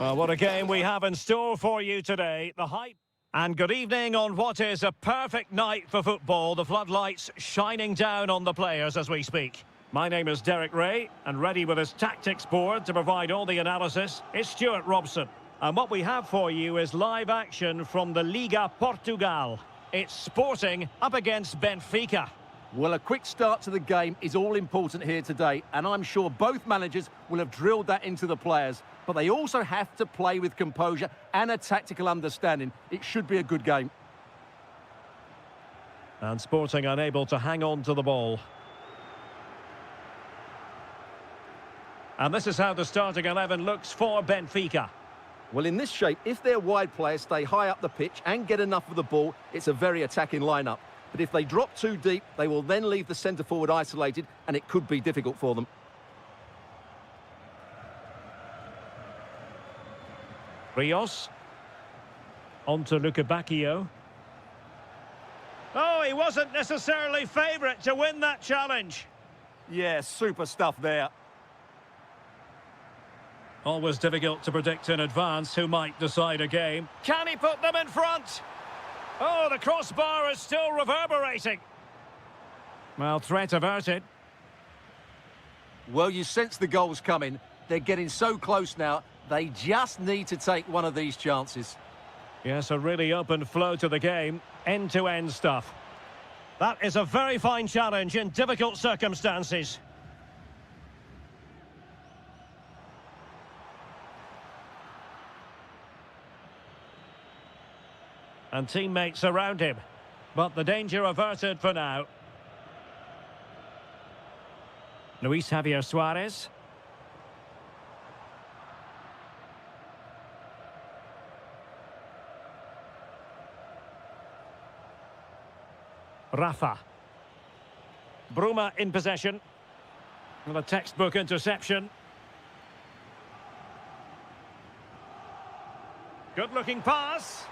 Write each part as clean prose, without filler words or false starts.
Well, what a game we have in store for you today. The hype. And good evening on what is a perfect night for football. The floodlights shining down on the players as we speak. My name is Derek Ray, and ready with his tactics board to provide all the analysis is Stuart Robson. And what we have for you is live action from the Liga Portugal. It's Sporting up against Benfica. Well, a quick start to the game is all important here today, and I'm sure both managers will have drilled that into the players. But they also have to play with composure and a tactical understanding. It should be a good game. And Sporting unable to hang on to the ball. And this is how the starting 11 looks for Benfica. Well, in this shape, if their wide players stay high up the pitch and get enough of the ball, it's a very attacking lineup. But if they drop too deep, they will then leave the centre-forward isolated, and it could be difficult for them. Rios. On to Bacchio. Oh, he wasn't necessarily favourite to win that challenge. Yeah, super stuff there. Always difficult to predict in advance who might decide a game. Can he put them in front? Oh, the crossbar is still reverberating. Well, threat averted. Well, you sense the goals coming. They're getting so close now. They just need to take one of these chances. Yes, a really open flow to the game. End-to-end stuff. That is a very fine challenge in difficult circumstances. And teammates around him. But the danger averted for now. Luis Javier Suarez. Rafa. Bruma in possession. With a textbook interception. Good-looking pass.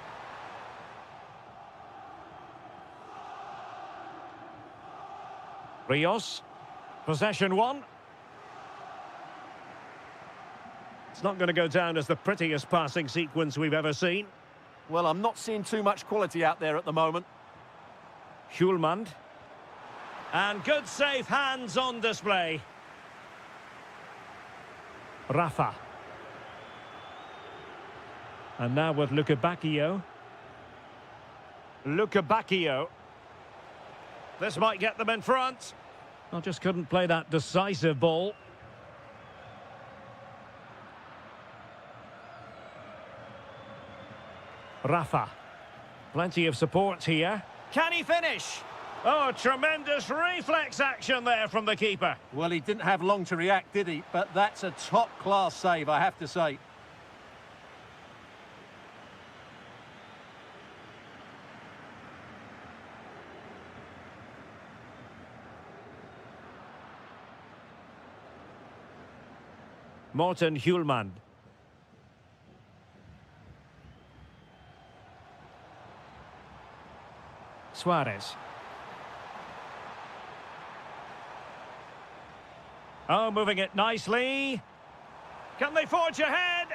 Rios. Possession one. It's not going to go down as the prettiest passing sequence we've ever seen. Well, I'm not seeing too much quality out there at the moment. Hjulmand. And good safe hands on display. Rafa. And now with Bacchio. Bacchio. This might get them in front. I just couldn't play that decisive ball. Rafa. Plenty of support here. Can he finish? Oh, tremendous reflex action there from the keeper. Well, he didn't have long to react, did he? But that's a top-class save, I have to say. Morten Hjulmand. Suarez. Oh, moving it nicely. Can they forge ahead?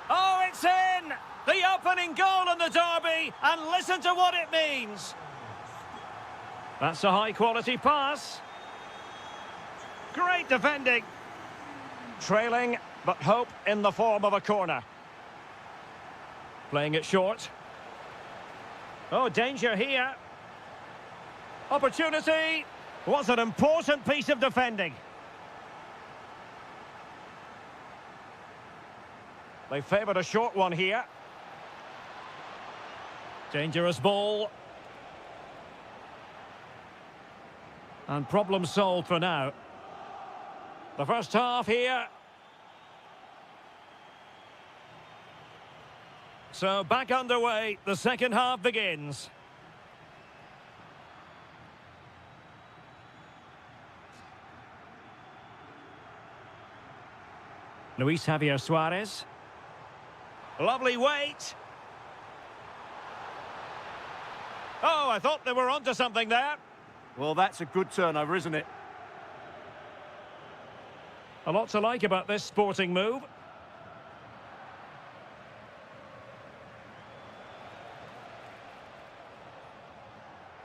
Oh, it's in! The opening goal in the derby, and listen to what it means. That's a high-quality pass. Great defending. Trailing, but hope in the form of a corner. Playing it short. Oh, danger here. Opportunity. Was an important piece of defending. They favoured a short one here. Dangerous ball. And problem solved for now. The first half here. So back underway, the second half begins. Luis Javier Suarez. Lovely weight. Oh, I thought they were onto something there. Well, that's a good turnover, isn't it? A lot to like about this Sporting move.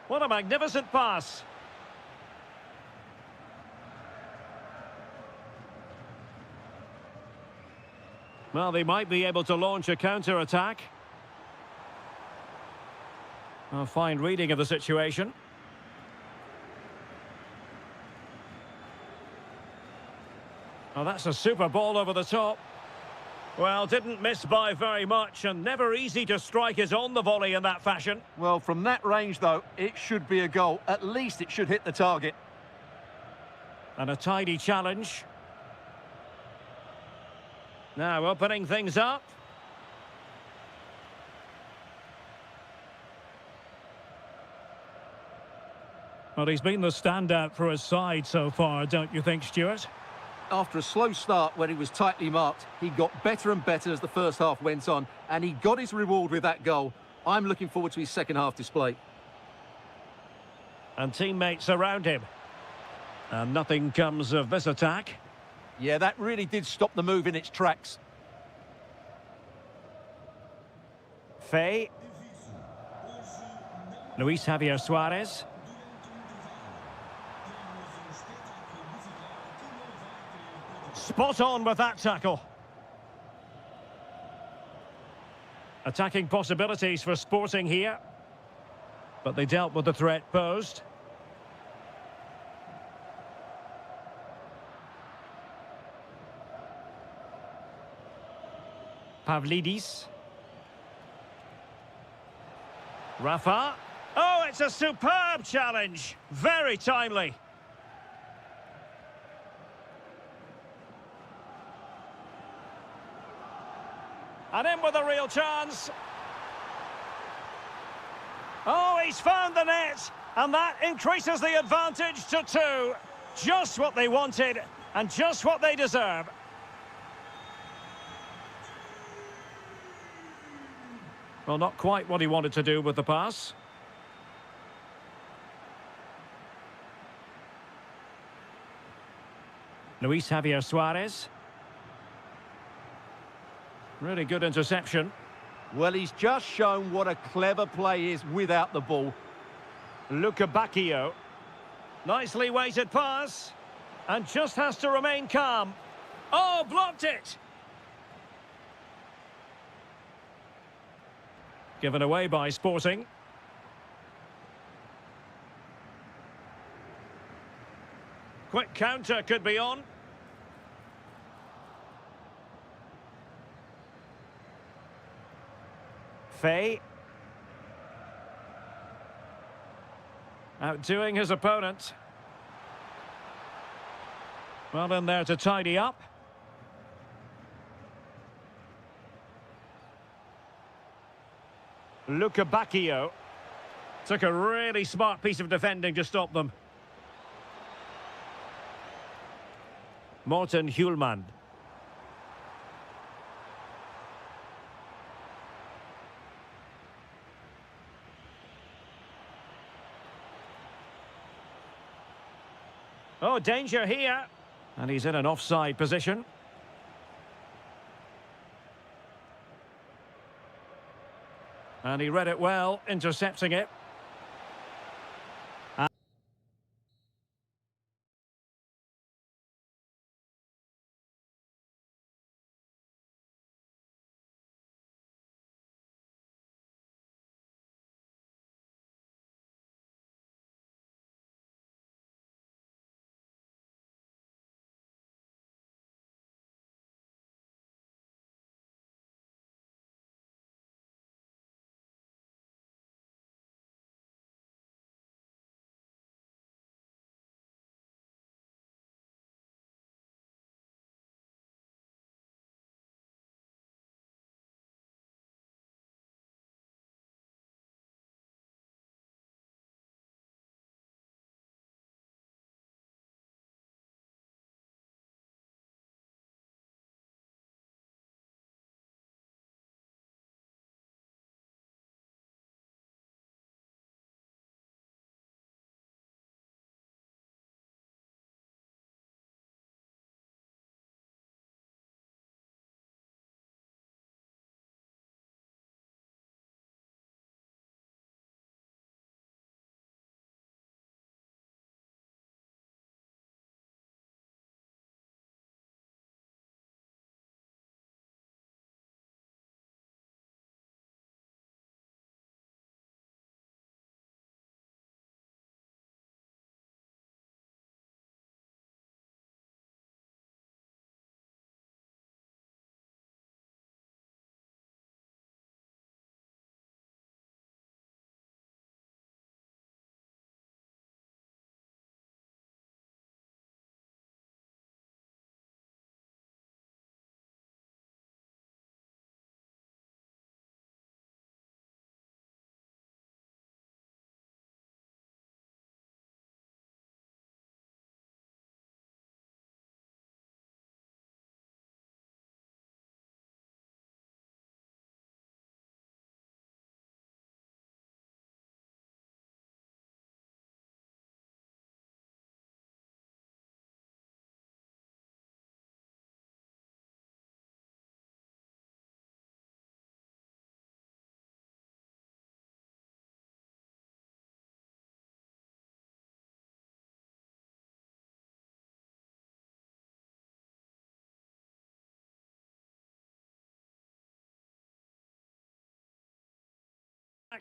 What a magnificent pass. Well, they might be able to launch a counter-attack. A fine reading of the situation. Oh, that's a super ball over the top. Well, didn't miss by very much, and never easy to strike it on the volley in that fashion. Well, from that range, though, it should be a goal. At least it should hit the target. And a tidy challenge. Now opening things up. Well, he's been the standout for his side so far, don't you think, Stuart? After a slow start when he was tightly marked, he got better and better as the first half went on, and he got his reward with that goal. I'm looking forward to his second half display. And teammates around him. And nothing comes of this attack. Yeah, that really did stop the move in its tracks. Fay. Luis Javier Suarez. Spot on with that tackle. Attacking possibilities for Sporting here. But they dealt with the threat posed. Pavlidis. Rafa. Oh, it's a superb challenge. Very timely. And in with a real chance. Oh, he's found the net. And that increases the advantage to 2. Just what they wanted and just what they deserve. Well, not quite what he wanted to do with the pass. Luis Javier Suarez. Really good interception. Well, he's just shown what a clever play is without the ball. Luca Bacchio. Nicely weighted pass. And just has to remain calm. Oh, blocked it! Given away by Sporting. Quick counter could be on. Fay. Outdoing his opponent. Well in there to tidy up. Luca Bacchio. Took a really smart piece of defending to stop them. Morten Hjulmand. Oh, danger here. And he's in an offside position. And he read it well, intercepting it.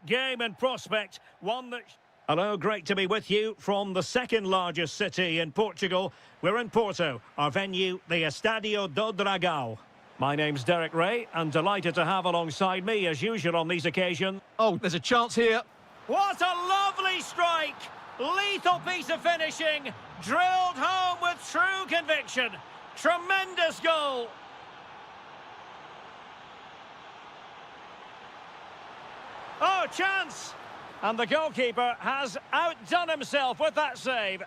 Game and prospect, one that... Hello, great to be with you from the second largest city in Portugal. We're in Porto, our venue, the Estádio do Dragão. My name's Derek Ray, and delighted to have alongside me, as usual on these occasions. Oh, there's a chance here. What a lovely strike! Lethal piece of finishing, drilled home with true conviction. Tremendous goal! Oh, chance! And the goalkeeper has outdone himself with that save.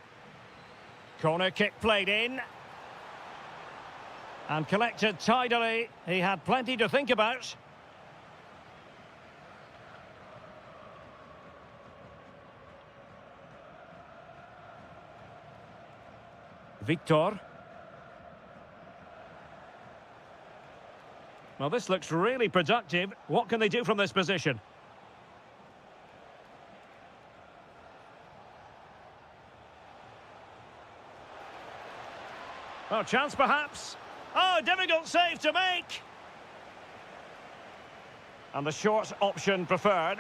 Corner kick played in. And collected tidily. He had plenty to think about. Victor. Well, this looks really productive. What can they do from this position? Oh, chance perhaps. Oh, difficult save to make. And the short option preferred.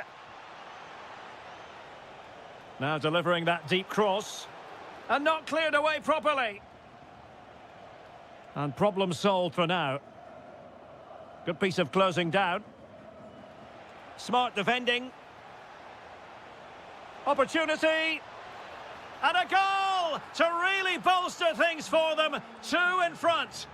Now delivering that deep cross. And not cleared away properly. And problem solved for now. Good piece of closing down. Smart defending. Opportunity. And a goal to really bolster things for them. 2 in front.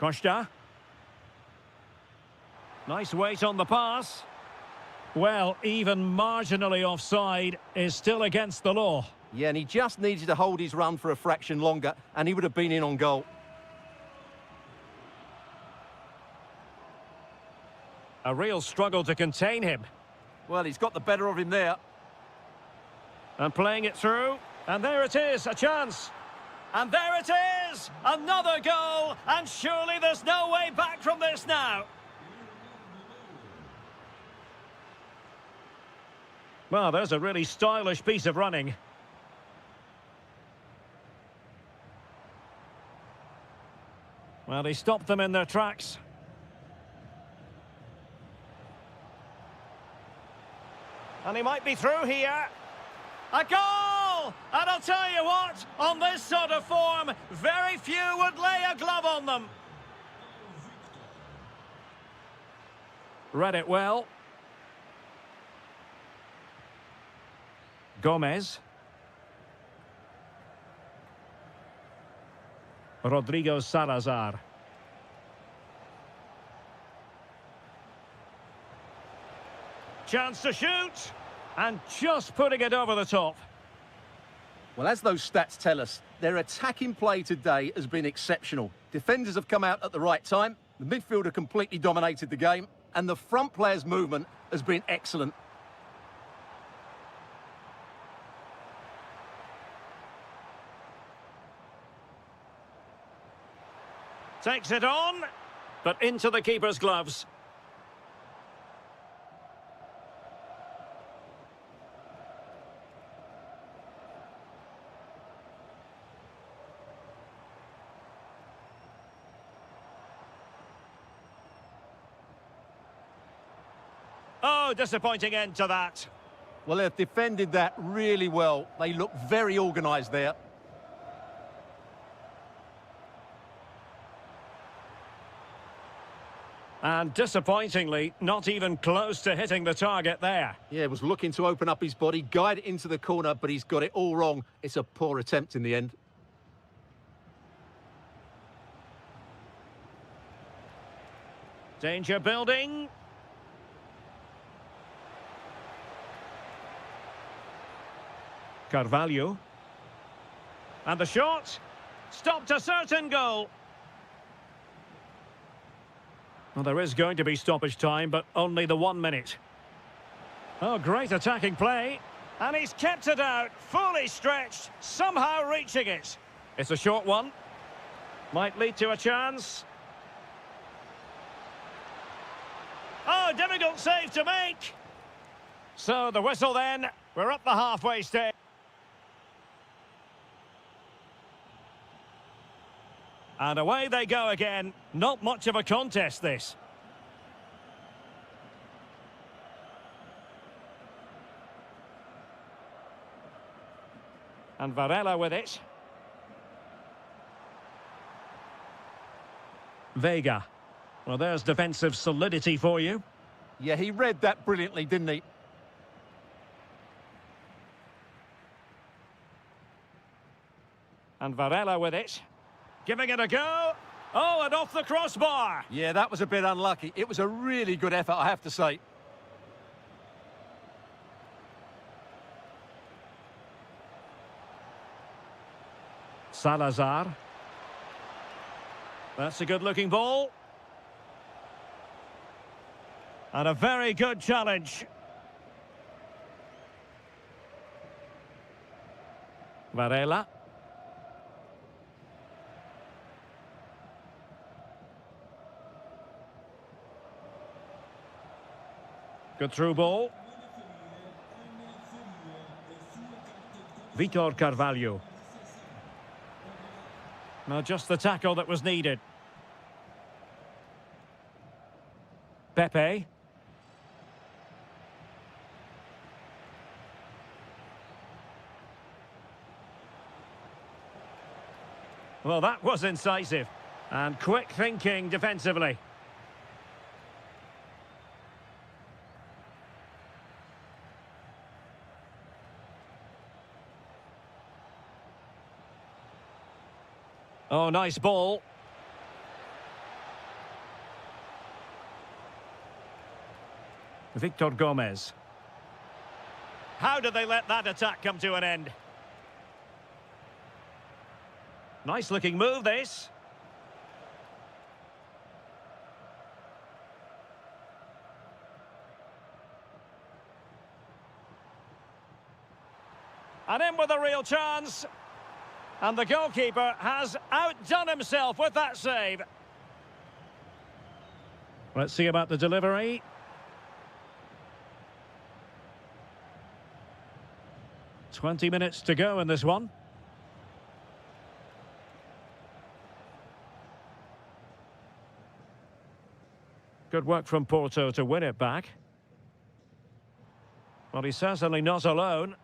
Costa. Nice weight on the pass. Well, even marginally offside is still against the law. Yeah, and he just needed to hold his run for a fraction longer, and he would have been in on goal. A real struggle to contain him. Well, he's got the better of him there. And playing it through. And there it is, a chance. And there it is! Another goal! And surely there's no way back from this now. Well, there's a really stylish piece of running. Well, he stopped them in their tracks. And he might be through here. A goal! And I'll tell you what, on this sort of form, very few would lay a glove on them. Read it well. Gomez. Rodrigo Salazar. Chance to shoot. And just putting it over the top. Well, as those stats tell us, their attacking play today has been exceptional. Defenders have come out at the right time, the midfielder completely dominated the game, and the front players' movement has been excellent. Takes it on, but into the keeper's gloves. Oh, disappointing end to that. Well, they've defended that really well. They look very organised there. And disappointingly, not even close to hitting the target there. Yeah, was looking to open up his body, guide it into the corner, but he's got it all wrong. It's a poor attempt in the end. Danger building. Carvalho. And the shot. Stopped a certain goal. Well, there is going to be stoppage time, but only the 1 minute. Oh, great attacking play. And he's kept it out, fully stretched, somehow reaching it. It's a short one. Might lead to a chance. Oh, difficult save to make. So the whistle then. We're up the halfway stage. And away they go again. Not much of a contest, this. And Varela with it. Vega. Well, there's defensive solidity for you. Yeah, he read that brilliantly, didn't he? And Varela with it. Giving it a go. Oh, and off the crossbar. Yeah, that was a bit unlucky. It was a really good effort, I have to say. Salazar. That's a good-looking ball. And a very good challenge. Varela. Good through ball. Vitor Carvalho. Now just the tackle that was needed. Pepe. Well, that was incisive. And quick thinking defensively. Oh, nice ball. Victor Gomez. How did they let that attack come to an end? Nice looking move, this. And in with a real chance. And the goalkeeper has outdone himself with that save. Let's see about the delivery. "20 minutes to go in this one. Good work from Porto to win it back. Well, he's certainly not alone.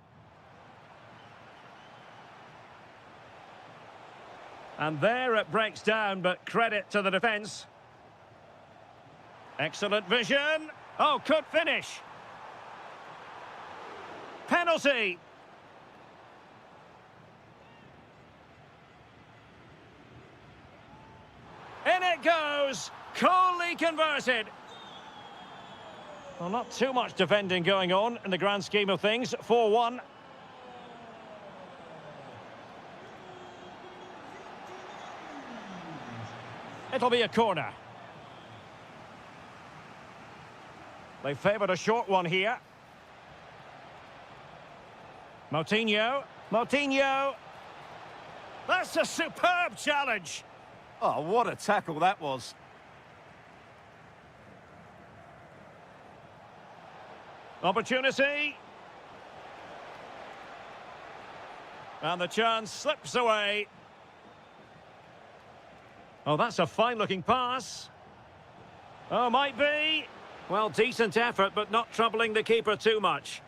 And there it breaks down, but credit to the defence. Excellent vision. Oh, could finish. Penalty. In it goes. Coolly converted. Well, not too much defending going on in the grand scheme of things. 4-1. It'll be a corner. They favoured a short one here. Moutinho. Moutinho. That's a superb challenge. Oh, what a tackle that was. Opportunity. And the chance slips away. Oh, that's a fine-looking pass. Oh, might be. Well, decent effort, but not troubling the keeper too much.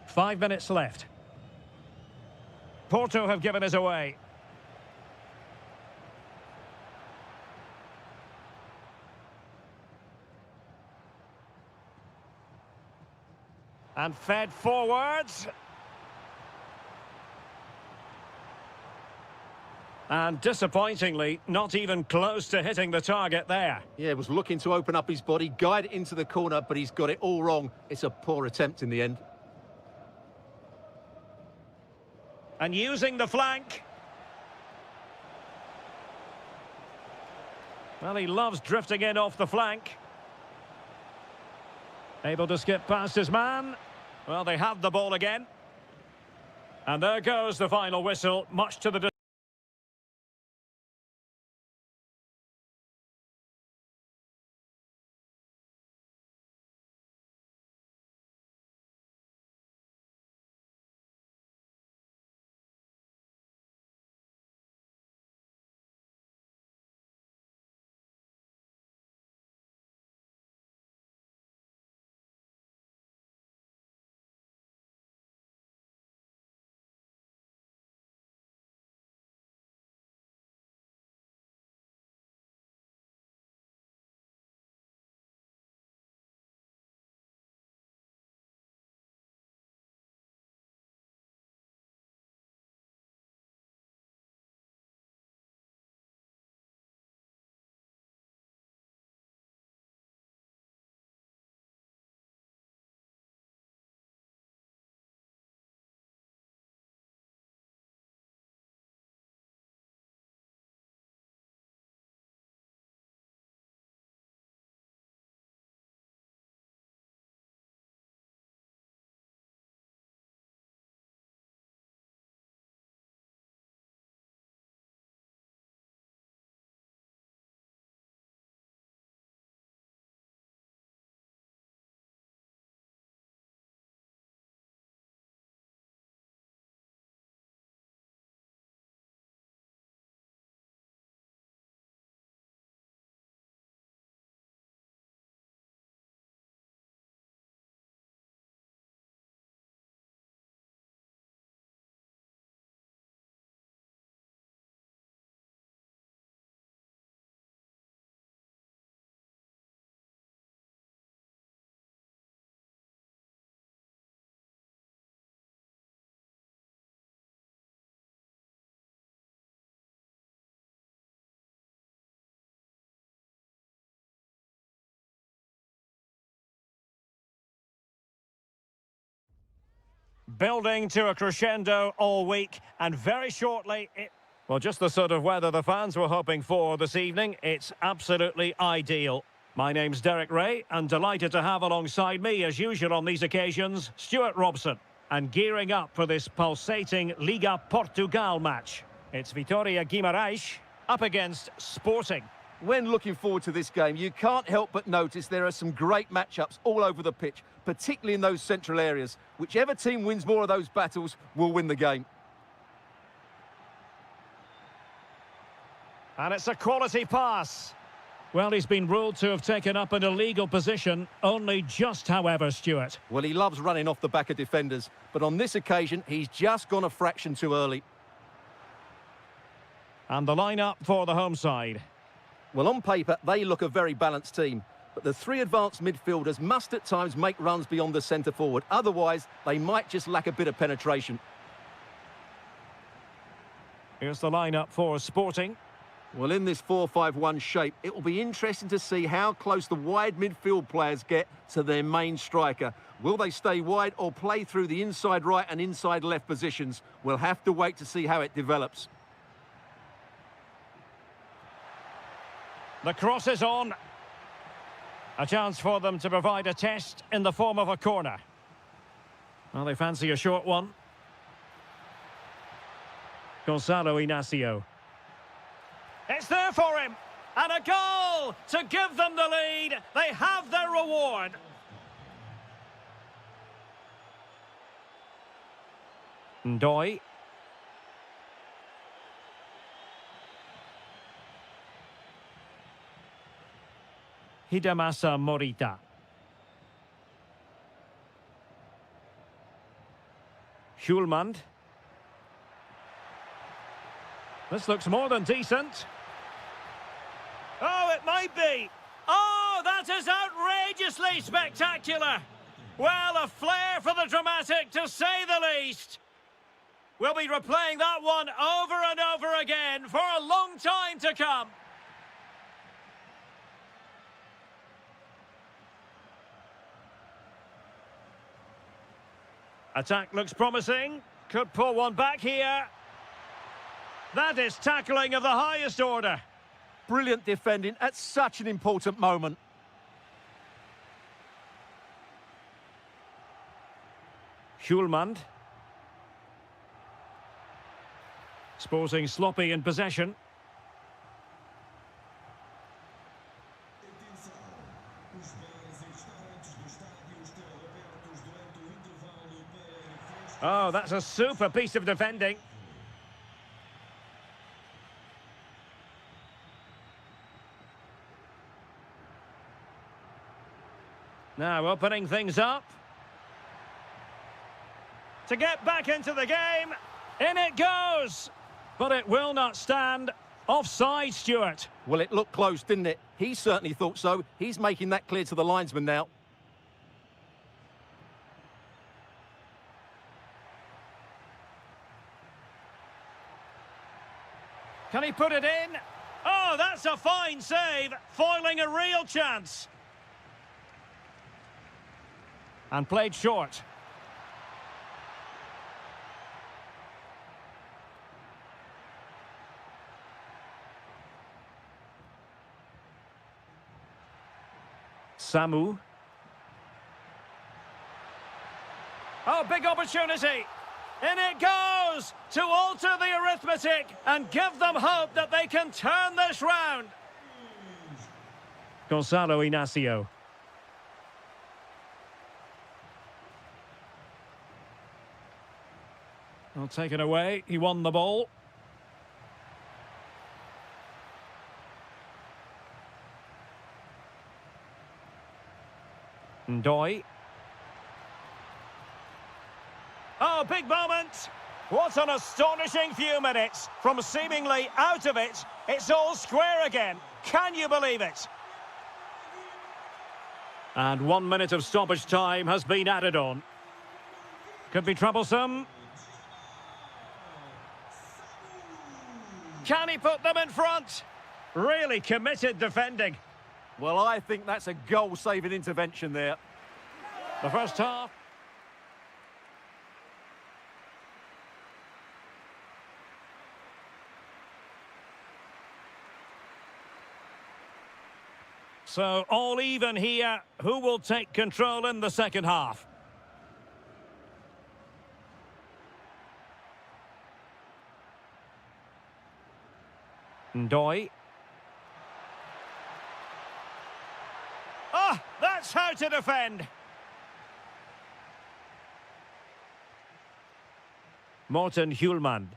5 minutes left. Porto have given us away. And fed forwards. And disappointingly, not even close to hitting the target there. Yeah, was looking to open up his body, guide it into the corner, but he's got it all wrong. It's a poor attempt in the end. And using the flank. Well, he loves drifting in off the flank. Able to skip past his man. Well, they have the ball again. And there goes the final whistle, much to the Building to a crescendo all week, and very shortly well, just the sort of weather the fans were hoping for this evening. It's absolutely ideal. My name's Derek Ray, and delighted to have alongside me, as usual on these occasions, Stuart Robson. And gearing up for this pulsating Liga Portugal match. It's Vitória Guimarães up against Sporting. When looking forward to this game, you can't help but notice there are some great matchups all over the pitch, particularly in those central areas. Whichever team wins more of those battles will win the game. And it's a quality pass. Well, he's been ruled to have taken up an illegal position, only just, however, Stuart. Well, he loves running off the back of defenders, but on this occasion, he's just gone a fraction too early. And the lineup for the home side. Well, on paper, they look a very balanced team, but the three advanced midfielders must at times make runs beyond the centre forward. Otherwise, they might just lack a bit of penetration. Here's the lineup for Sporting. Well, in this 4-5-1 shape, it will be interesting to see how close the wide midfield players get to their main striker. Will they stay wide or play through the inside right and inside left positions? We'll have to wait to see how it develops. The cross is on. A chance for them to provide a test in the form of a corner. Well, they fancy a short one. Gonzalo Inacio. It's there for him. And a goal to give them the lead. They have their reward. Ndoi. Hidemasa Morita. Hjulmand. This looks more than decent. Oh, it might be. Oh, that is outrageously spectacular. Well, a flair for the dramatic, to say the least. We'll be replaying that one over and over again for a long time to come. Attack looks promising. Could pull one back here. That is tackling of the highest order. Brilliant defending at such an important moment. Hjulmand. Sporting sloppy in possession. Oh, that's a super piece of defending. Now opening things up. To get back into the game. In it goes. But it will not stand. Offside, Stuart. Well, it looked close, didn't it? He certainly thought so. He's making that clear to the linesman now. Can he put it in? Oh, that's a fine save, foiling a real chance. And played short. Samu. Oh, big opportunity. In it goes to alter the arithmetic and give them hope that they can turn this round. Gonzalo Inacio. Well, taken away. He won the ball. Ndoi. Oh, big moment. What an astonishing few minutes. From seemingly out of it, it's all square again. Can you believe it? And 1 minute of stoppage time has been added on. Could be troublesome. Can he put them in front? Really committed defending. Well, I think that's a goal-saving intervention there. The first half. So all even here. Who will take control in the second half? Ndoi. Ah, that's how to defend. Morten Hjulmand.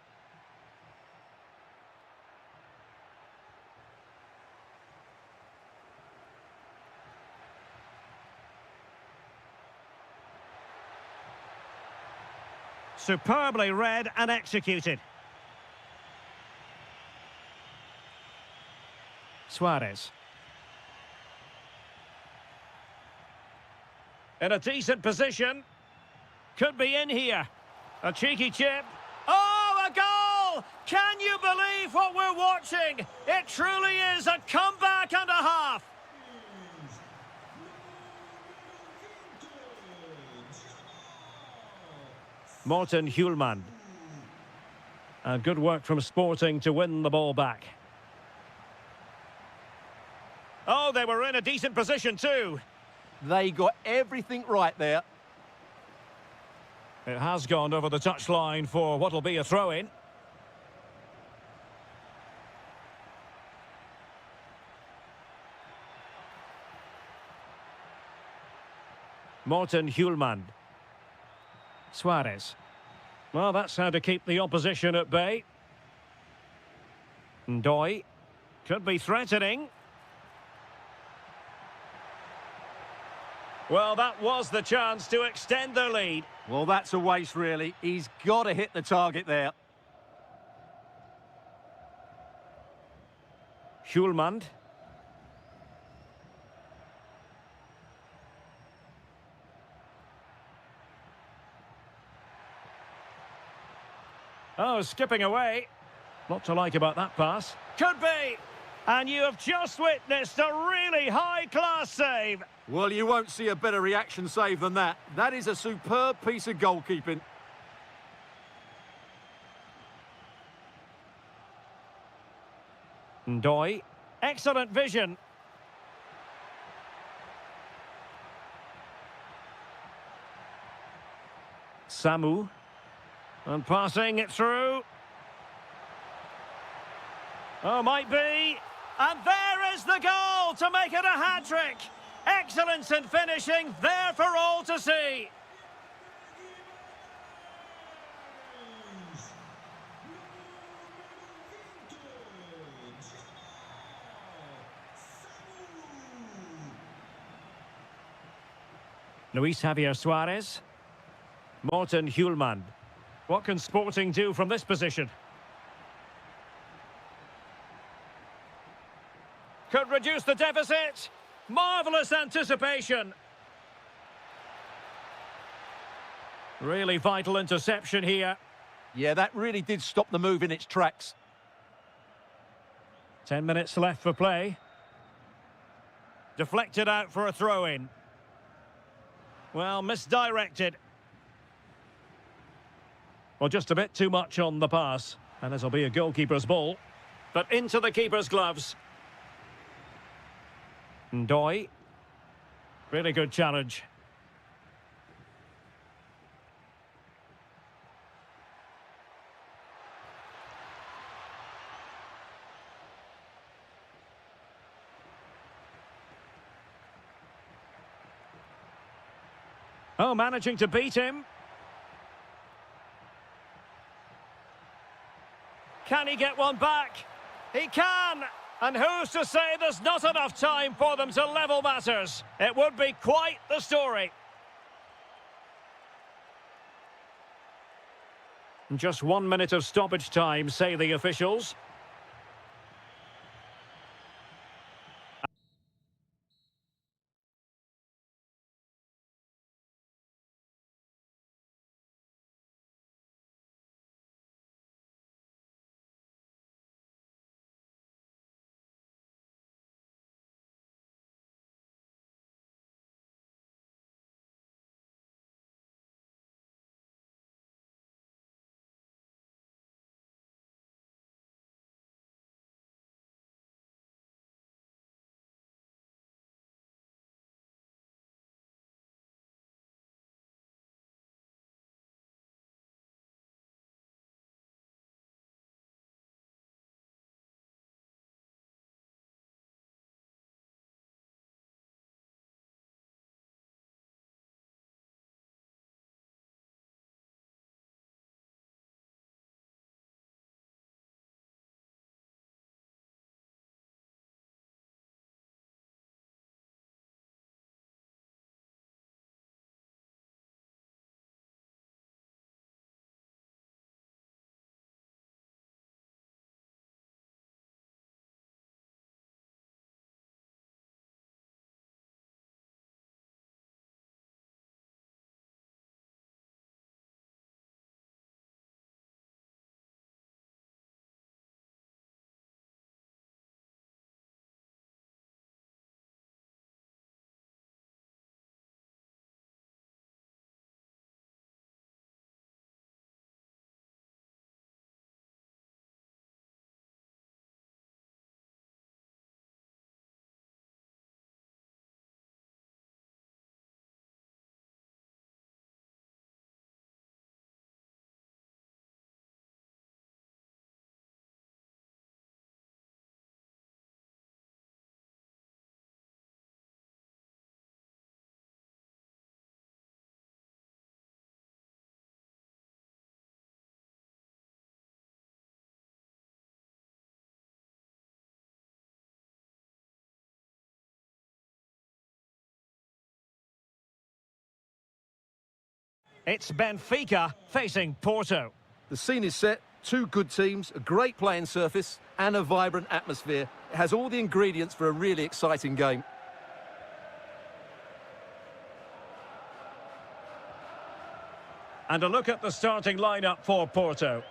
Superbly read and executed. Suarez. In a decent position. Could be in here. A cheeky chip. Oh, a goal! Can you believe what we're watching? It truly is a comeback and a half. Morten Hjulmand. And good work from Sporting to win the ball back. Oh, they were in a decent position too. They got everything right there. It has gone over the touchline for what will be a throw-in. Morten Hjulmand. Suarez. Well, that's how to keep the opposition at bay. Ndoi. Could be threatening. Well, that was the chance to extend their lead. Well, that's a waste, really. He's got to hit the target there. Hjulmand. Oh, skipping away. Not to like about that pass. Could be. And you have just witnessed a really high-class save. Well, you won't see a better reaction save than that. That is a superb piece of goalkeeping. Ndoi. Excellent vision. Samu. And passing it through. Oh, might be. And there is the goal to make it a hat-trick. Excellence in finishing, there for all to see. Luis Javier Suarez. Morten Hjulmand. What can Sporting do from this position? Could reduce the deficit. Marvellous anticipation. Really vital interception here. Yeah, that really did stop the move in its tracks. 10 minutes left for play. Deflected out for a throw-in. Well, misdirected. Well, just a bit too much on the pass. And this will be a goalkeeper's ball. But into the keeper's gloves. Ndoi. Really good challenge. Oh, managing to beat him. Can he get one back? He can! And who's to say there's not enough time for them to level matters? It would be quite the story. Just 1 minute of stoppage time, say the officials. It's Benfica facing Porto. The scene is set, two good teams, a great playing surface and a vibrant atmosphere. It has all the ingredients for a really exciting game. And a look at the starting lineup for Porto.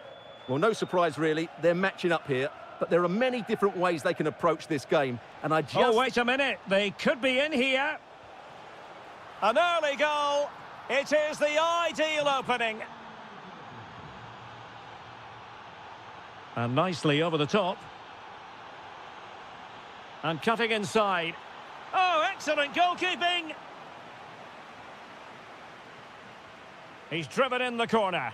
Well, no surprise really, they're matching up here, but there are many different ways they can approach this game. And I just... Oh, wait a minute, they could be in here. An early goal. It is the ideal opening. And nicely over the top. And cutting inside. Oh, excellent goalkeeping. He's driven in the corner.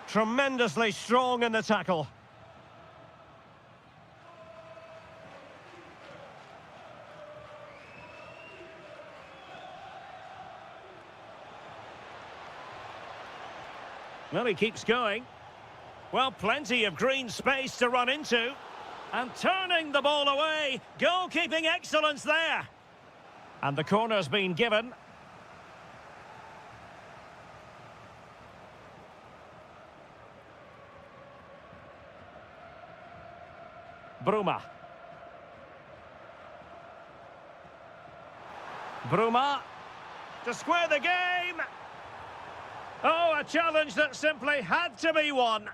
Tremendously strong in the tackle. Well, he keeps going. Well, plenty of green space to run into. And turning the ball away. Goalkeeping excellence there. And the corner's been given. Bruma. Bruma to square the game. Oh, a challenge that simply had to be won.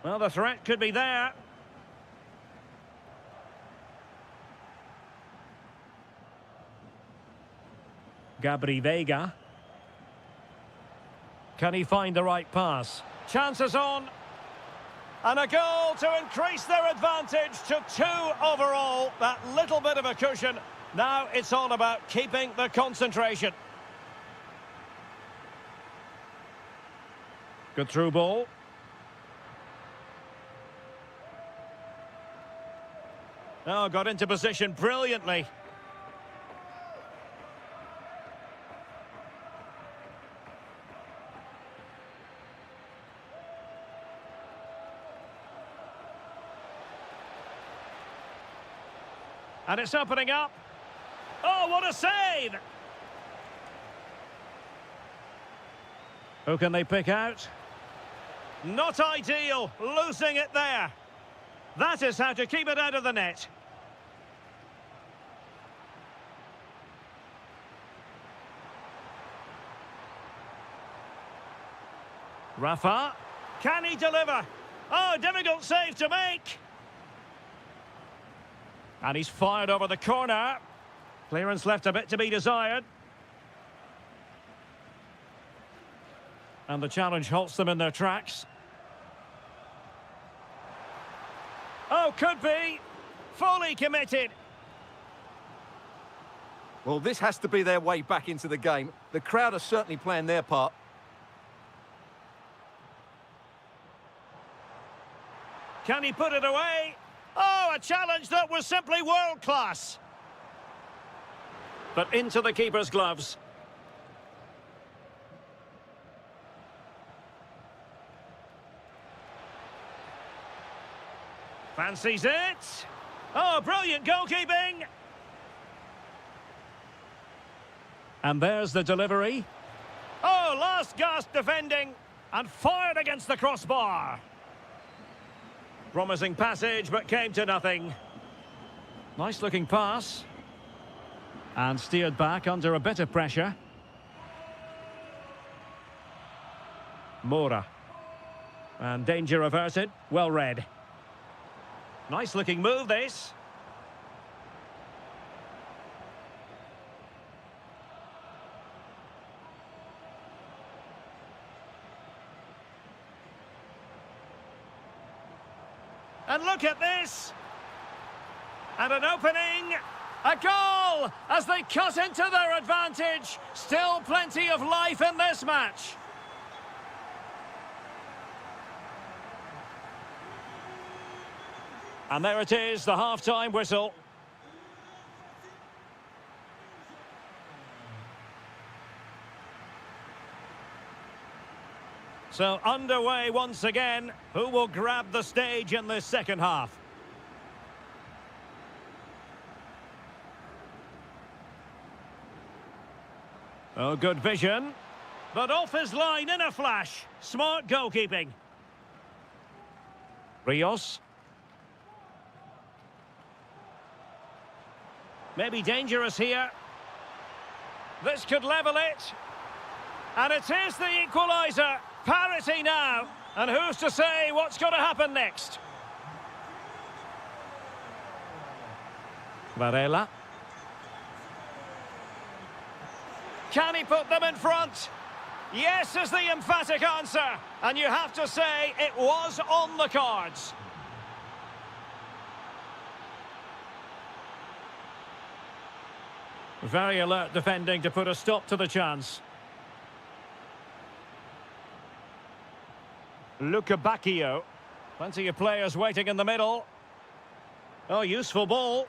Well, the threat could be there. Gabri Veiga. Can he find the right pass? Chances on. And a goal to increase their advantage to 2 overall. That little bit of a cushion. Now it's all about keeping the concentration. Good through ball. Oh, got into position brilliantly. And it's opening up. Oh, what a save! Who can they pick out? Not ideal, losing it there. That is how to keep it out of the net. Rafa, can he deliver? Oh, difficult save to make. And he's fired over the corner. Clearance left a bit to be desired. And the challenge halts them in their tracks. Oh, could be. Fully committed. Well, this has to be their way back into the game. The crowd are certainly playing their part. Can he put it away? Oh, a challenge that was simply world-class. But into the keeper's gloves. Fancies it. Oh, brilliant goalkeeping. And there's the delivery. Oh, last gasp defending. And fired against the crossbar. Promising passage, but came to nothing. Nice looking pass. And steered back under a bit of pressure. Mora. And danger averted. Well read. Nice looking move, this. And look at this. And an opening. A goal as they cut into their advantage. Still plenty of life in this match. And there it is, the half-time whistle. So underway once again. Who will grab the stage in this second half? Oh, good vision. But off his line in a flash. Smart goalkeeping. Rios. Maybe dangerous here. This could level it. And it is the equaliser. Parity now. And who's to say what's going to happen next? Varela. Can he put them in front? Yes is the emphatic answer. And you have to say it was on the cards. Very alert defending to put a stop to the chance. Luca Bacchio. Plenty of players waiting in the middle. Oh, useful ball.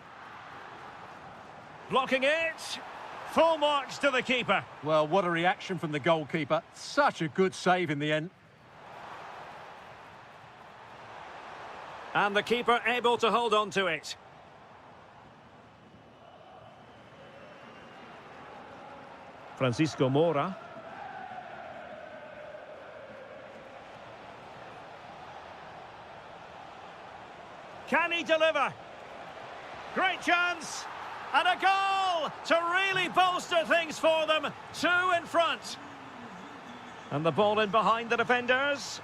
Blocking it. Full marks to the keeper. Well, what a reaction from the goalkeeper. Such a good save in the end. And the keeper able to hold on to it. Francisco Moura. Can he deliver? Great chance. And a goal to really bolster things for them. 2 in front. And the ball in behind the defenders.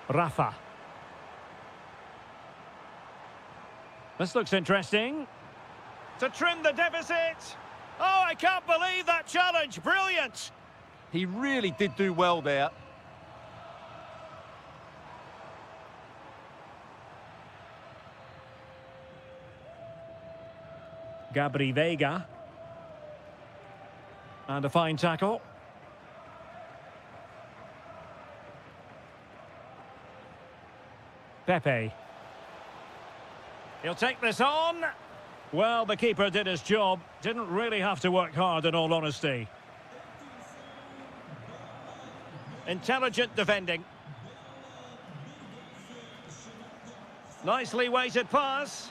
Rafa. This looks interesting. To trim the deficit. Oh, I can't believe that challenge. Brilliant. He really did do well there. Gabri Veiga. And a fine tackle. Pepe. He'll take this on. Well, the keeper did his job. Didn't really have to work hard, in all honesty. Intelligent defending. Nicely weighted pass.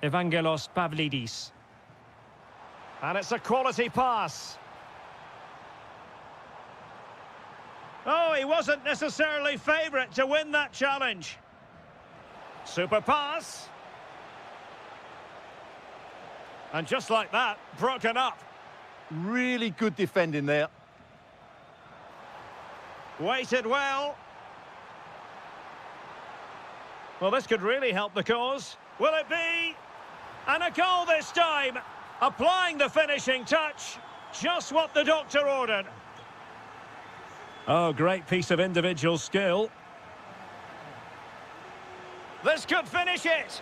Evangelos Pavlidis. And it's a quality pass. Oh, he wasn't necessarily favourite to win that challenge. Super pass. And just like that, broken up. Really good defending there. Weighted well. Well, this could really help the cause. Will it be? And a goal this time. Applying the finishing touch. Just what the doctor ordered. Oh, great piece of individual skill. This could finish it.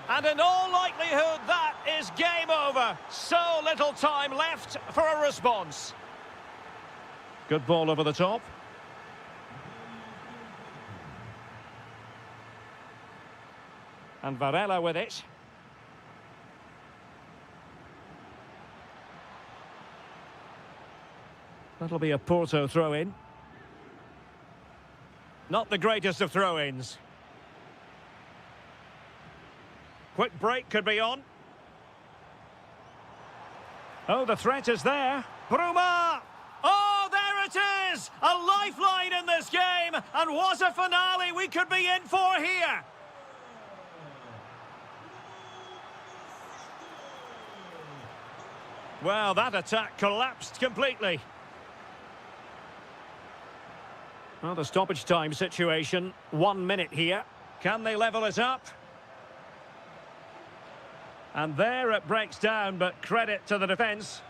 And in all likelihood, that is game over. So little time left for a response. Good ball over the top. And Varela with it. That'll be a Porto throw-in. Not the greatest of throw-ins. Quick break could be on. Oh, the threat is there. Bruma! Oh, there it is! A lifeline in this game! And what a finale we could be in for here! Well, that attack collapsed completely. Well, the stoppage time situation, 1 minute here. Can they level it up? And there it breaks down, but credit to the defence.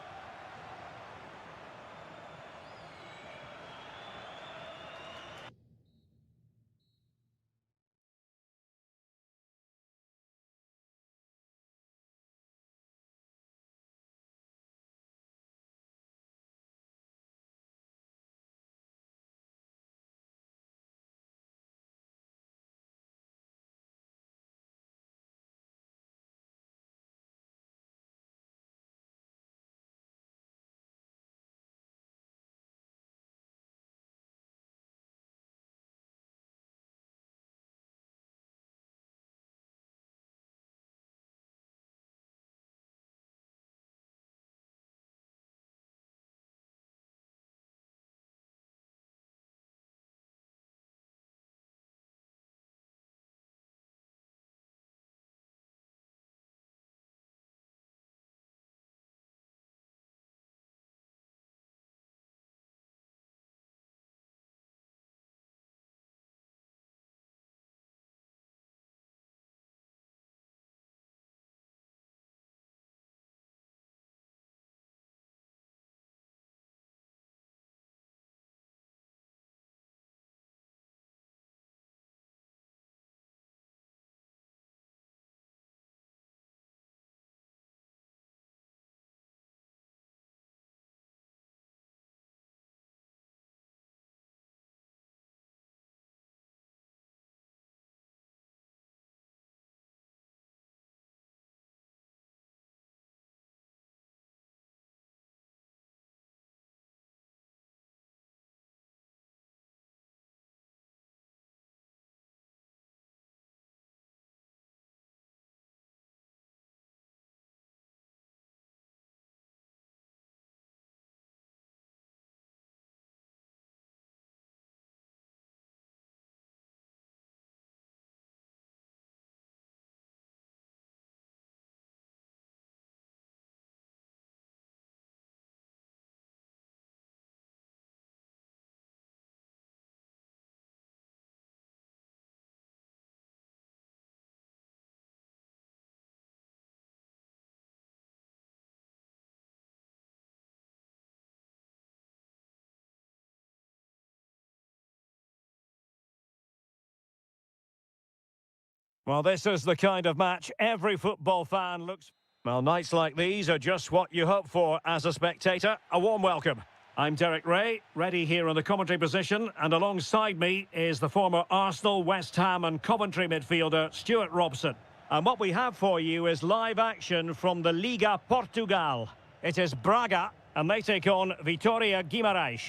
Well, this is the kind of match every football fan looks... Well, nights like these are just what you hope for as a spectator. A warm welcome. I'm Derek Ray, ready here in the commentary position, and alongside me is the former Arsenal, West Ham and Coventry midfielder, Stuart Robson. And what we have for you is live action from the Liga Portugal. It is Braga, and they take on Vitória Guimarães.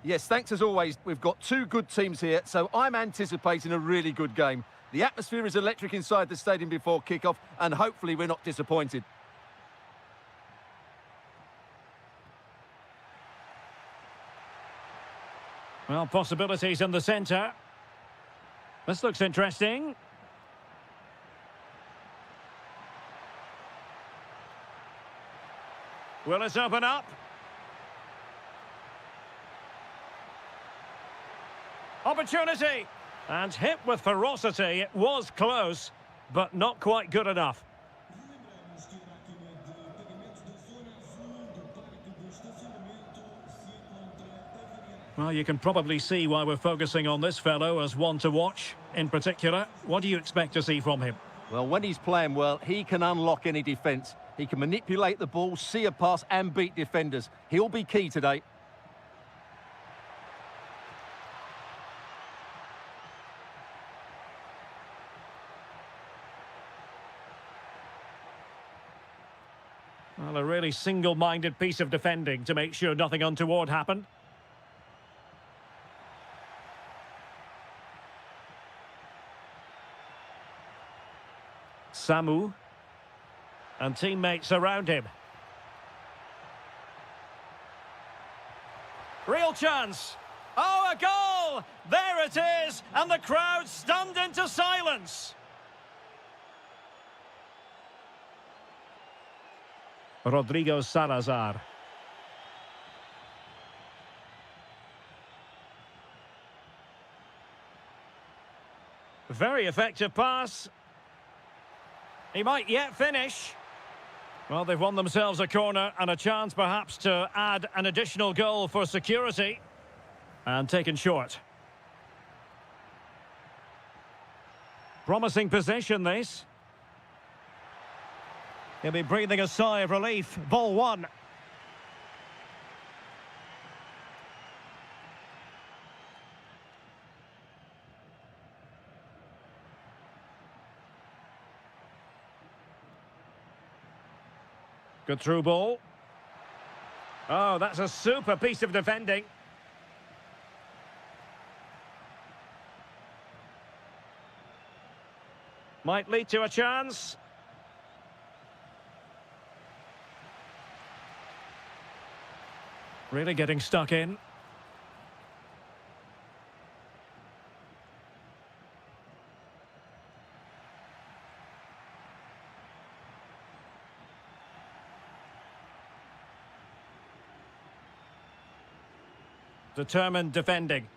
Yes, thanks as always. We've got two good teams here, so I'm anticipating a really good game. The atmosphere is electric inside the stadium before kick-off, and hopefully we're not disappointed. Well, possibilities in the centre. This looks interesting. Will it open up? Opportunity! And hit with ferocity. It was close, but not quite good enough. Well, you can probably see why we're focusing on this fellow as one to watch. In particular, what do you expect to see from him? Well, when he's playing well, he can unlock any defence. He can manipulate the ball, see a pass and beat defenders. He'll be key today. Well, a really single-minded piece of defending to make sure nothing untoward happened. Samu. And teammates around him. Real chance. Oh, a goal! There it is! And the crowd stunned into silence. Rodrigo Salazar. Very effective pass. He might yet finish. Well, they've won themselves a corner and a chance perhaps to add an additional goal for security. And taken short. Promising possession, this. He'll be breathing a sigh of relief. Ball one. Good through ball. Oh, that's a super piece of defending. Might lead to a chance. Really getting stuck in. Determined defending.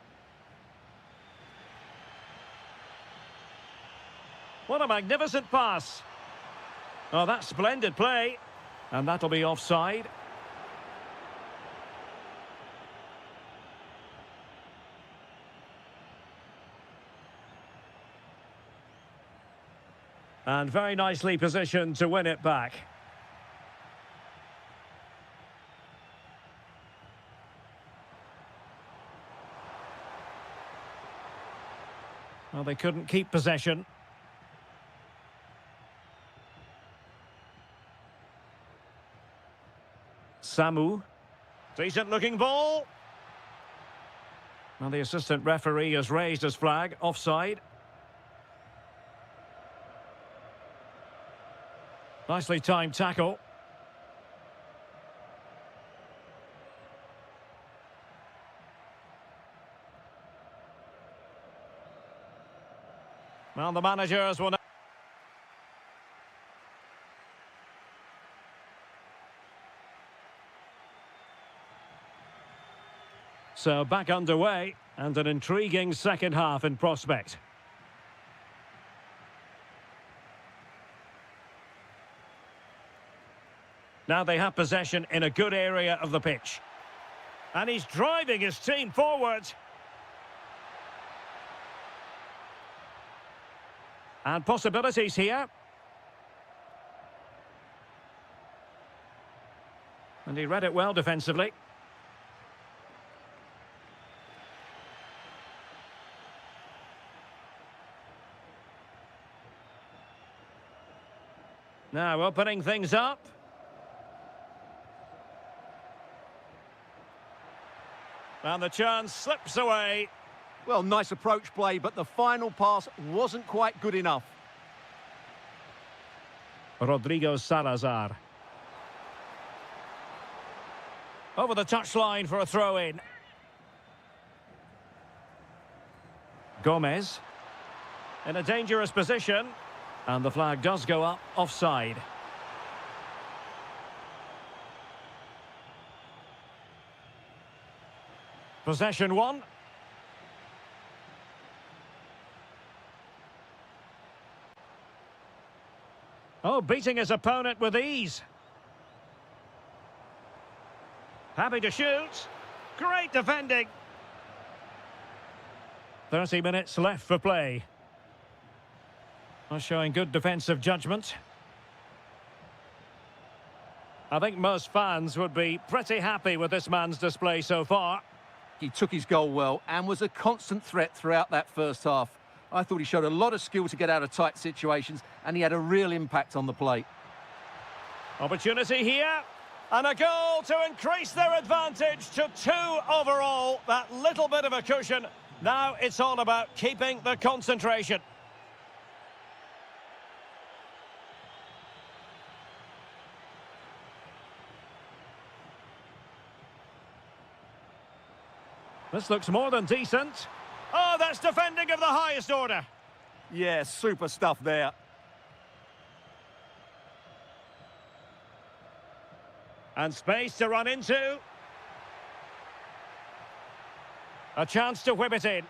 What a magnificent pass. Oh, that's splendid play. And that'll be offside. And very nicely positioned to win it back. Well, they couldn't keep possession. Samu. Decent looking ball. Well, the assistant referee has raised his flag. Offside. Nicely timed tackle. Well, the managers will... So back underway, and an intriguing second half in prospect. Now they have possession in a good area of the pitch. And he's driving his team forward. And possibilities here. And he read it well defensively. Now opening things up. And the chance slips away. Well, nice approach play, but the final pass wasn't quite good enough. Rodrigo Salazar. Over the touchline for a throw-in. Gomez. In a dangerous position. And the flag does go up, offside. Possession one. Oh, beating his opponent with ease. Happy to shoot. Great defending. 30 minutes left for play. Showing good defensive judgment. I think most fans would be pretty happy with this man's display so far. He took his goal well and was a constant threat throughout that first half. I thought he showed a lot of skill to get out of tight situations, and he had a real impact on the plate. Opportunity here. And a goal to increase their advantage to 2 overall. That little bit of a cushion. Now it's all about keeping the concentration. This looks more than decent. Oh, that's defending of the highest order. Yeah, super stuff there. And space to run into. A chance to whip it in.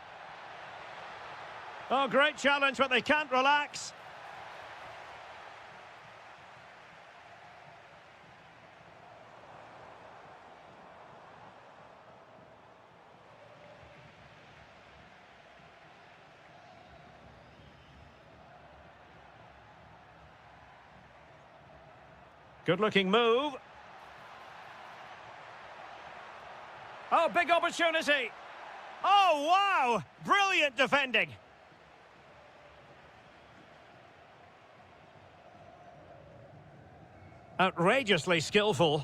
Oh, great challenge, but they can't relax. Good-looking move. Oh, big opportunity. Oh, wow! Brilliant defending. Outrageously skillful.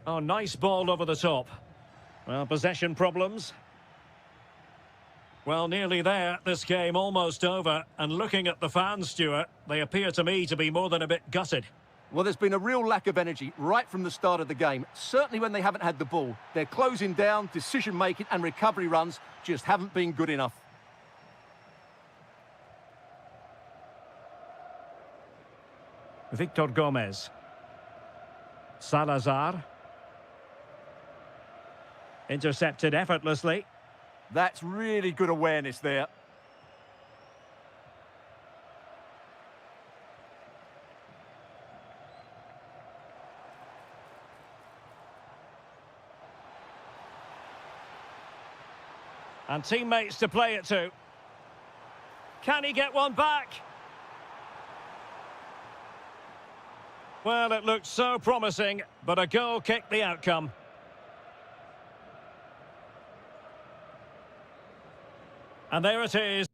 Oh, nice ball over the top. Well, possession problems. Well, nearly there. This game almost over. And looking at the fans, Stuart, they appear to me to be more than a bit gutted. Well, there's been a real lack of energy right from the start of the game. Certainly when they haven't had the ball. They're closing down, decision-making and recovery runs just haven't been good enough. Victor Gomez. Salazar. Intercepted effortlessly. That's really good awareness there. And teammates to play it to. Can he get one back? Well, it looked so promising, but a goal kicked the outcome. And there it is.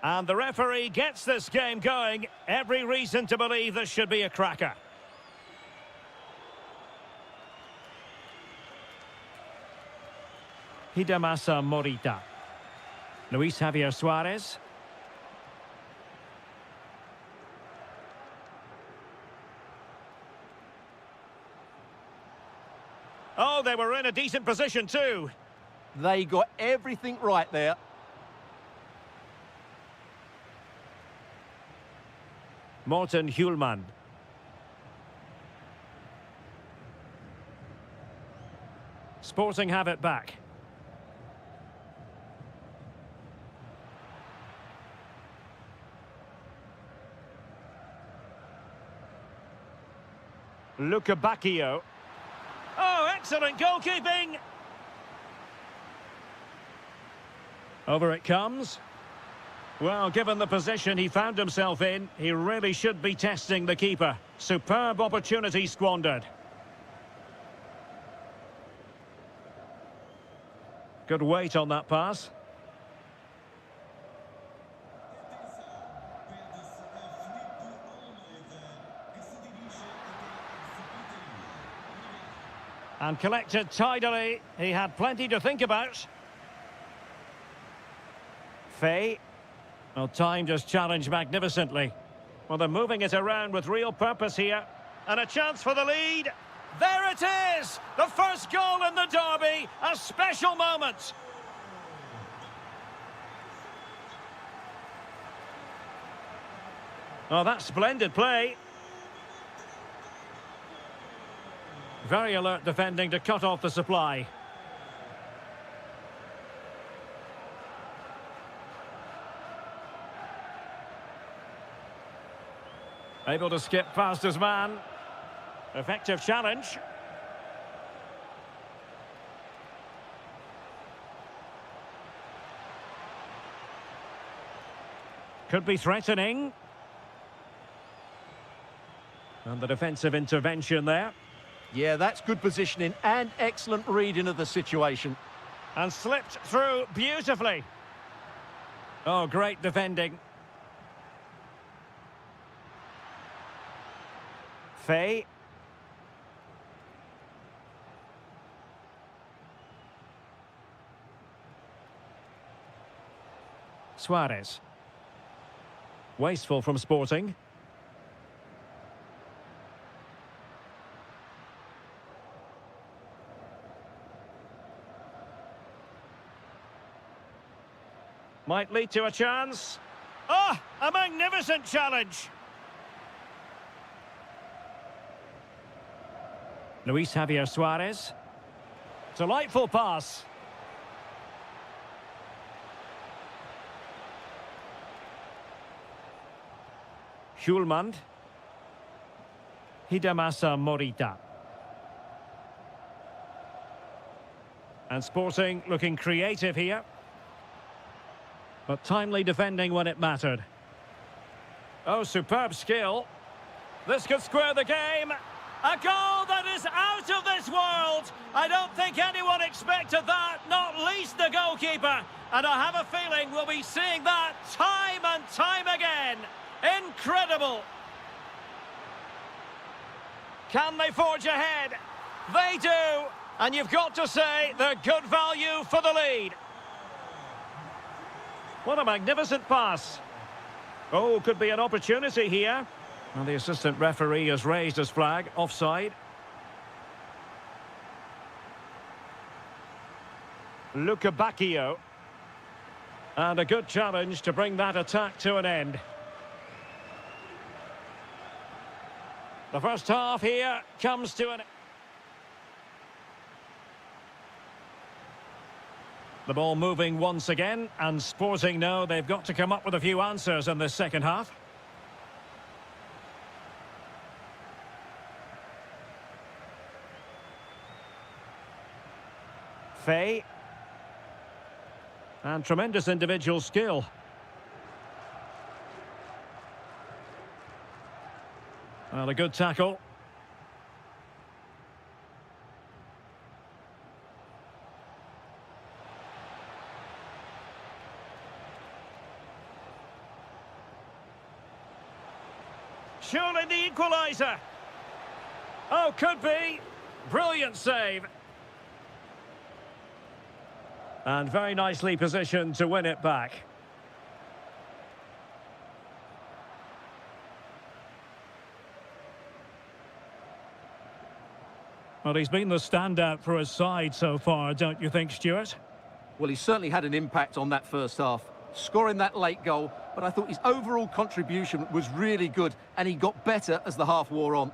And the referee gets this game going. Every reason to believe this should be a cracker. Hidemasa Morita. Luis Javier Suarez. Oh, they were in a decent position too. They got everything right there. Morten Hjulmand. Sporting have it back. Luca Bacchio. Oh, excellent goalkeeping! Over it comes. Well, given the position he found himself in, he really should be testing the keeper. Superb opportunity squandered. Good weight on that pass. And collected tidily. He had plenty to think about. Faye. Well, timed his challenge magnificently. Well, they're moving it around with real purpose here. And a chance for the lead. There it is! The first goal in the derby. A special moment. Oh, that's splendid play. Very alert defending to cut off the supply. Able to skip past his man. Effective challenge. Could be threatening. And the defensive intervention there. Yeah, that's good positioning and excellent reading of the situation. And slipped through beautifully. Oh, great defending. Faye. Suarez. Wasteful from Sporting. Might lead to a chance. Oh, a magnificent challenge. Luis Javier Suarez. Delightful pass. Hjulmand. Hidemasa Morita. And Sporting looking creative here. But timely defending when it mattered. Oh, superb skill. This could square the game. A goal that is out of this world. I don't think anyone expected that, not least the goalkeeper. And I have a feeling we'll be seeing that time and time again. Incredible. Can they forge ahead? They do. And you've got to say they're good value for the lead. What a magnificent pass. Oh, could be an opportunity here. And the assistant referee has raised his flag, offside. Luca Bacchio. And a good challenge to bring that attack to an end. The first half here comes to an end. The ball moving once again, and Sporting know they've got to come up with a few answers in this second half. Faye. And tremendous individual skill. Well, a good tackle. Surely the equaliser. Oh, could be. Brilliant save. And very nicely positioned to win it back. Well, he's been the standout for his side so far, don't you think, Stuart? Well, he certainly had an impact on that first half, scoring that late goal, but I thought his overall contribution was really good, and he got better as the half wore on.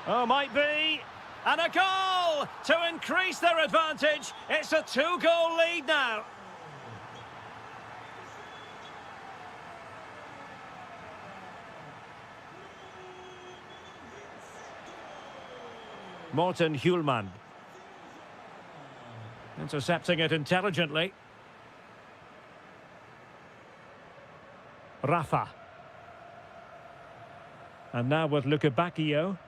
Oh, might be. And a goal to increase their advantage. It's a 2-goal lead now. Morten Hjulman. Intercepting it intelligently. Rafa. And now with Bacchio.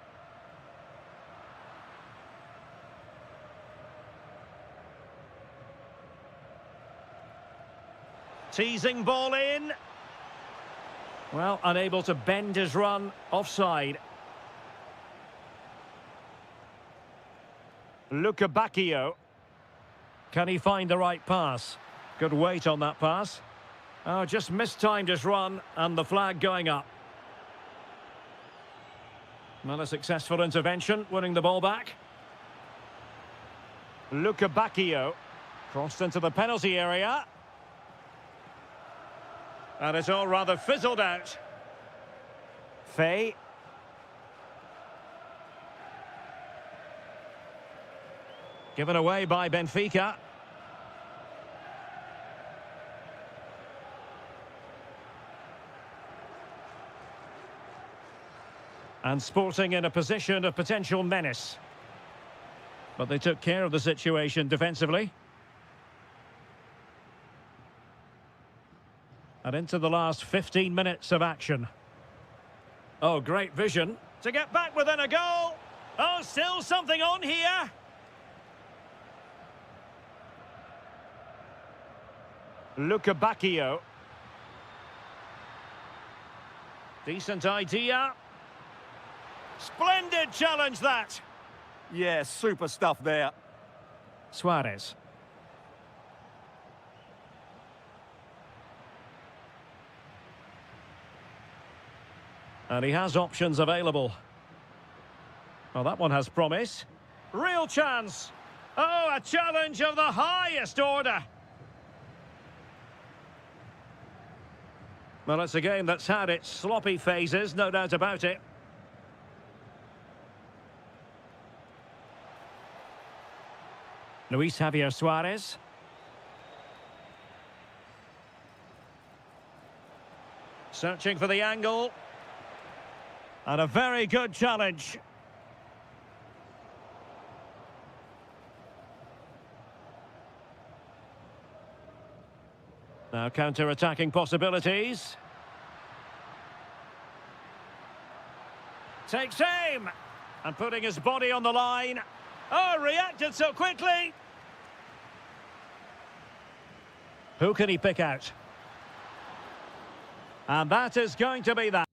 Teasing ball in. Well, unable to bend his run, offside. Bacchio. Can he find the right pass? Good weight on that pass. Oh, just mistimed his run and the flag going up. Well, a successful intervention, winning the ball back. Bacchio. Crossed into the penalty area. And it's all rather fizzled out. Fay. Given away by Benfica. And Sporting in a position of potential menace. But they took care of the situation defensively. And into the last 15 minutes of action. Oh, great vision. To get back within a goal. Oh, still something on here. Bacchio. Decent idea. Splendid challenge, that. Yeah, super stuff there. Suarez. And he has options available. Well, that one has promise. Real chance. Oh, a challenge of the highest order. Well, it's a game that's had its sloppy phases, no doubt about it. Luis Javier Suarez. Searching for the angle. And a very good challenge. Now counter-attacking possibilities. Takes aim. And putting his body on the line. Oh, reacted so quickly. Who can he pick out? And that is going to be that.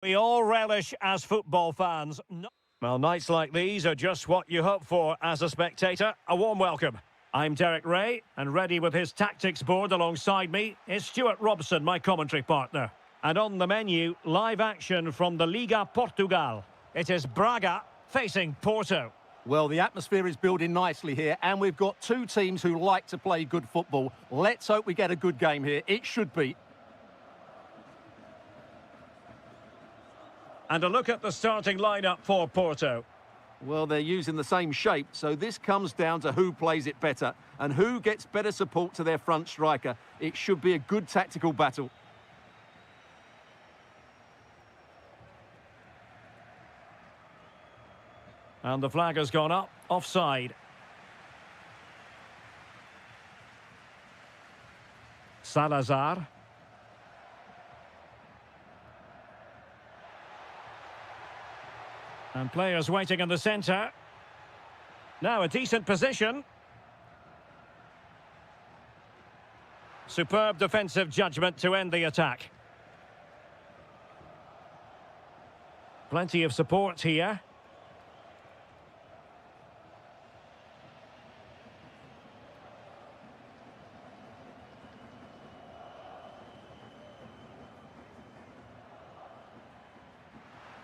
We all relish as football fans. Well, nights like these are just what you hope for as a spectator. A warm welcome. I'm Derek Ray, and ready with his tactics board alongside me is Stuart Robson, my commentary partner. And on the menu, live action from the Liga Portugal. It is Braga facing Porto. Well, the atmosphere is building nicely here, and we've got two teams who like to play good football. Let's hope we get a good game here. It should be. And a look at the starting lineup for Porto. Well, they're using the same shape, so this comes down to who plays it better and who gets better support to their front striker. It should be a good tactical battle. And the flag has gone up, offside. Salazar. And players waiting in the centre. Now a decent position. Superb defensive judgment to end the attack. Plenty of support here.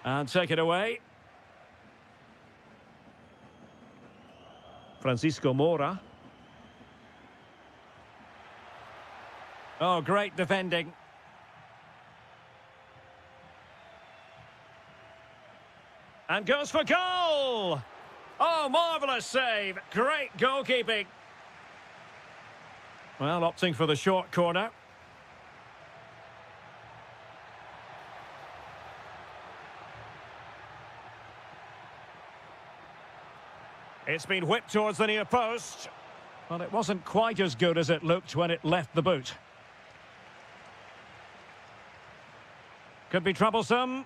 And take it away. Francisco Moura. Oh, great defending. And goes for goal! Oh, marvellous save. Great goalkeeping. Well, opting for the short corner. It's been whipped towards the near post. Well, it wasn't quite as good as it looked when it left the boot. Could be troublesome.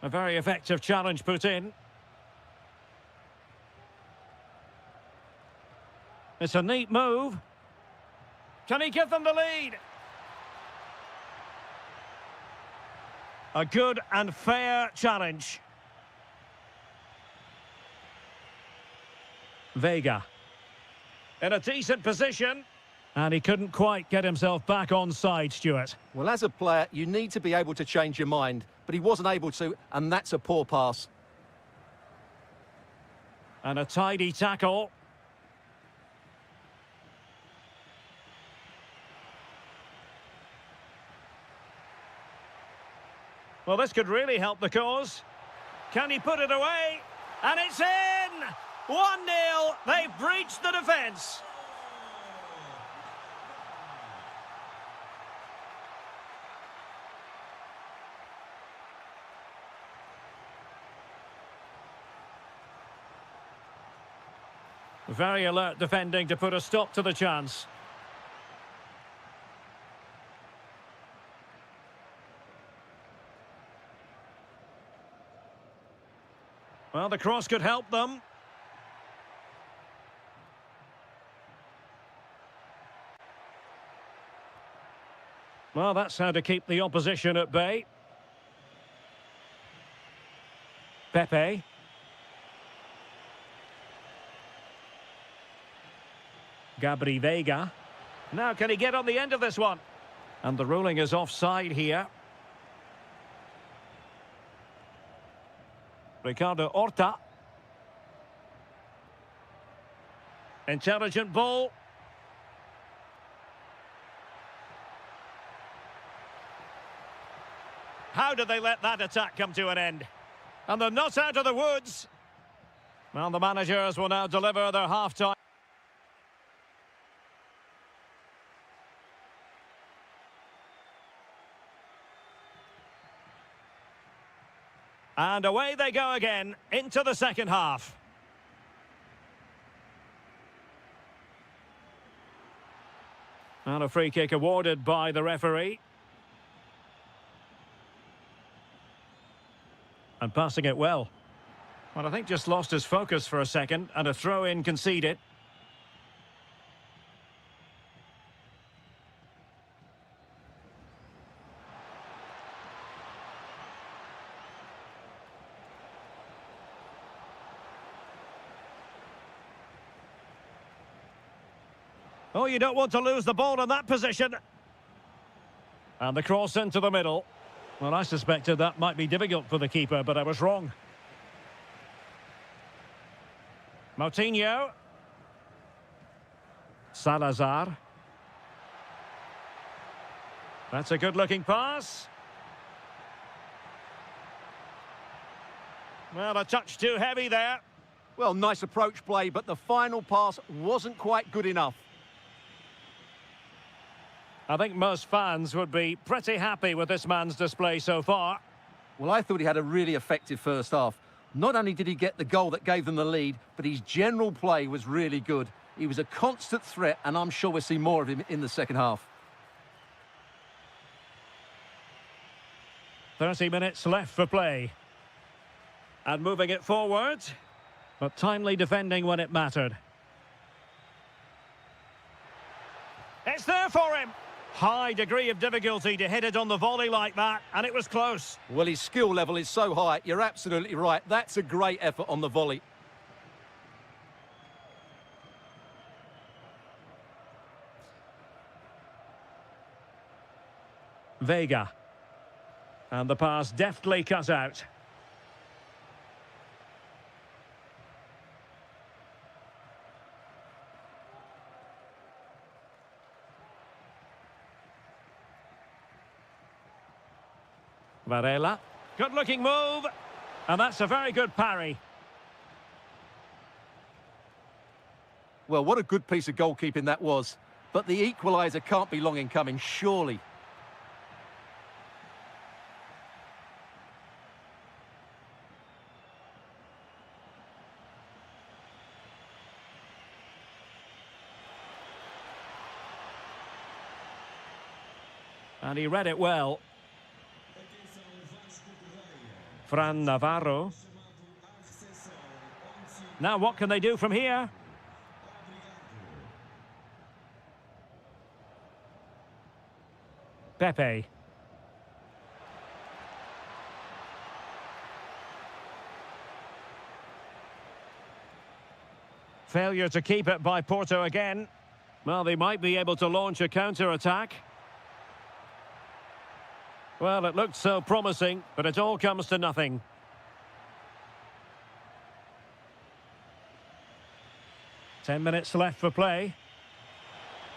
A very effective challenge put in. It's a neat move. Can he give them the lead? A good and fair challenge. Vega. In a decent position. And he couldn't quite get himself back on side, Stuart. Well, as a player, you need to be able to change your mind, but he wasn't able to, and that's a poor pass. And a tidy tackle. Well, this could really help the cause. Can he put it away? And it's in! 1-0. They've breached the defence. Very alert defending to put a stop to the chance. Well, the cross could help them. Well, that's how to keep the opposition at bay. Pepe. Gabri Vega. Now, can he get on the end of this one? And the ruling is offside here. Ricardo Horta. Intelligent ball. How did they let that attack come to an end? And they're not out of the woods. Well, the managers will now deliver their half-time. And away they go again into the second half. And a free kick awarded by the referee. And passing it well. Well, I think just lost his focus for a second, and a throw-in conceded. Oh, you don't want to lose the ball in that position. And the cross into the middle. Well, I suspected that might be difficult for the keeper, but I was wrong. Moutinho. Salazar. That's a good-looking pass. Well, a touch too heavy there. Well, nice approach play, but the final pass wasn't quite good enough. I think most fans would be pretty happy with this man's display so far. Well, I thought he had a really effective first half. Not only did he get the goal that gave them the lead, but his general play was really good. He was a constant threat, and I'm sure we'll see more of him in the second half. 30 minutes left for play. And moving it forward, but timely defending when it mattered. It's there for him. High degree of difficulty to hit it on the volley like that, and it was close. Well, his skill level is so high. You're absolutely right. That's a great effort on the volley. Vega. And the pass deftly cut out. Varela. Good-looking move. And that's a very good parry. Well, what a good piece of goalkeeping that was. But the equaliser can't be long in coming, surely. And he read it well. Fran Navarro. Now what can they do from here? Pepe. Failure to keep it by Porto again. Well, they might be able to launch a counter-attack. Well, it looked so promising, but it all comes to nothing. Ten minutes left for play.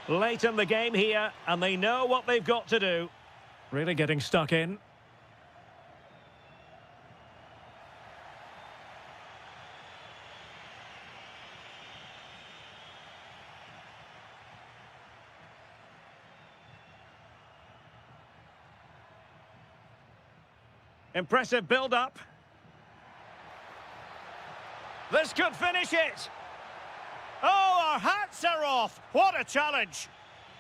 Late in the game here, and they know what they've got to do. Really getting stuck in. Impressive build-up. This could finish it. Oh, our hats are off. What a challenge.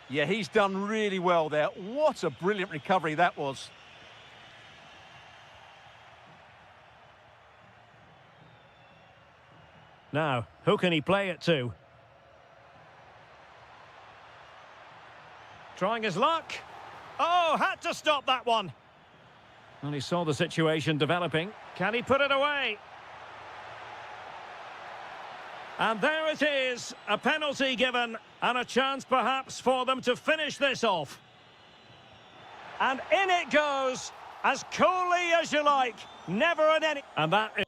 Yeah, he's done really well there. What a brilliant recovery that was. Now, who can he play it to? Trying his luck. Oh, had to stop that one. Well, he saw the situation developing. Can he put it away? And there it is, a penalty given, and a chance perhaps for them to finish this off. And in it goes, as coolly as you like, never at any... And that is...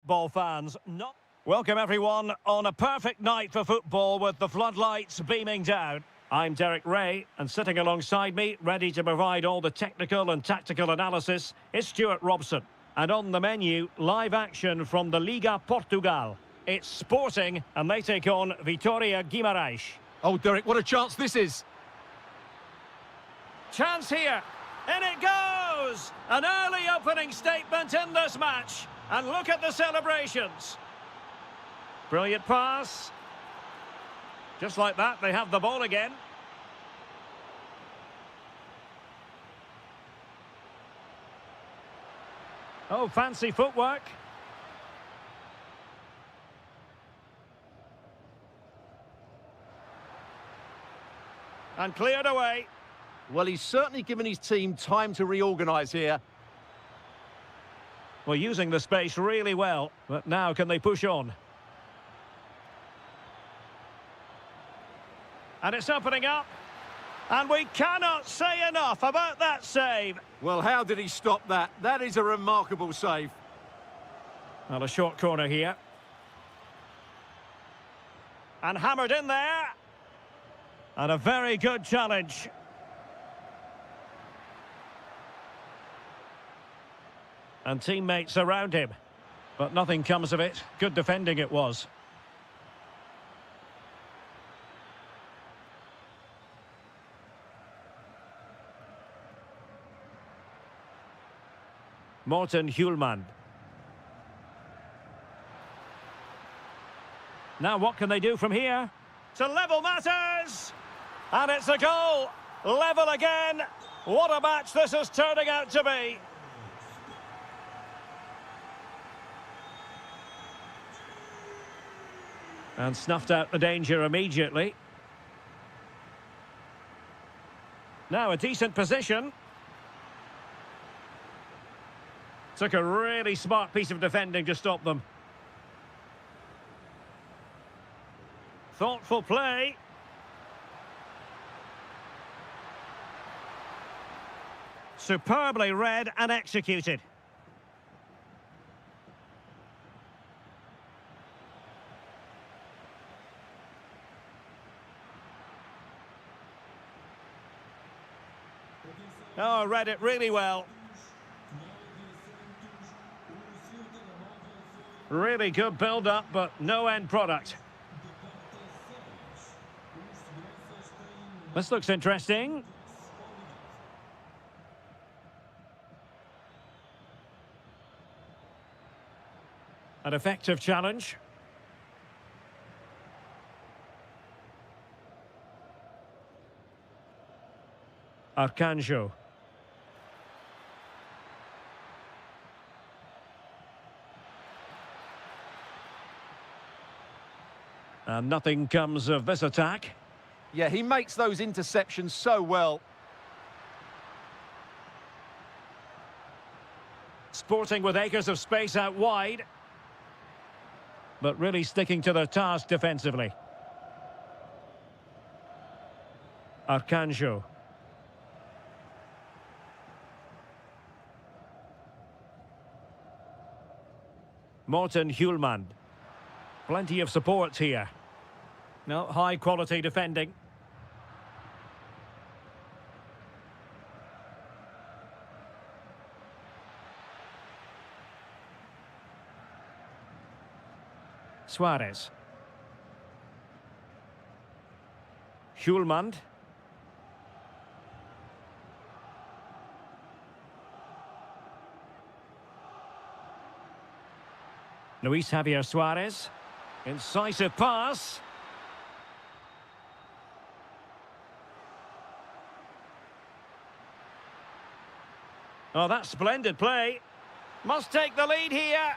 Ball fans, not... Welcome everyone on a perfect night for football with the floodlights beaming down. I'm Derek Ray, and sitting alongside me, ready to provide all the technical and tactical analysis, is Stuart Robson. And on the menu, live action from the Liga Portugal. It's Sporting, and they take on Vitória Guimarães. Oh, Derek, what a chance this is. Chance here. In it goes! An early opening statement in this match. And look at the celebrations. Brilliant pass. Just like that, they have the ball again. Oh, fancy footwork. And cleared away. Well, he's certainly given his team time to reorganise here. Well, using the space really well, but now can they push on? And it's opening up, and we cannot say enough about that save. Well, how did he stop that? That is a remarkable save. Well, a short corner here. And hammered in there. And a very good challenge. And teammates around him. But nothing comes of it. Good defending it was. Morten Hjulmand. Now what can they do from here? To level matters! And it's a goal! Level again! What a match this is turning out to be! And snuffed out the danger immediately. Now a decent position. Took a really smart piece of defending to stop them. Thoughtful play. Superbly read and executed. Oh, read it really well. Really good build-up, but no end product. This looks interesting. An effective challenge. Arcanjo. And nothing comes of this attack. Yeah, he makes those interceptions so well. Sporting with acres of space out wide. But really sticking to their task defensively. Arcanjo. Morten Hjulmand. Plenty of support here. No, high quality defending. Suarez. Hjulmand. Luis Javier Suarez. Incisive pass. Oh, that's splendid play. Must take the lead here.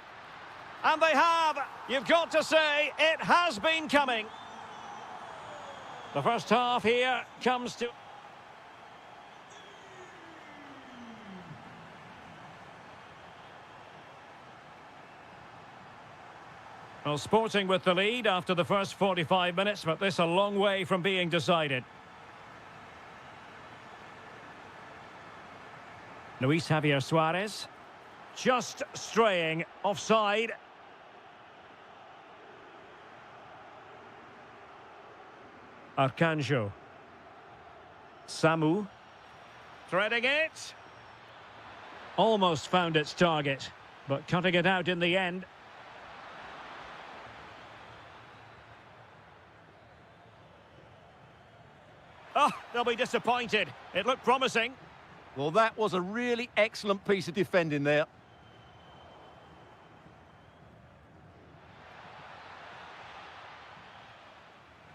And they have. You've got to say, it has been coming. The first half here comes to... Well, Sporting with the lead after the first 45 minutes, but this a long way from being decided. Luis Javier Suarez. Just straying offside. Arcanjo. Samu. Threading it. Almost found its target, but cutting it out in the end. Oh, they'll be disappointed. It looked promising. Well, that was a really excellent piece of defending there.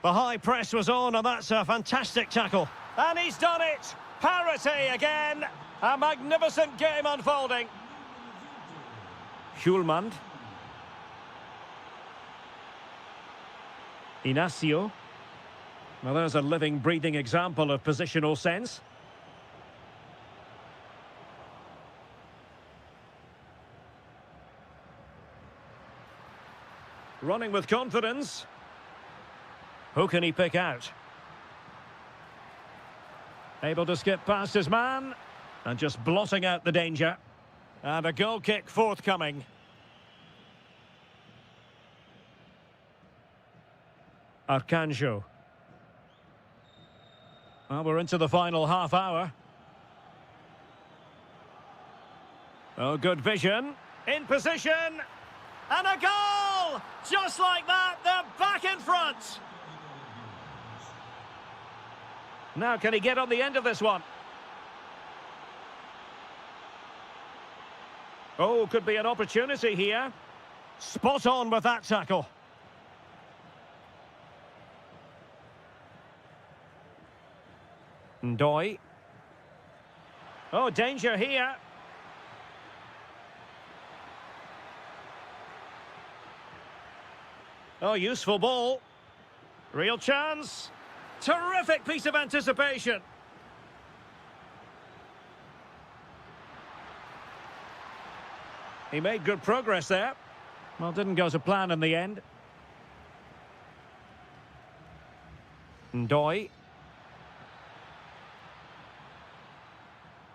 The high press was on, and that's a fantastic tackle. And he's done it! Parity again! A magnificent game unfolding. Schulmand. Inacio. Well, there's a living, breathing example of positional sense. Running with confidence. Who can he pick out? Able to skip past his man. And just blotting out the danger. And a goal kick forthcoming. Arcanjo. Well, we're into the final half hour. Oh, good vision. In position. And a goal! Just like that, they're back in front. Now, can he get on the end of this one? Oh, could be an opportunity here. Spot on with that tackle. Ndoi. Oh, danger here. Oh, useful ball. Real chance. Terrific piece of anticipation. He made good progress there. Well, didn't go to plan in the end. Ndoi.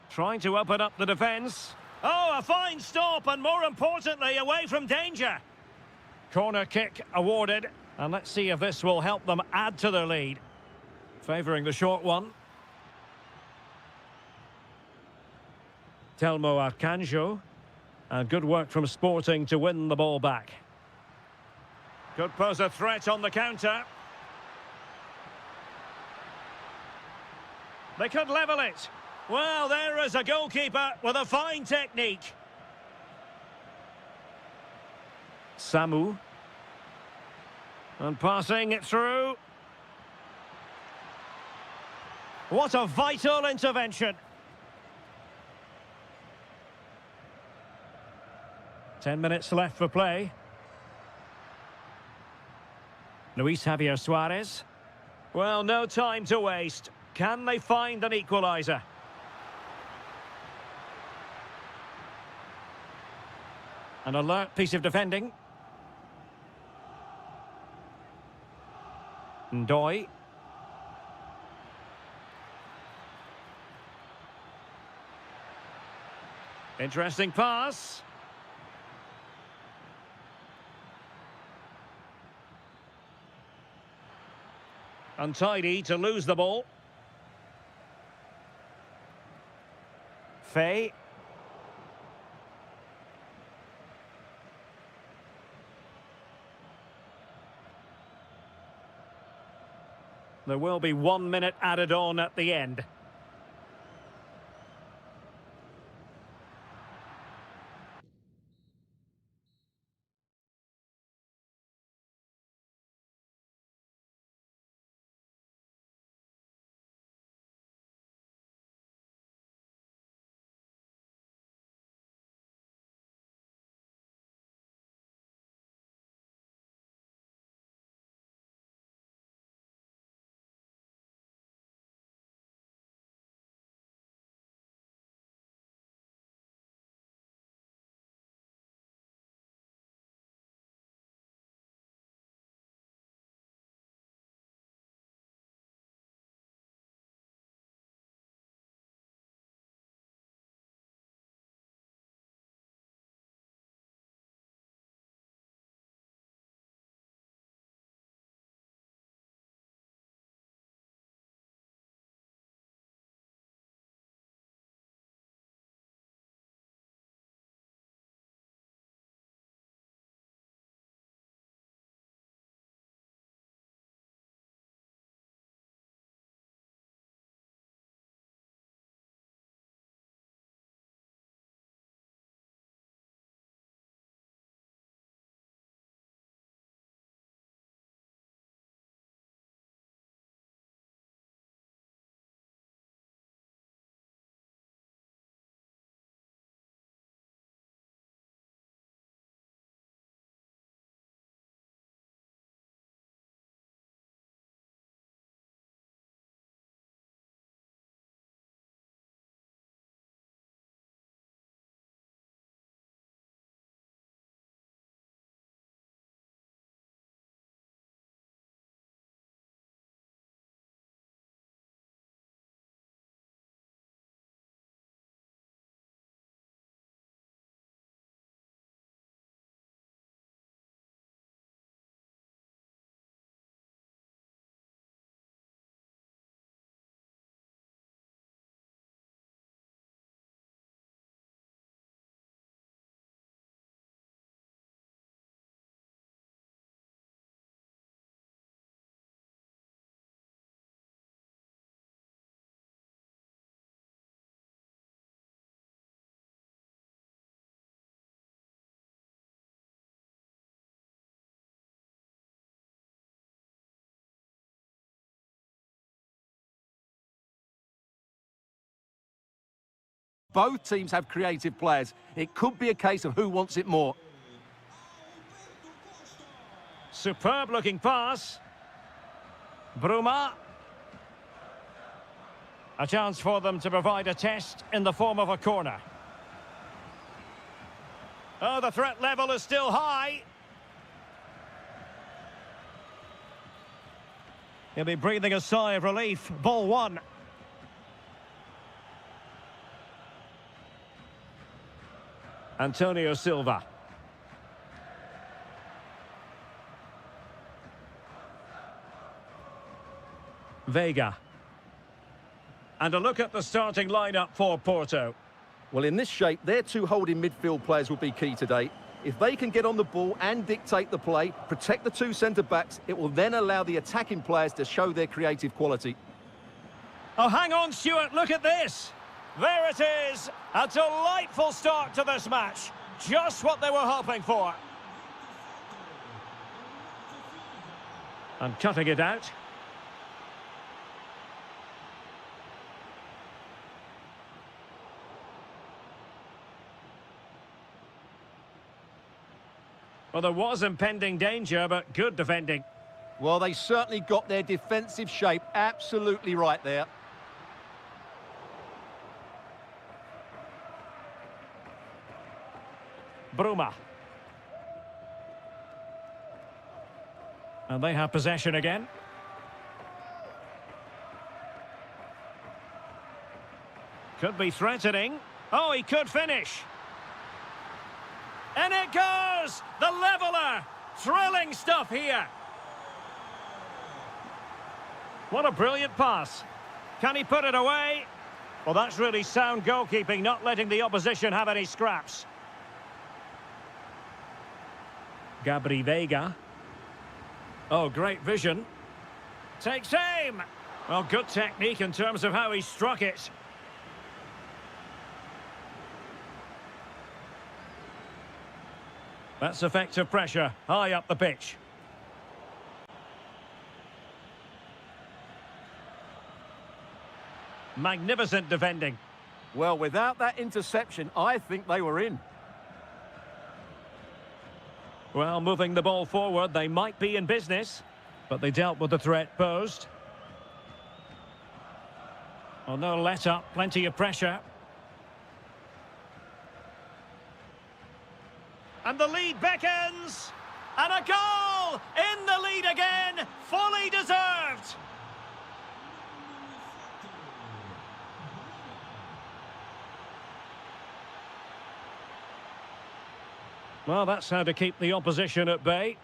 Trying to open up the defence. Oh, a fine stop, and more importantly, away from danger. Corner kick awarded, and let's see if this will help them add to their lead. Favouring the short one. Telmo Arcanjo. And good work from Sporting to win the ball back. Could pose a threat on the counter. They could level it. Well, there is a goalkeeper with a fine technique. Samu. And passing it through. What a vital intervention. 10 minutes left for play. Luis Javier Suarez. Well, no time to waste. Can they find an equaliser? An alert piece of defending. Ndoi. Interesting pass. Untidy to lose the ball. Fay. There will be 1 minute added on at the end. Both teams have creative players. It could be a case of who wants it more. Superb looking pass. Bruma. A chance for them to provide a test in the form of a corner. Oh, the threat level is still high. He'll be breathing a sigh of relief. Ball one. Antonio Silva. Vega. And a look at the starting lineup for Porto. Well, in this shape, their two holding midfield players will be key today. If they can get on the ball and dictate the play, protect the two centre-backs, it will then allow the attacking players to show their creative quality. Oh, hang on, Stuart, look at this. There it is. A delightful start to this match. Just what they were hoping for. And cutting it out. Well, there was impending danger, but good defending. Well, they certainly got their defensive shape absolutely right there. Bruma. And they have possession again. Could be threatening. Oh, he could finish. And it goes! The leveller! Thrilling stuff here. What a brilliant pass. Can he put it away? Well, that's really sound goalkeeping, not letting the opposition have any scraps. Gabri Vega. Oh, great vision. Takes aim. Well, good technique in terms of how he struck it. That's effective pressure, high up the pitch. Magnificent defending. Well, without that interception, I think they were in. Well, moving the ball forward, they might be in business, but they dealt with the threat posed. Well, no let up, plenty of pressure. And the lead beckons. And a goal! In the lead again, fully deserved. Well, that's how to keep the opposition at bay.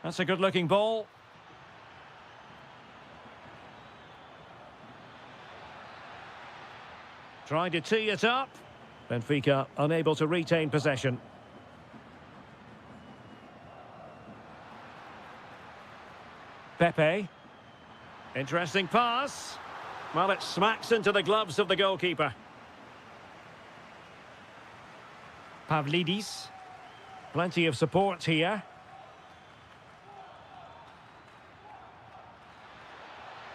That's a good-looking ball. Trying to tee it up. Benfica unable to retain possession. Pepe. Interesting pass. Well, it smacks into the gloves of the goalkeeper. Pavlidis. Plenty of support here.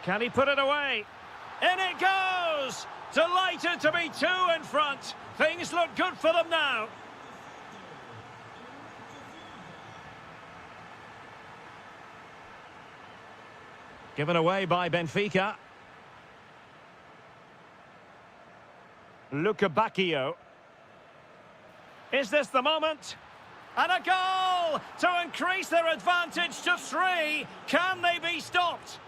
Can he put it away? In it goes! Delighted to be two in front. Things look good for them now. Given away by Benfica. Luca Bacchio. Is this the moment? And a goal to increase their advantage to 3. Can they be stopped?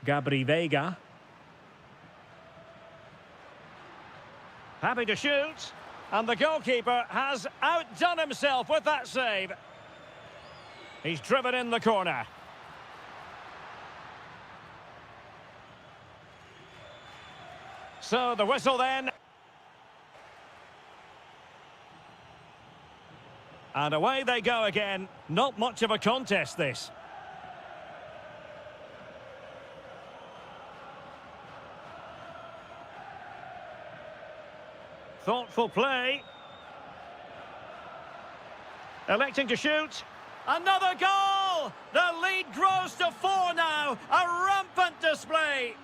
Gabri Vega. Happy to shoot. And the goalkeeper has outdone himself with that save. He's driven in the corner. So the whistle then. And away they go again. Not much of a contest, this. Thoughtful play. Electing to shoot. Another goal! The lead grows to 4 now. A rampant display.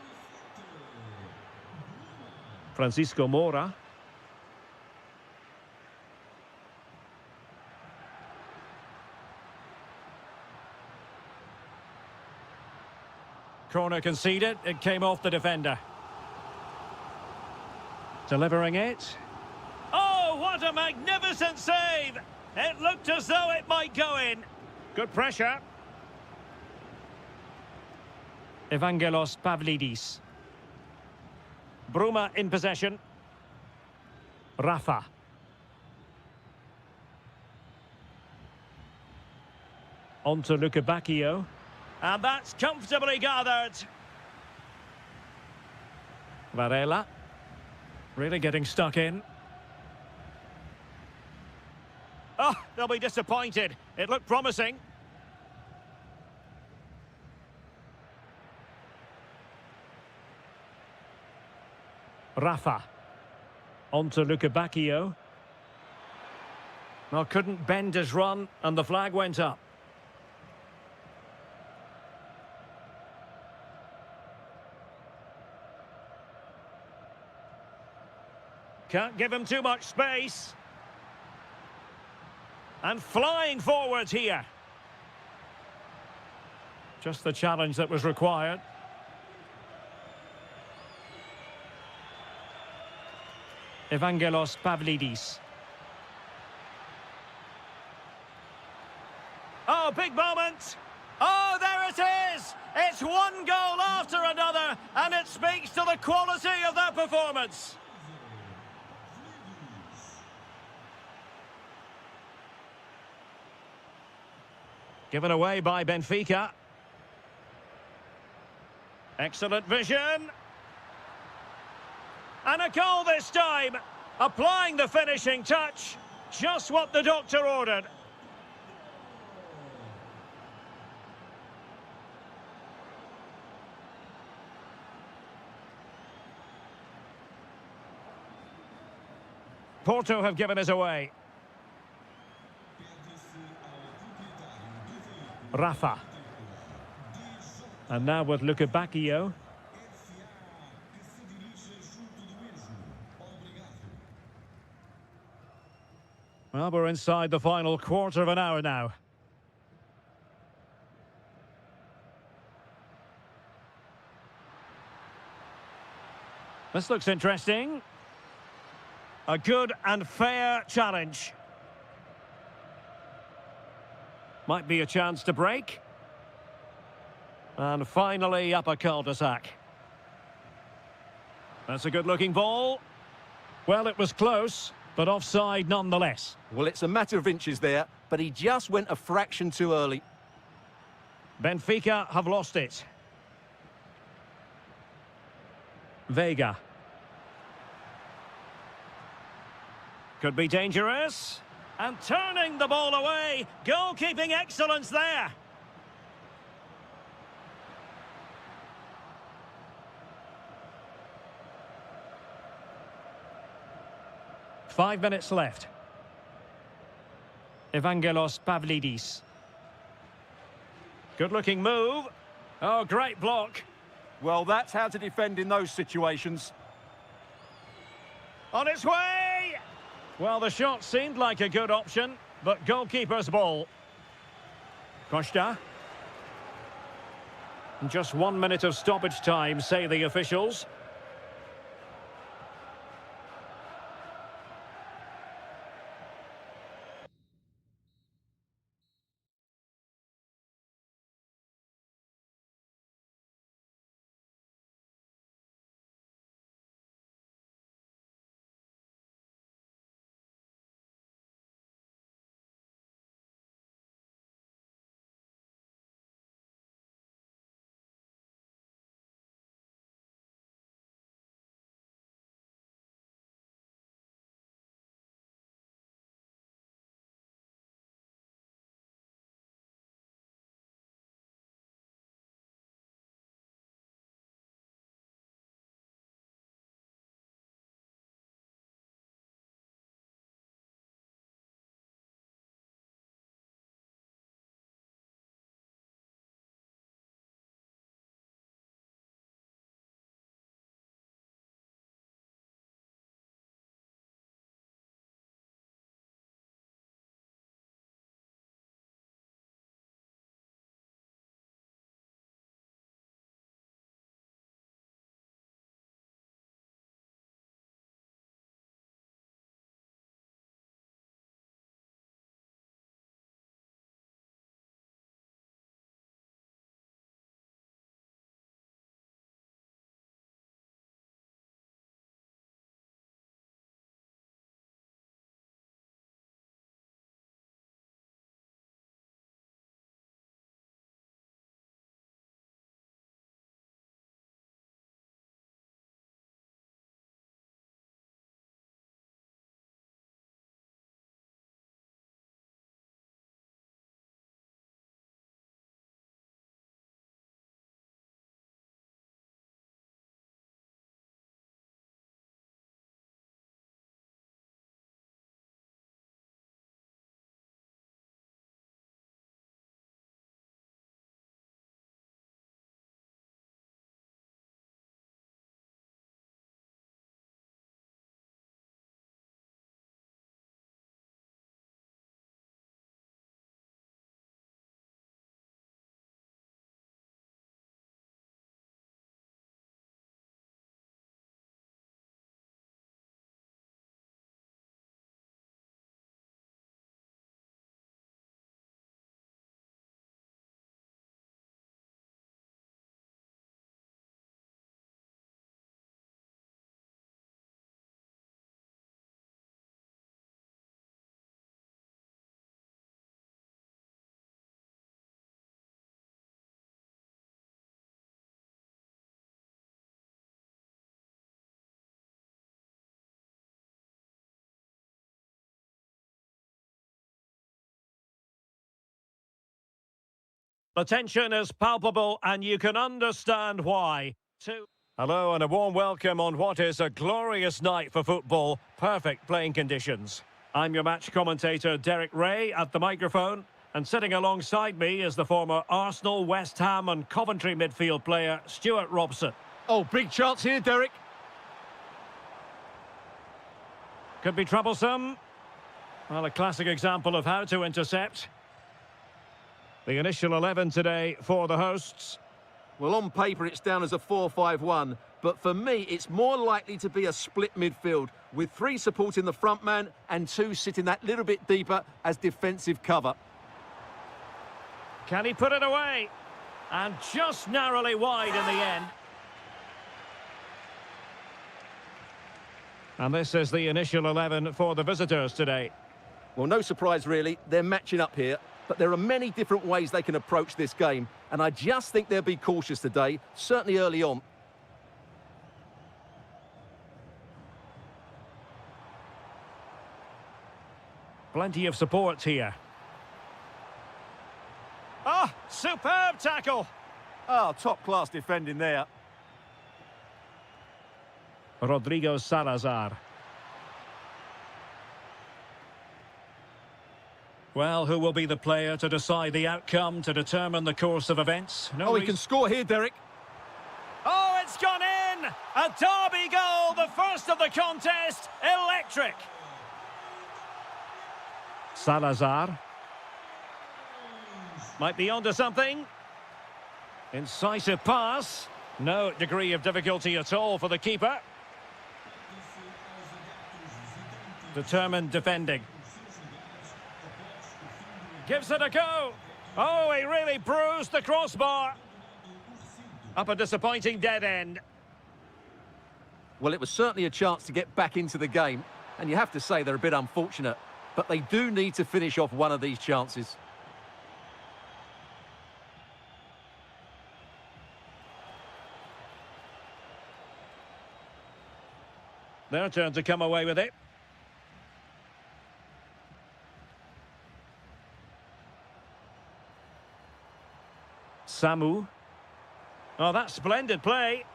Francisco Moura. Corner conceded. It came off the defender. Delivering it. Oh, what a magnificent save! It looked as though it might go in. Good pressure. Evangelos Pavlidis. Bruma in possession. Rafa. On to Luka Bacchio. And that's comfortably gathered. Varela. Really getting stuck in. Oh, they'll be disappointed. It looked promising. Rafa. On to Luka Bacchio. Well, couldn't bend his run, and the flag went up. Can't give him too much space. And flying forwards here. Just the challenge that was required. Evangelos Pavlidis. Oh, big moment. Oh, there it is. It's one goal after another, and it speaks to the quality of that performance. Given away by Benfica. Excellent vision. And a goal this time. Applying the finishing touch. Just what the doctor ordered. Porto have given us away. Rafa. And now with Luka Bacchio. Well, we're inside the final quarter of an hour now. This looks interesting. A good and fair challenge. Might be a chance to break. And finally up a cul-de-sac. That's a good-looking ball. Well, it was close, but offside nonetheless. Well, it's a matter of inches there, but he just went a fraction too early. Benfica have lost it. Vega. Could be dangerous. And turning the ball away. Goalkeeping excellence there. Five minutes left. Evangelos Pavlidis. Good-looking move. Oh, great block. Well, that's how to defend in those situations. On its way! Well, the shot seemed like a good option, but goalkeeper's ball. Costa. Just 1 minute of stoppage time, say the officials. The tension is palpable and you can understand why. Hello and a warm welcome on what is a glorious night for football. Perfect playing conditions. I'm your match commentator Derek Ray at the microphone. And sitting alongside me is the former Arsenal, West Ham and Coventry midfield player Stuart Robson. Oh, big chance here, Derek. Could be troublesome. Well, a classic example of how to intercept. The initial 11 today for the hosts. Well, on paper, it's down as a 4-5-1. But for me, it's more likely to be a split midfield with 3 supporting the front man and 2 sitting that little bit deeper as defensive cover. Can he put it away? And just narrowly wide in the end. And this is the initial 11 for the visitors today. Well, no surprise, really. They're matching up here. But there are many different ways they can approach this game. And I just think they'll be cautious today, certainly early on. Plenty of support here. Ah, superb tackle. Oh, top-class defending there. Rodrigo Salazar. Well, who will be the player to decide the outcome, to determine the course of events? No, he can score here, Derek. Oh, it's gone in! A derby goal, the first of the contest. Electric. Salazar. Might be onto something. Incisive pass. No degree of difficulty at all for the keeper. Determined defending. Gives it a go. Oh, he really bruised the crossbar. Up a disappointing dead end. Well, it was certainly a chance to get back into the game. And you have to say they're a bit unfortunate. But they do need to finish off one of these chances. Their turn to come away with it. Samu. Oh, that's splendid play.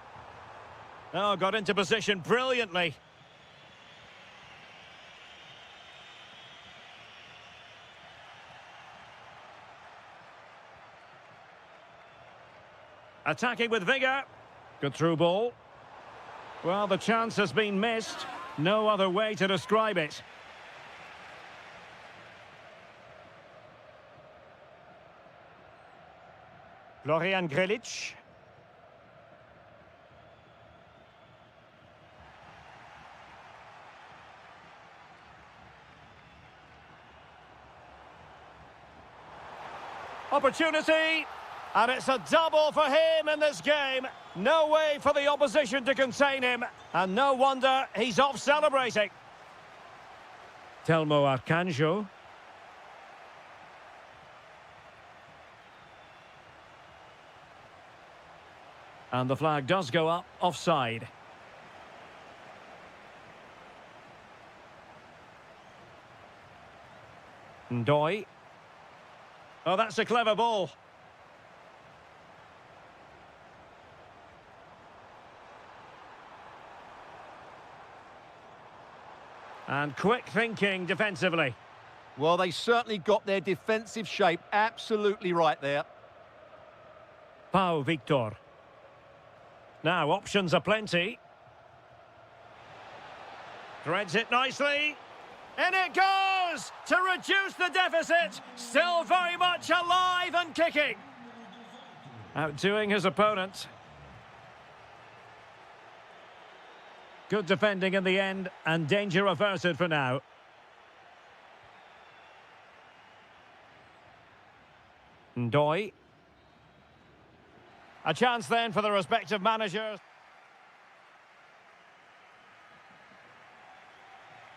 Oh, got into position brilliantly. Attacking with vigour. Good through ball. Well, the chance has been missed. No other way to describe it. Florian Grilic. Opportunity. And it's a double for him in this game. No way for the opposition to contain him. And no wonder he's off celebrating. Telmo Arcanjo. And the flag does go up, offside. Ndoye. Oh, that's a clever ball. And quick thinking defensively. Well, they certainly got their defensive shape absolutely right there. Pau Victor. Now, options are plenty. Threads it nicely. In it goes! To reduce the deficit. Still very much alive and kicking. Outdoing his opponent. Good defending in the end, and danger averted for now. Ndoye. A chance then for the respective managers.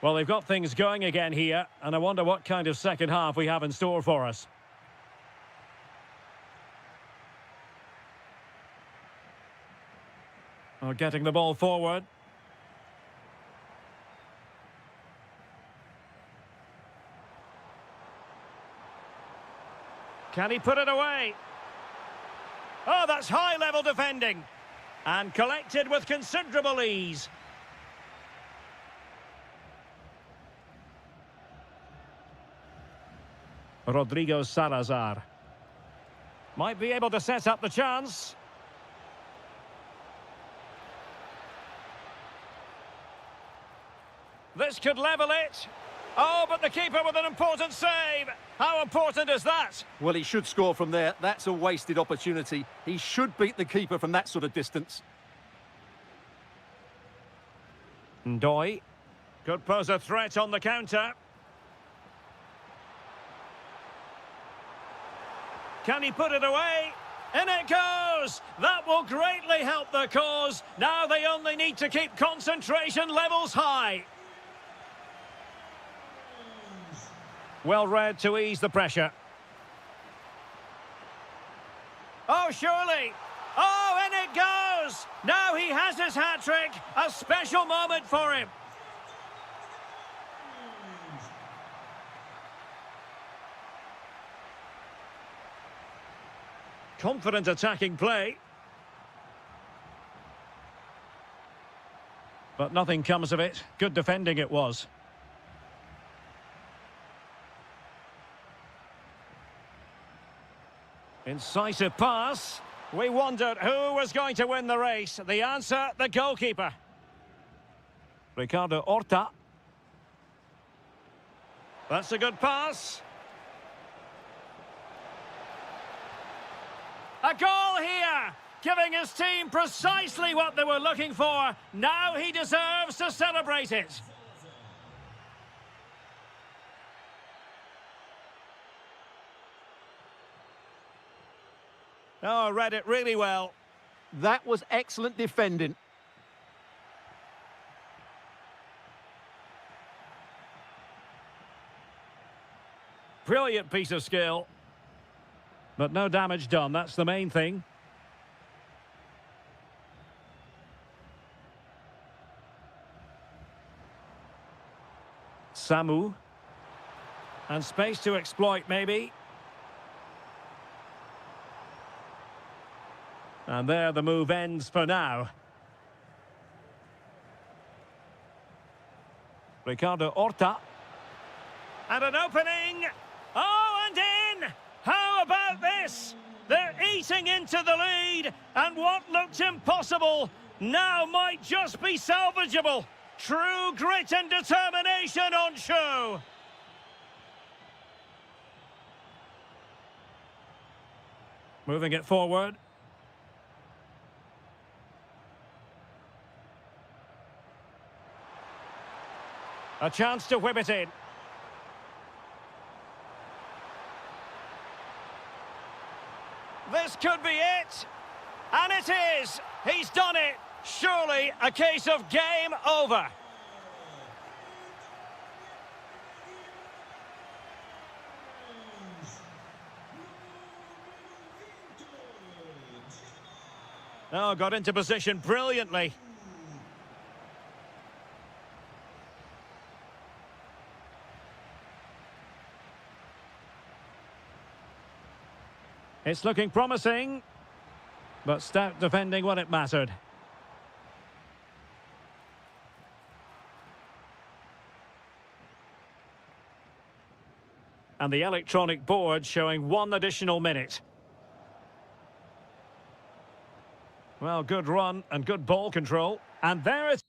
Well, they've got things going again here, and I wonder what kind of second half we have in store for us. Oh, getting the ball forward. Can he put it away? Oh, that's high-level defending. And collected with considerable ease. Rodrigo Salazar. Might be able to set up the chance. This could level it. Oh, but the keeper with an important save. How important is that? Well, he should score from there. That's a wasted opportunity. He should beat the keeper from that sort of distance. Ndoye could pose a threat on the counter. Can he put it away? In it goes! That will greatly help the cause. Now they only need to keep concentration levels high. Well read to ease the pressure. Oh, surely! Oh, in it goes! Now he has his hat-trick. A special moment for him. Confident attacking play. But nothing comes of it. Good defending it was. Incisive pass. We wondered who was going to win the race. The answer, the goalkeeper. Ricardo Horta. That's a good pass. A goal here, giving his team precisely what they were looking for. Now he deserves to celebrate it. Oh, read it really well. That was excellent defending. Brilliant piece of skill. But no damage done, that's the main thing. Samu. And space to exploit, maybe. And there the move ends for now. Ricardo Horta. And an opening. Oh, and in! How about this? They're eating into the lead, and what looked impossible now might just be salvageable. True grit and determination on show. Moving it forward. A chance to whip it in. This could be it. And it is. He's done it. Surely a case of game over. Oh, got into position brilliantly. It's looking promising, but stout defending when it mattered. And the electronic board showing 1 additional minute. Well, good run and good ball control. And there it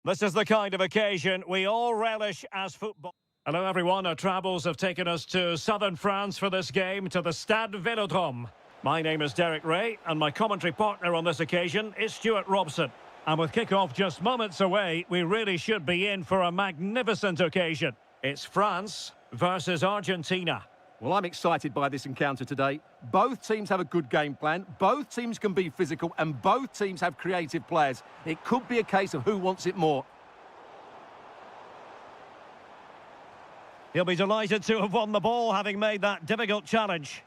This is the kind of occasion we all relish as football. Hello everyone, our travels have taken us to southern France for this game, to the Stade Vélodrome. My name is Derek Ray, and my commentary partner on this occasion is Stuart Robson. And with kick-off just moments away, we really should be in for a magnificent occasion. It's France versus Argentina. Well, I'm excited by this encounter today. Both teams have a good game plan, both teams can be physical, and both teams have creative players. It could be a case of who wants it more. He'll be delighted to have won the ball, having made that difficult challenge.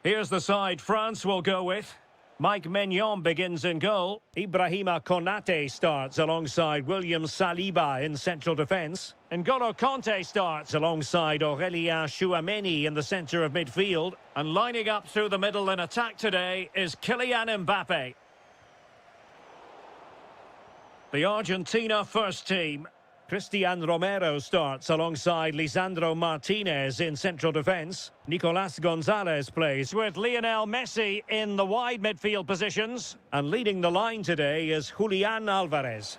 Here's the side France will go with. Mike Maignan begins in goal. Ibrahima Konate starts alongside William Saliba in central defence. N'Golo Kanté starts alongside Aurélien Tchouameni in the centre of midfield. And lining up through the middle in attack today is Kylian Mbappe. The Argentina first team. Cristian Romero starts alongside Lisandro Martinez in central defence. Nicolas Gonzalez plays with Lionel Messi in the wide midfield positions. And leading the line today is Julian Alvarez.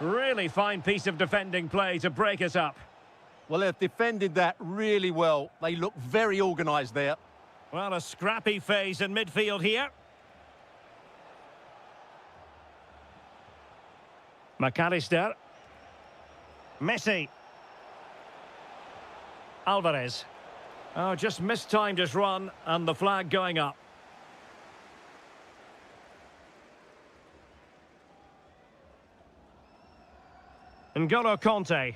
Really fine piece of defending play to break us up. Well, they've defended that really well. They look very organised there. Well, a scrappy phase in midfield here. McAllister. Messi. Alvarez. Oh, just mistimed his run, and the flag going up. N'Golo Kanté.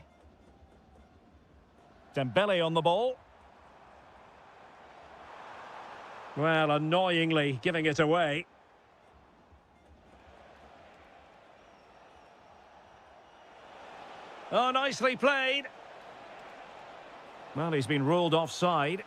Dembele on the ball. Well, annoyingly giving it away. Oh, nicely played. Well, he's been ruled offside.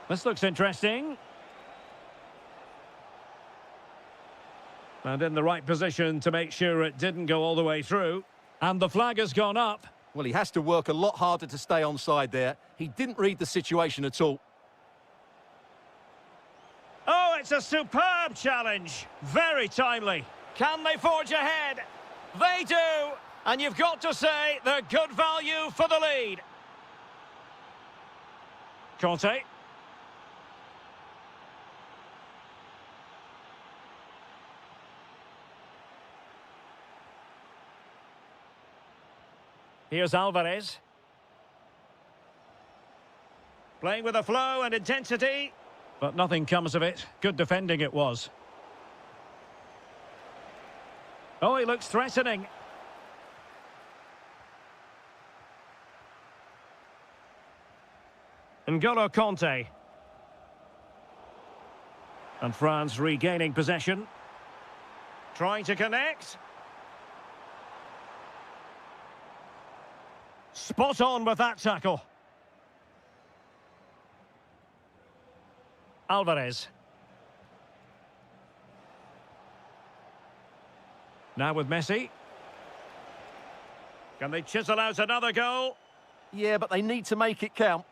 This looks interesting. And in the right position to make sure it didn't go all the way through. And the flag has gone up. Well, he has to work a lot harder to stay onside there. He didn't read the situation at all. Oh, it's a superb challenge. Very timely. Can they forge ahead? They do. And you've got to say they're good value for the lead. Kanté. Here's Alvarez. Playing with a flow and intensity. But nothing comes of it. Good defending it was. Oh, he looks threatening. N'Golo Kanté. And France regaining possession. Trying to connect. Spot on with that tackle. Alvarez. Now with Messi. Can they chisel out another goal? Yeah, but they need to make it count.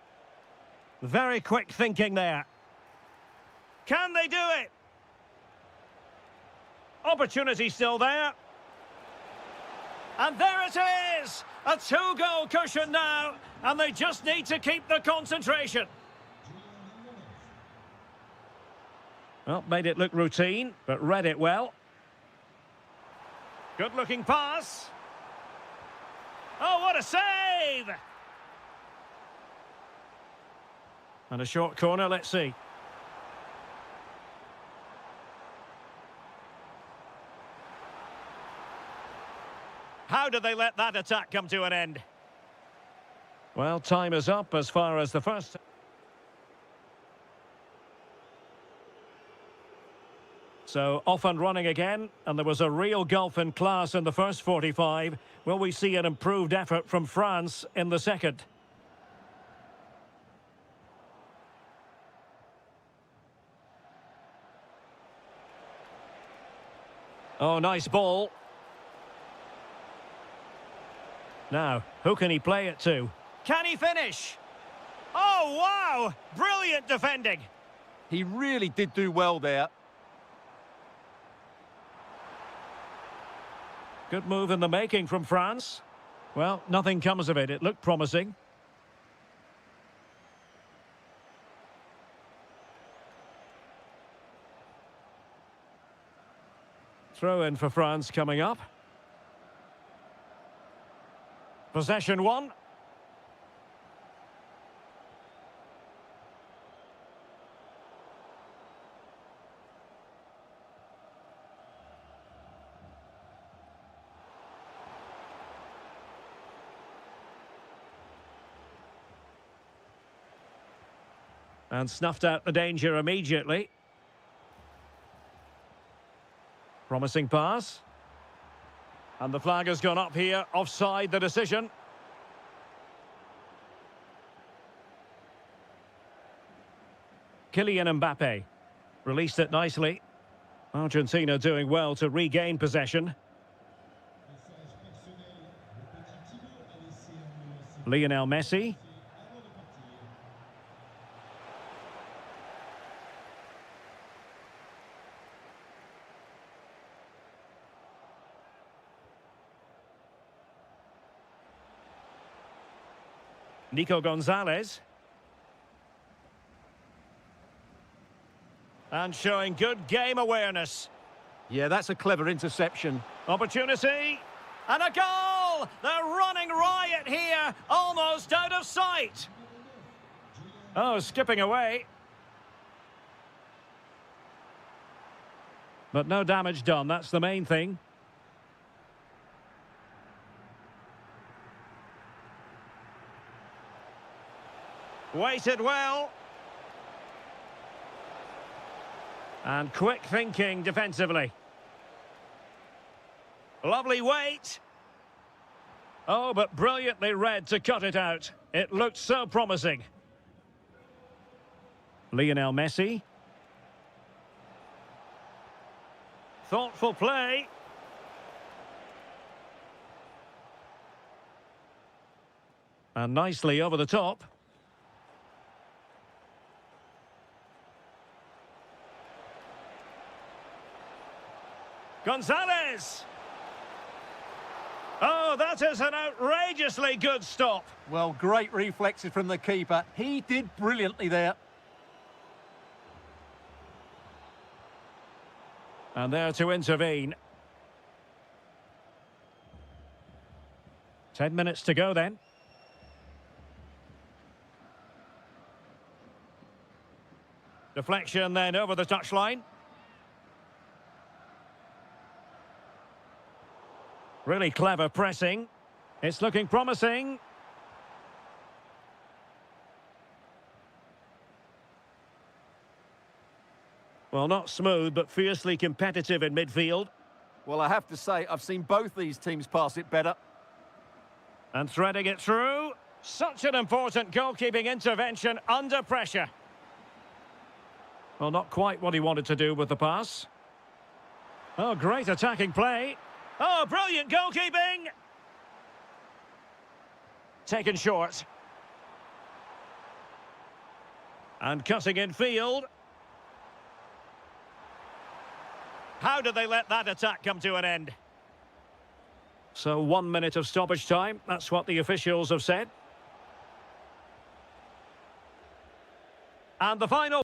Very quick thinking there. Can they do it? Opportunity still there. And there it is! A two-goal cushion now, and they just need to keep the concentration. Well, made it look routine, but read it well. Good-looking pass. Oh, what a save! And a short corner, let's see. How did they let that attack come to an end? Well, time is up as far as the first. So off and running again, and there was a real gulf in class in the first 45. Will we see an improved effort from France in the second? Oh, nice ball. Now, who can he play it to? Can he finish? Oh, wow! Brilliant defending. He really did do well there. Good move in the making from France. Well, nothing comes of it. It looked promising. Throw in for France coming up. Possession one. And snuffed out the danger immediately. Promising pass. And the flag has gone up here, offside the decision. Kylian Mbappe released it nicely. Argentina doing well to regain possession. Lionel Messi. Nico Gonzalez. And showing good game awareness. Yeah, that's a clever interception. Opportunity. And a goal! They're running riot here, almost out of sight. Oh, skipping away. But no damage done, that's the main thing. Waited well. And quick thinking defensively. Lovely wait. Oh, but brilliantly read to cut it out. It looked so promising. Lionel Messi. Thoughtful play. And nicely over the top. Gonzalez! Oh, that is an outrageously good stop. Well, great reflexes from the keeper. He did brilliantly there. And there to intervene. 10 minutes to go then. Deflection then over the touchline. Really clever pressing. It's looking promising. Well, not smooth, but fiercely competitive in midfield. Well, I have to say, I've seen both these teams pass it better. And threading it through. Such an important goalkeeping intervention under pressure. Well, not quite what he wanted to do with the pass. Oh, great attacking play. Oh, brilliant goalkeeping! Taken short. And cutting in field. How did they let that attack come to an end? So 1 minute of stoppage time. That's what the officials have said. And the final...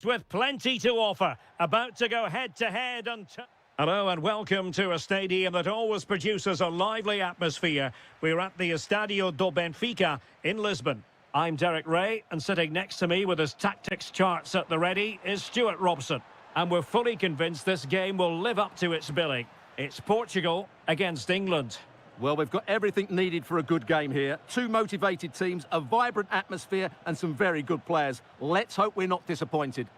with plenty to offer, about to go head-to-head and... Hello and welcome to a stadium that always produces a lively atmosphere. We're at the Estadio do Benfica in Lisbon. I'm Derek Ray, and sitting next to me with his tactics charts at the ready is Stuart Robson. And we're fully convinced this game will live up to its billing. It's Portugal against England. Well, we've got everything needed for a good game here. Two motivated teams, a vibrant atmosphere and some very good players. Let's hope we're not disappointed.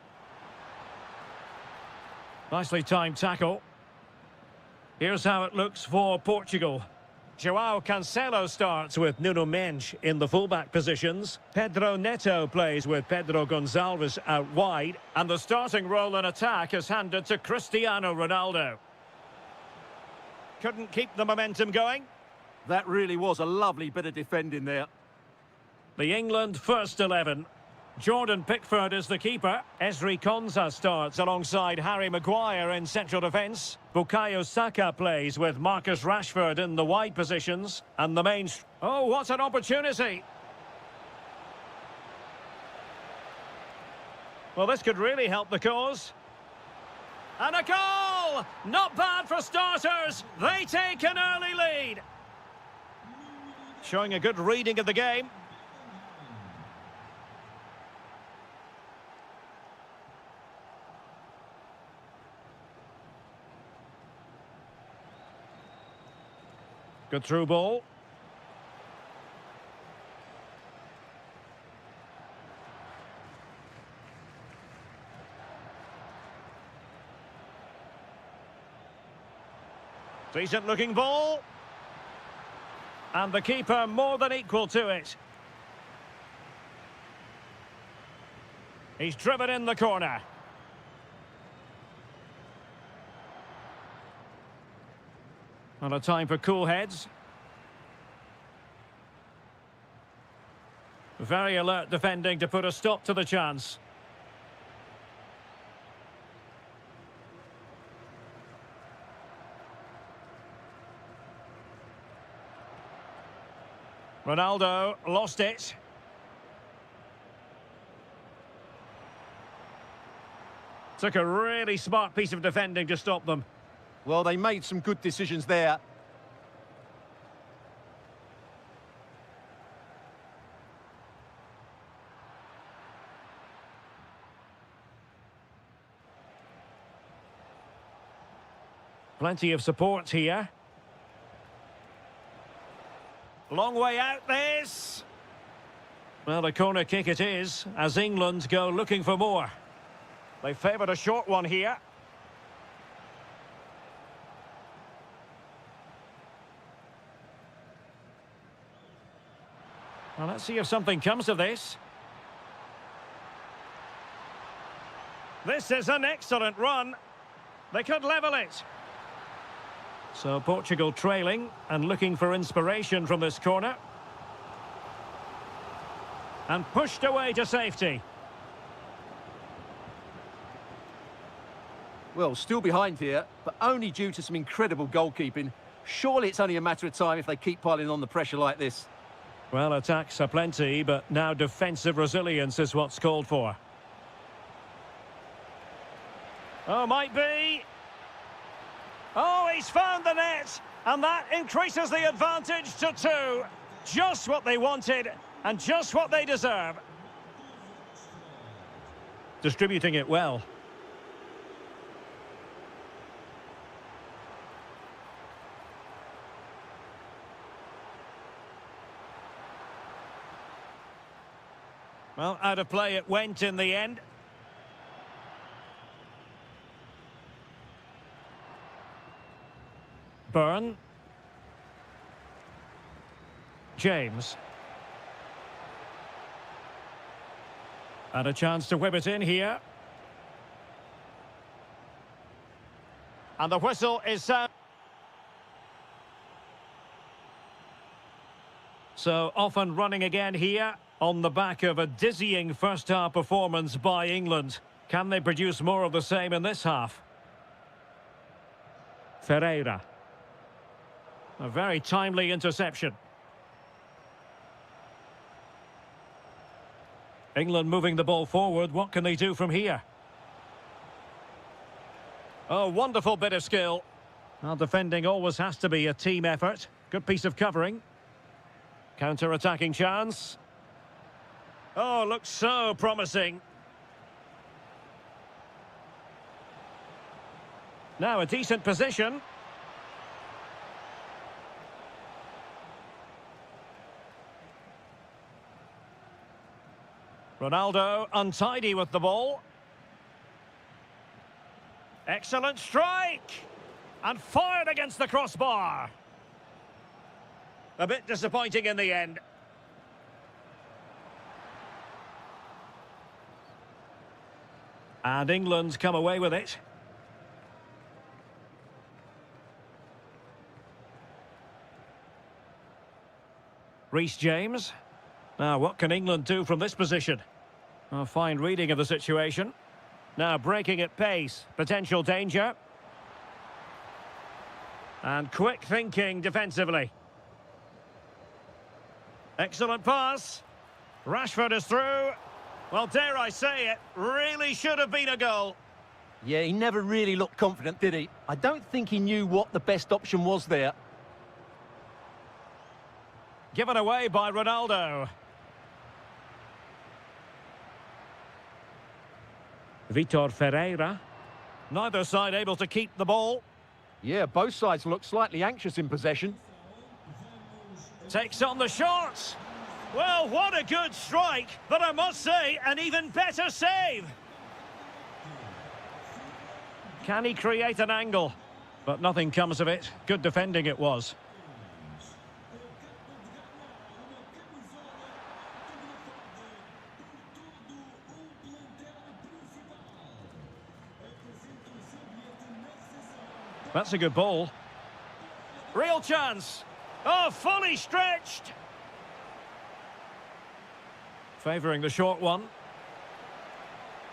Nicely timed tackle. Here's how it looks for Portugal. João Cancelo starts with Nuno Mendes in the fullback positions. Pedro Neto plays with Pedro Gonçalves out wide. And the starting role in attack is handed to Cristiano Ronaldo. Couldn't keep the momentum going. That really was a lovely bit of defending there. The England first 11. Jordan Pickford is the keeper. Ezri Konsa starts alongside Harry Maguire in central defence. Bukayo Saka plays with Marcus Rashford in the wide positions. And the main... Oh, what an opportunity! Well, this could really help the cause. And a goal! Not bad for starters. They take an early lead. Showing a good reading of the game. Good through ball. Decent looking ball. And the keeper more than equal to it. He's driven in the corner. And a time for cool heads. Very alert defending to put a stop to the chance. Ronaldo lost it. Took a really smart piece of defending to stop them. Well, they made some good decisions there. Plenty of support here. Long way out this. Well, a corner kick it is, as England go looking for more. They favoured a short one here. Well, let's see if something comes of this. This is an excellent run. They could level it. So Portugal trailing and looking for inspiration from this corner. And pushed away to safety. Well, still behind here, but only due to some incredible goalkeeping. Surely it's only a matter of time if they keep piling on the pressure like this. Well, attacks are plenty, but now defensive resilience is what's called for. Oh, might be. Oh, he's found the net, and that increases the advantage to 2. Just what they wanted, and just what they deserve. Distributing it well. Well, out of play it went in the end. Byrne. James. And a chance to whip it in here. And the whistle is sound. So off and running again here on the back of a dizzying first-half performance by England. Can they produce more of the same in this half? Ferreira. A very timely interception. England moving the ball forward. What can they do from here? Oh, wonderful bit of skill. Well, defending always has to be a team effort. Good piece of covering. Counter-attacking chance. Oh, looks so promising. Now a decent position. Ronaldo untidy with the ball. Excellent strike! And fired against the crossbar. A bit disappointing in the end. And England's come away with it. Reece James. Now, what can England do from this position? A fine reading of the situation. Now breaking at pace. Potential danger. And quick thinking defensively. Excellent pass. Rashford is through. Well, dare I say it, really should have been a goal. Yeah, he never really looked confident, did he? I don't think he knew what the best option was there. Given away by Ronaldo. Vitor Ferreira. Neither side able to keep the ball. Yeah, both sides look slightly anxious in possession. Takes on the shot. Well, what a good strike, but I must say, an even better save. Can he create an angle? But nothing comes of it. Good defending it was. That's a good ball. Real chance. Oh, fully stretched. Favouring the short one.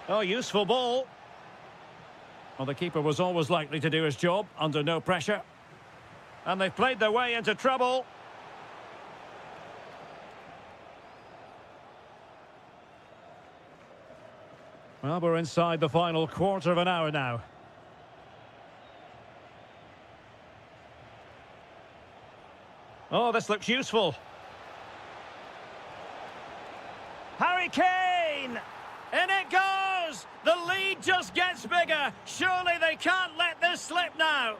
Oh, useful ball. Well, the keeper was always likely to do his job under no pressure. And they've played their way into trouble. Well, we're inside the final quarter of an hour now. Oh, this looks useful. Harry Kane! In it goes! The lead just gets bigger. Surely they can't let this slip now.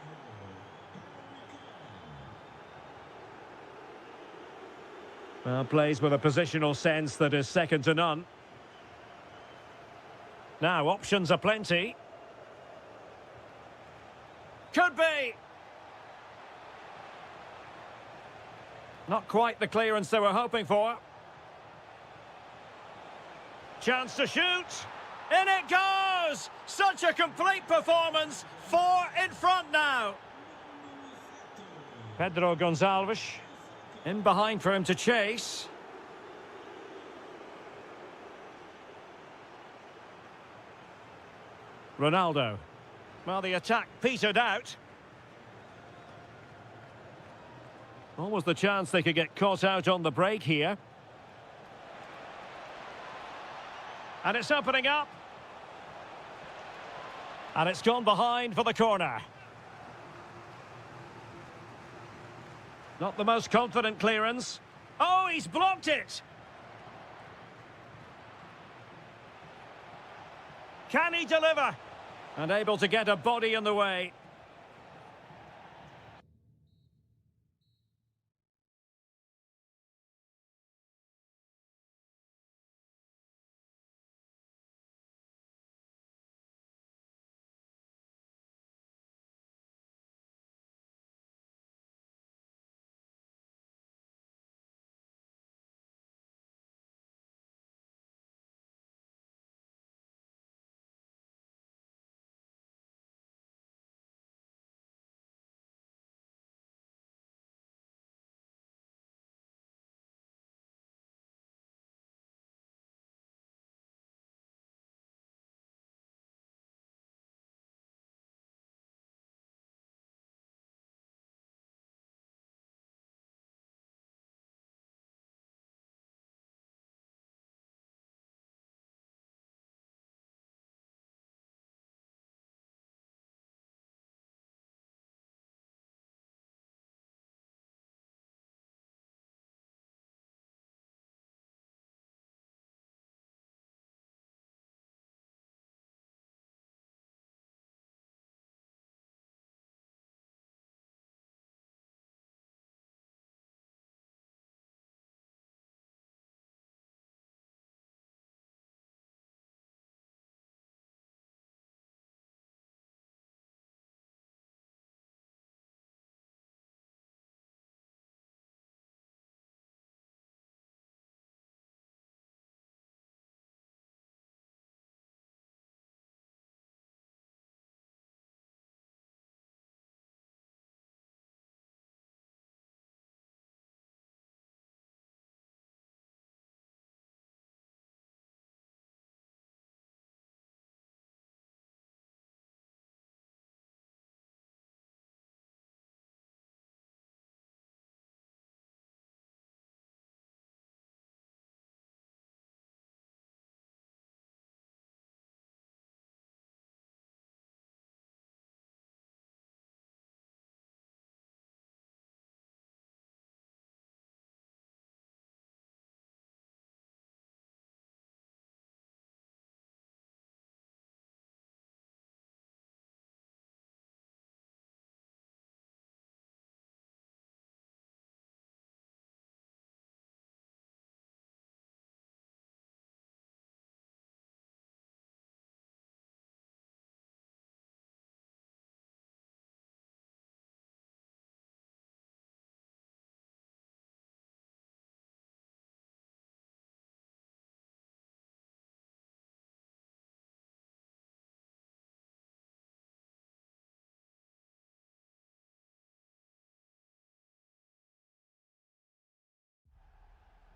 Well, plays with a positional sense that is second to none. Now, options are plenty. Could be. Not quite the clearance they were hoping for. Chance to shoot. In it goes! Such a complete performance. 4 in front now. Pedro Gonçalves. In behind for him to chase. Ronaldo. Well, the attack petered out. Almost the chance they could get caught out on the break here. And it's opening up. And it's gone behind for the corner. Not the most confident clearance. Oh, he's blocked it. Can he deliver? And able to get a body in the way.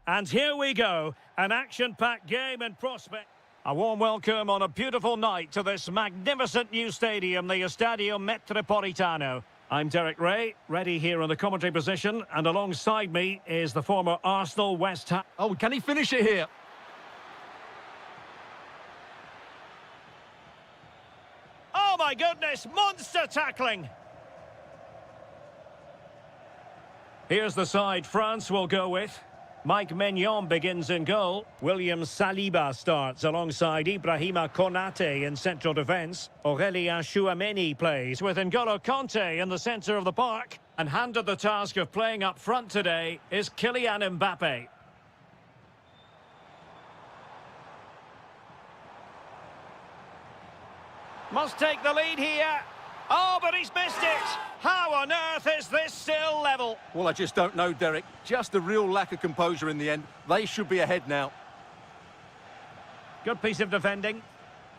And here we go, an action-packed game in prospect. A warm welcome on a beautiful night to this magnificent new stadium, the Estadio Metropolitano. I'm Derek Ray, ready here in the commentary position, and alongside me is the former Arsenal West Ham. Oh, can he finish it here? Oh my goodness, monster tackling! Here's the side France will go with. Mike Maignan begins in goal. William Saliba starts alongside Ibrahima Konate in central defence. Aurélien Tchouameni plays with N'Golo Kanté in the centre of the park. And handed the task of playing up front today is Kylian Mbappe. Must take the lead here. Oh, but he's missed it! How on earth is this still level? Well, I just don't know, Derek. Just a real lack of composure in the end. They should be ahead now. Good piece of defending.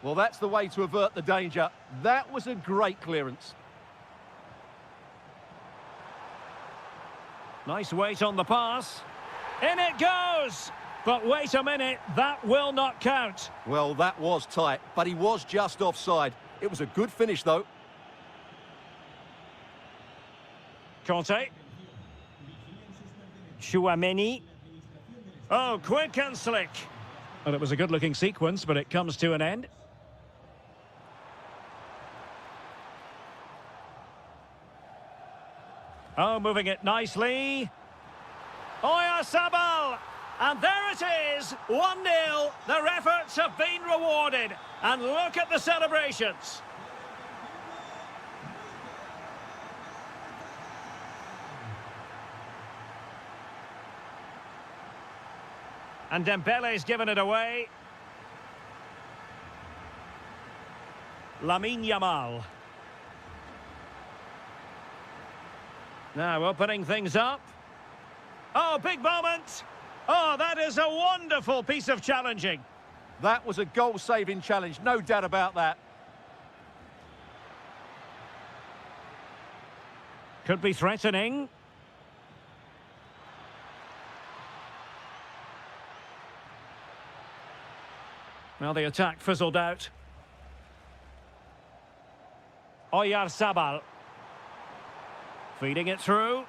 Well, that's the way to avert the danger. That was a great clearance. Nice weight on the pass. In it goes! But wait a minute, that will not count. Well, that was tight, but he was just offside. It was a good finish, though. Kanté. Tchouameni. Oh, quick and slick. Well, it was a good-looking sequence, but it comes to an end. Oh, moving it nicely. Oyarzabal! And there it is, 1-0. Their efforts have been rewarded. And look at the celebrations. And Dembele's given it away. Lamine Yamal. Now opening things up. Oh, big moment. Oh, that is a wonderful piece of challenging. That was a goal-saving challenge, no doubt about that. Could be threatening. Well, the attack fizzled out. Oyarzabal. Feeding it through.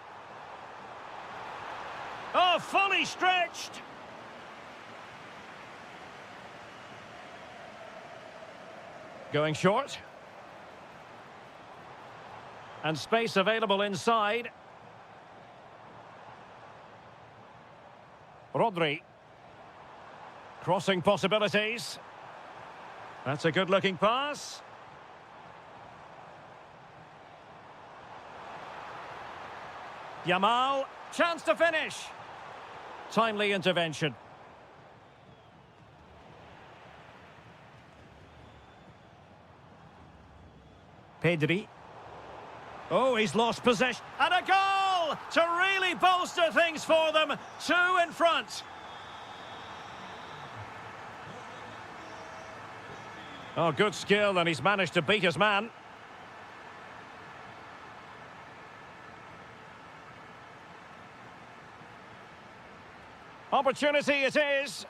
Oh, fully stretched. Going short. And space available inside. Rodri. Crossing possibilities. That's a good-looking pass. Yamal, chance to finish. Timely intervention. Pedri. Oh, he's lost possession. And a goal to really bolster things for them. 2 in front. Oh, good skill, and he's managed to beat his man. Opportunity it is.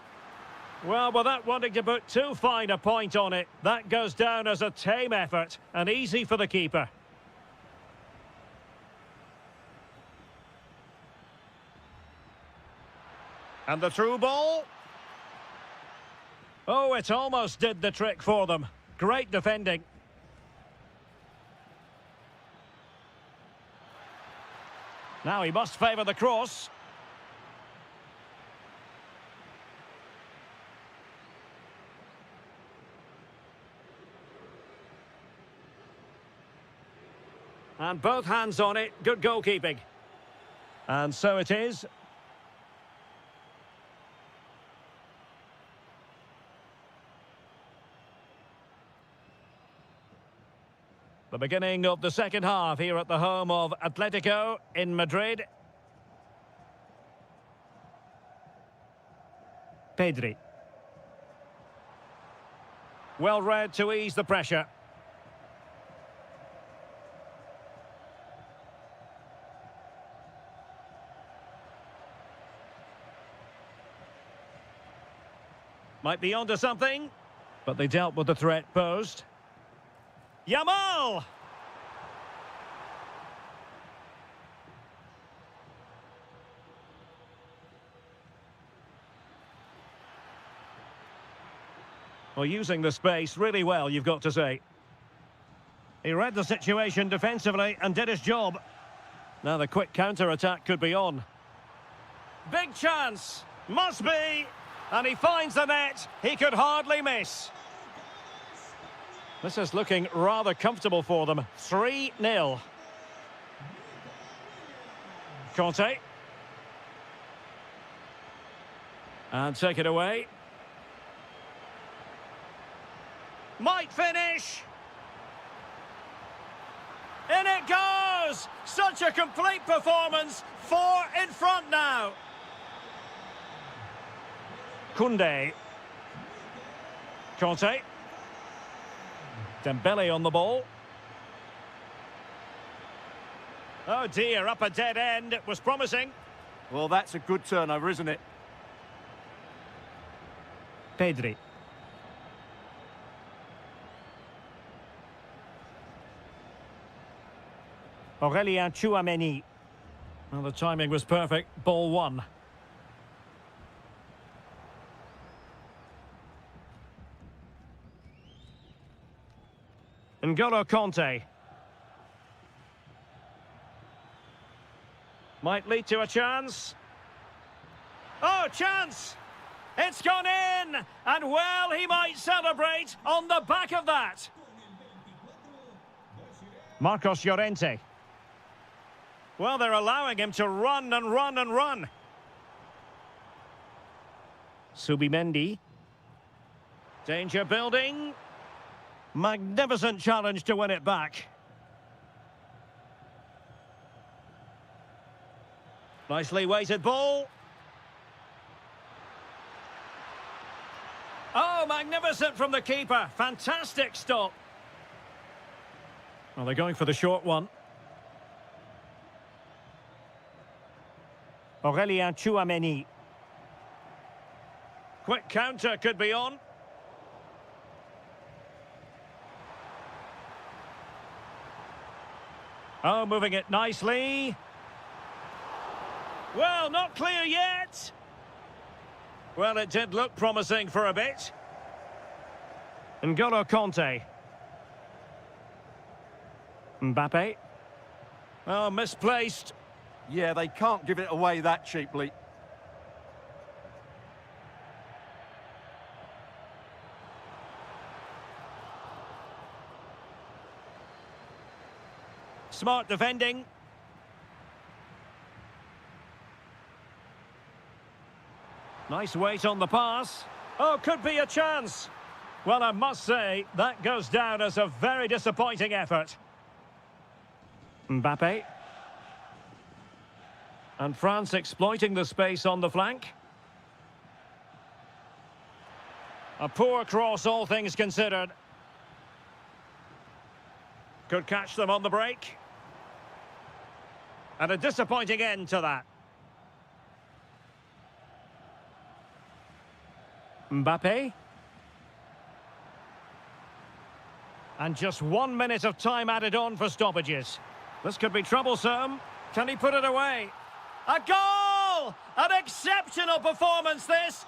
Well, without wanting to put too fine a point on it, that goes down as a tame effort and easy for the keeper. And the through ball. Oh, it almost did the trick for them. Great defending. Now he must favour the cross. And both hands on it. Good goalkeeping. And so it is. The beginning of the second half here at the home of Atletico in Madrid. Pedri. Well read to ease the pressure. Might be onto something. But they dealt with the threat posed. Yamal! Well, using the space really well, you've got to say. He read the situation defensively and did his job. Now the quick counter-attack could be on. Big chance! Must be! And he finds the net. He could hardly miss. This is looking rather comfortable for them. 3-0. Conte. And take it away. Might finish. In it goes! Such a complete performance. 4 in front now. Koundé. Conte. Dembele on the ball. Oh dear, up a dead end. It was promising. Well, that's a good turnover, isn't it? Pedri. Aurélien Tchouameni. Well, the timing was perfect. Ball one. N'Golo Conte. Might lead to a chance. Oh, chance! It's gone in! And well, he might celebrate on the back of that. Marcos Llorente. Well, they're allowing him to run and run and run. Subimendi. Danger building. Magnificent challenge to win it back. Nicely weighted ball. Oh, magnificent from the keeper. Fantastic stop. Well, they're going for the short one. Aurélien Tchouameni. Quick counter could be on. Oh, moving it nicely. Well, not clear yet. Well, it did look promising for a bit. N'Golo Conte. Mbappe. Oh, misplaced. Yeah, they can't give it away that cheaply. Smart defending. Nice weight on the pass. Oh, could be a chance. Well, I must say, that goes down as a very disappointing effort. Mbappe. And France exploiting the space on the flank. A poor cross, all things considered. Could catch them on the break. And a disappointing end to that. Mbappe. And just 1 minute of time added on for stoppages. This could be troublesome. Can he put it away? A goal! An exceptional performance, this!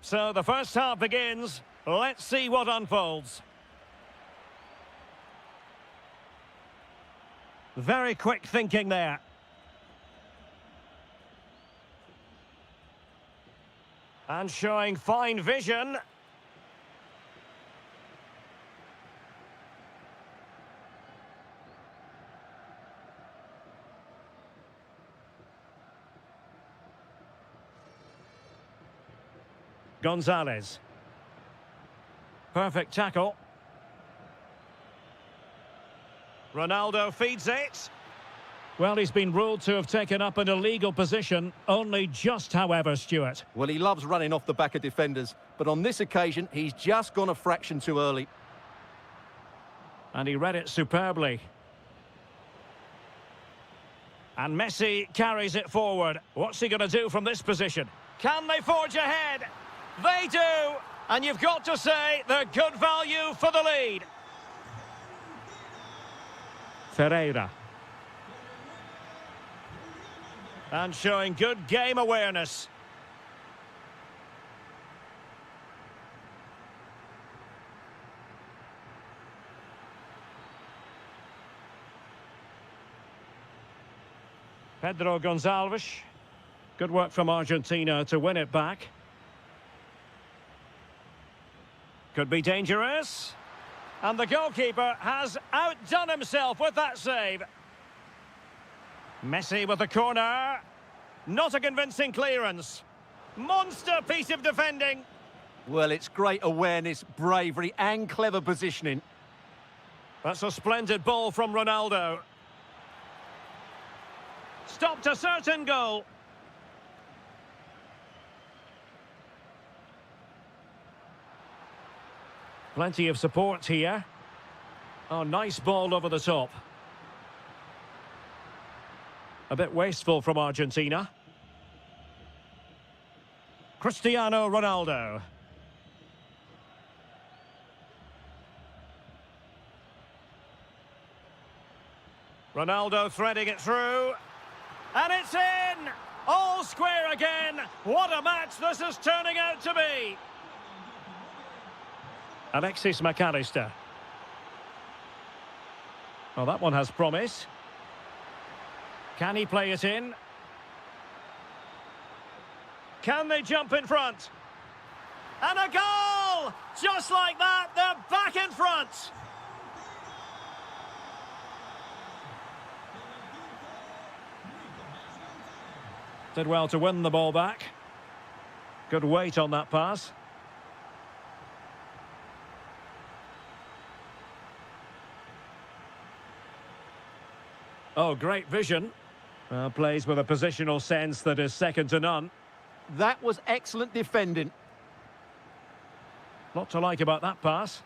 So the first half begins. Let's see what unfolds. Very quick thinking there. And showing fine vision. Gonzalez. Perfect tackle. Ronaldo feeds it. Well, he's been ruled to have taken up an illegal position, only just, however, Stuart. Well, he loves running off the back of defenders, but on this occasion, he's just gone a fraction too early. And he read it superbly. And Messi carries it forward. What's he going to do from this position? Can they forge ahead? They do! And you've got to say they're good value for the lead. Ferreira. And showing good game awareness. Pedro Gonçalves. Good work from Argentina to win it back. Could be dangerous. And the goalkeeper has outdone himself with that save. Messi with the corner. Not a convincing clearance. Monster piece of defending. Well, it's great awareness, bravery and clever positioning. That's a splendid ball from Ronaldo. Stopped a certain goal. Plenty of support here. Oh, nice ball over the top. A bit wasteful from Argentina. Cristiano Ronaldo. Ronaldo threading it through. And it's in! All square again. What a match this is turning out to be. Alexis McAllister. Well, that one has promise. Can he play it in? Can they jump in front? And a goal! Just like that, they're back in front. Did well to win the ball back. Good weight on that pass. Oh, great vision. Plays with a positional sense that is second to none. That was excellent defending. Lot to like about that pass.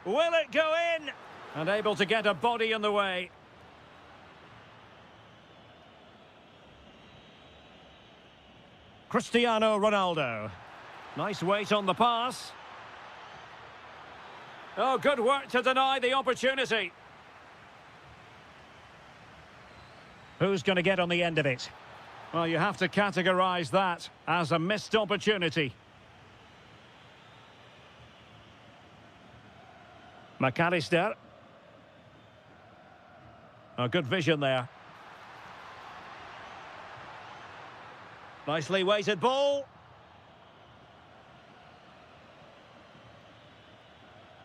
Will it go in? And able to get a body in the way. Cristiano Ronaldo. Nice weight on the pass. Oh, good work to deny the opportunity. Who's going to get on the end of it? Well, you have to categorise that as a missed opportunity. McAllister. Oh, good vision there. Nicely weighted ball.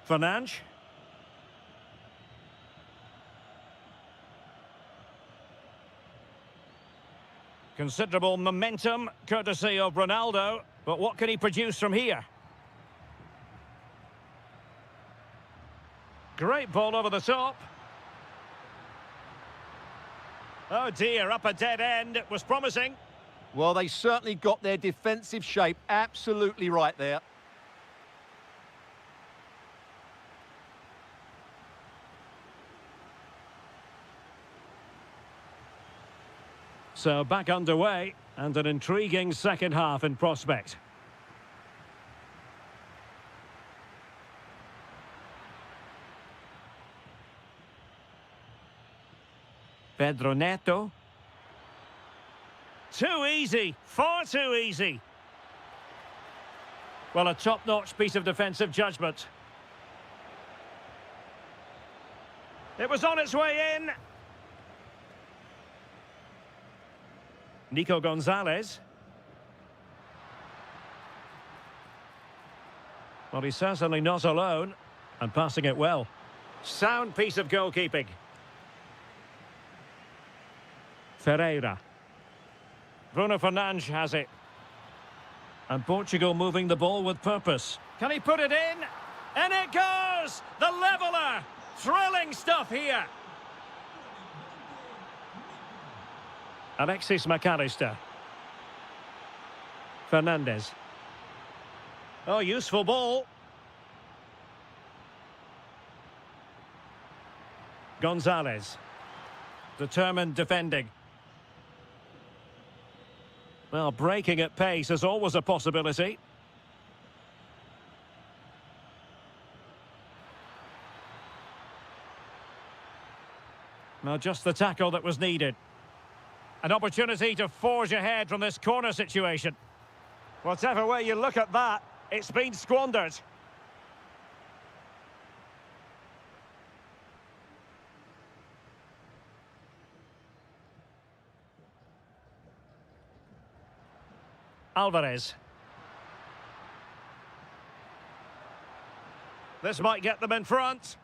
Fernandes. Considerable momentum, courtesy of Ronaldo. But what can he produce from here? Great ball over the top. Oh dear, up a dead end. It was promising. Well, they certainly got their defensive shape absolutely right there. So back underway, and an intriguing second half in prospect. Pedro Neto. Too easy, far too easy. Well, a top-notch piece of defensive judgment. It was on its way in. Nico Gonzalez. Well, he's certainly not alone, and passing it well. Sound piece of goalkeeping. Ferreira. Bruno Fernandes has it. And Portugal moving the ball with purpose. Can he put it in? And it goes! The leveller! Thrilling stuff here. Alexis McAllister. Fernandes. Oh, useful ball. Gonzalez. Determined defending. Well, breaking at pace is always a possibility. Well, just the tackle that was needed. An opportunity to forge ahead from this corner situation. Whatever way you look at that, it's been squandered. Alvarez. This might get them in front.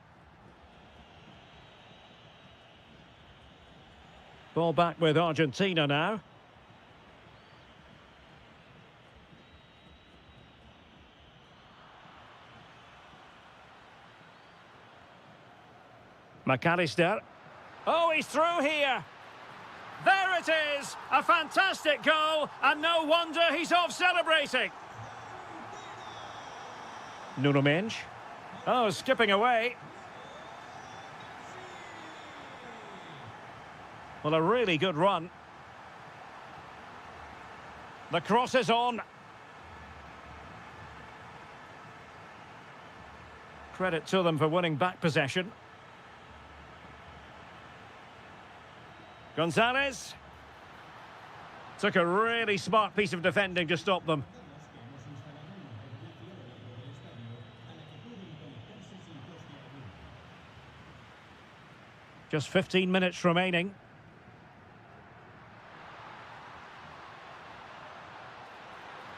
Ball back with Argentina now. McAllister. Oh, he's through here. There it is! A fantastic goal, and no wonder he's off celebrating. Nuno Mendes. Oh, skipping away. Well, a really good run. The cross is on. Credit to them for winning back possession. Gonzalez. Took a really smart piece of defending to stop them. Just 15 minutes remaining.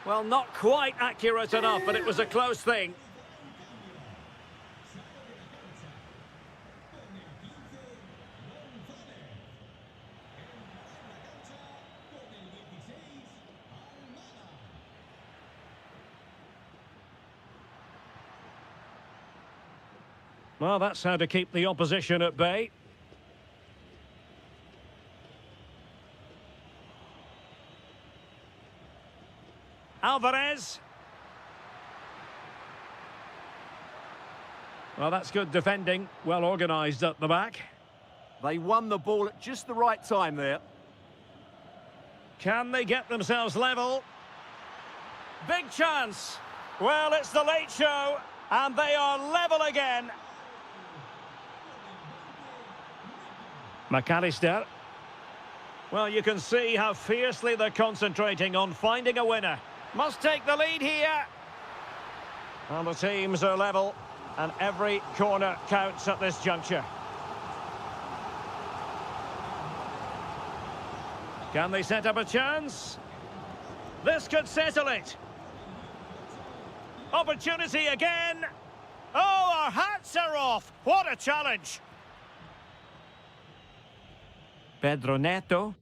Well, not quite accurate enough, but it was a close thing. Well, that's how to keep the opposition at bay. Alvarez. Well, that's good defending. Well organised at the back. They won the ball at just the right time there. Can they get themselves level? Big chance. Well, it's the late show, and they are level again. McAllister. Well, you can see how fiercely they're concentrating on finding a winner. Must take the lead here. Well, the teams are level, and every corner counts at this juncture. Can they set up a chance? This could settle it. Opportunity again. Oh, our hats are off. What a challenge. Pedro Neto.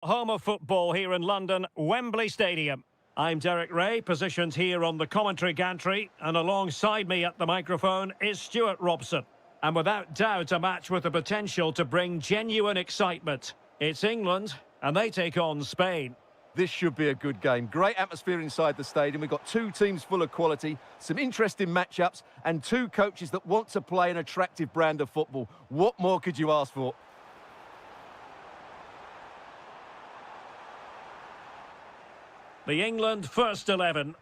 home of football here in London, Wembley Stadium. I'm Derek Ray, positioned here on the commentary gantry, and alongside me at the microphone is Stuart Robson. And without doubt, a match with the potential to bring genuine excitement. It's England, and they take on Spain. This should be a good game. Great atmosphere inside the stadium. We've got two teams full of quality, some interesting matchups, and two coaches that want to play an attractive brand of football. What more could you ask for? The England first 11.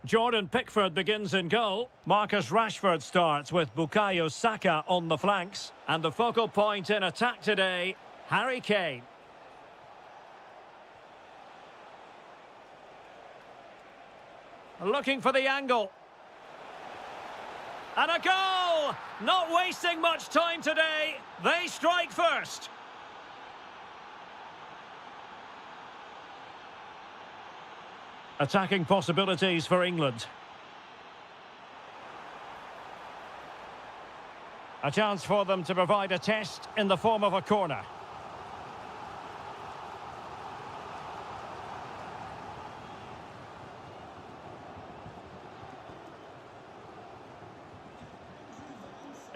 Jordan Pickford begins in goal. Marcus Rashford starts with Bukayo Saka on the flanks. And the focal point in attack today, Harry Kane. Looking for the angle. And a goal! Not wasting much time today. They strike first. Attacking possibilities for England. A chance for them to provide a test in the form of a corner.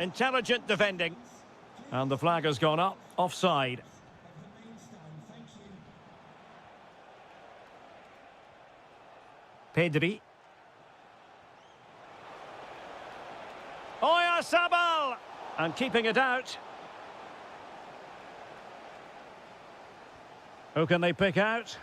Intelligent defending. And the flag has gone up, offside. Pedri. Oyarzabal! And keeping it out. Who can they pick out?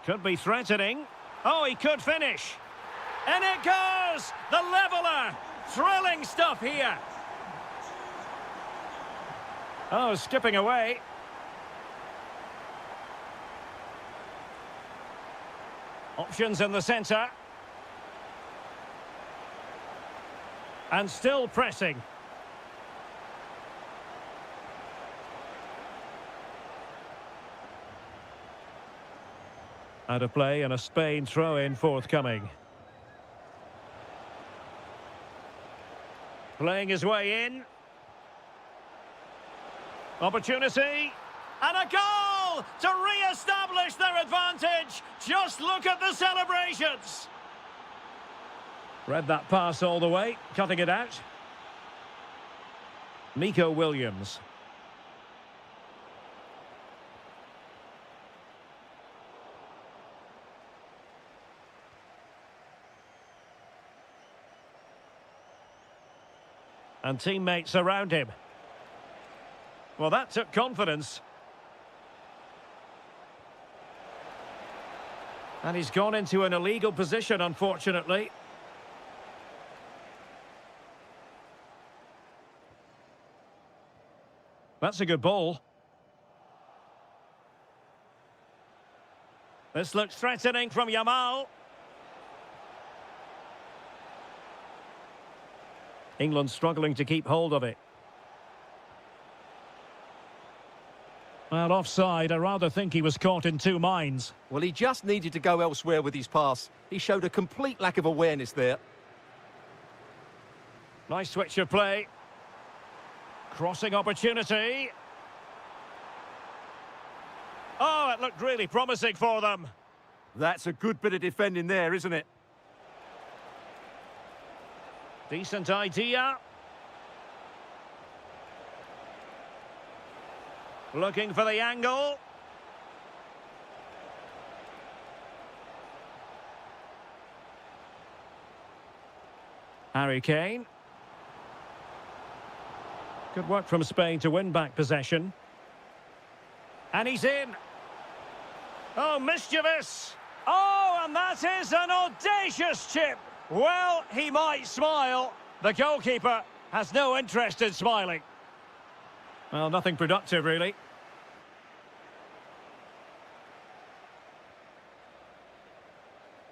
Could be threatening. Oh, he could finish. And it goes! The leveller! Thrilling stuff here. Oh, skipping away. Options in the centre. And still pressing. Out of play and a Spain throw-in forthcoming. Playing his way in. Opportunity. And a goal to re-establish their advantage. Just look at the celebrations. Read that pass all the way, cutting it out. Nico Williams. And teammates around him. Well, that took confidence. And he's gone into an illegal position, unfortunately. That's a good ball. This looks threatening from Yamal. England struggling to keep hold of it. Well, offside. I rather think he was caught in two minds. Well, he just needed to go elsewhere with his pass. He showed a complete lack of awareness there. Nice switch of play. Crossing opportunity. Oh, it looked really promising for them. That's a good bit of defending there, isn't it? Decent idea. Looking for the angle. Harry Kane. Good work from Spain to win back possession. And he's in. Oh, mischievous. Oh, and that is an audacious chip. Well, he might smile. The goalkeeper has no interest in smiling. Well, nothing productive, really.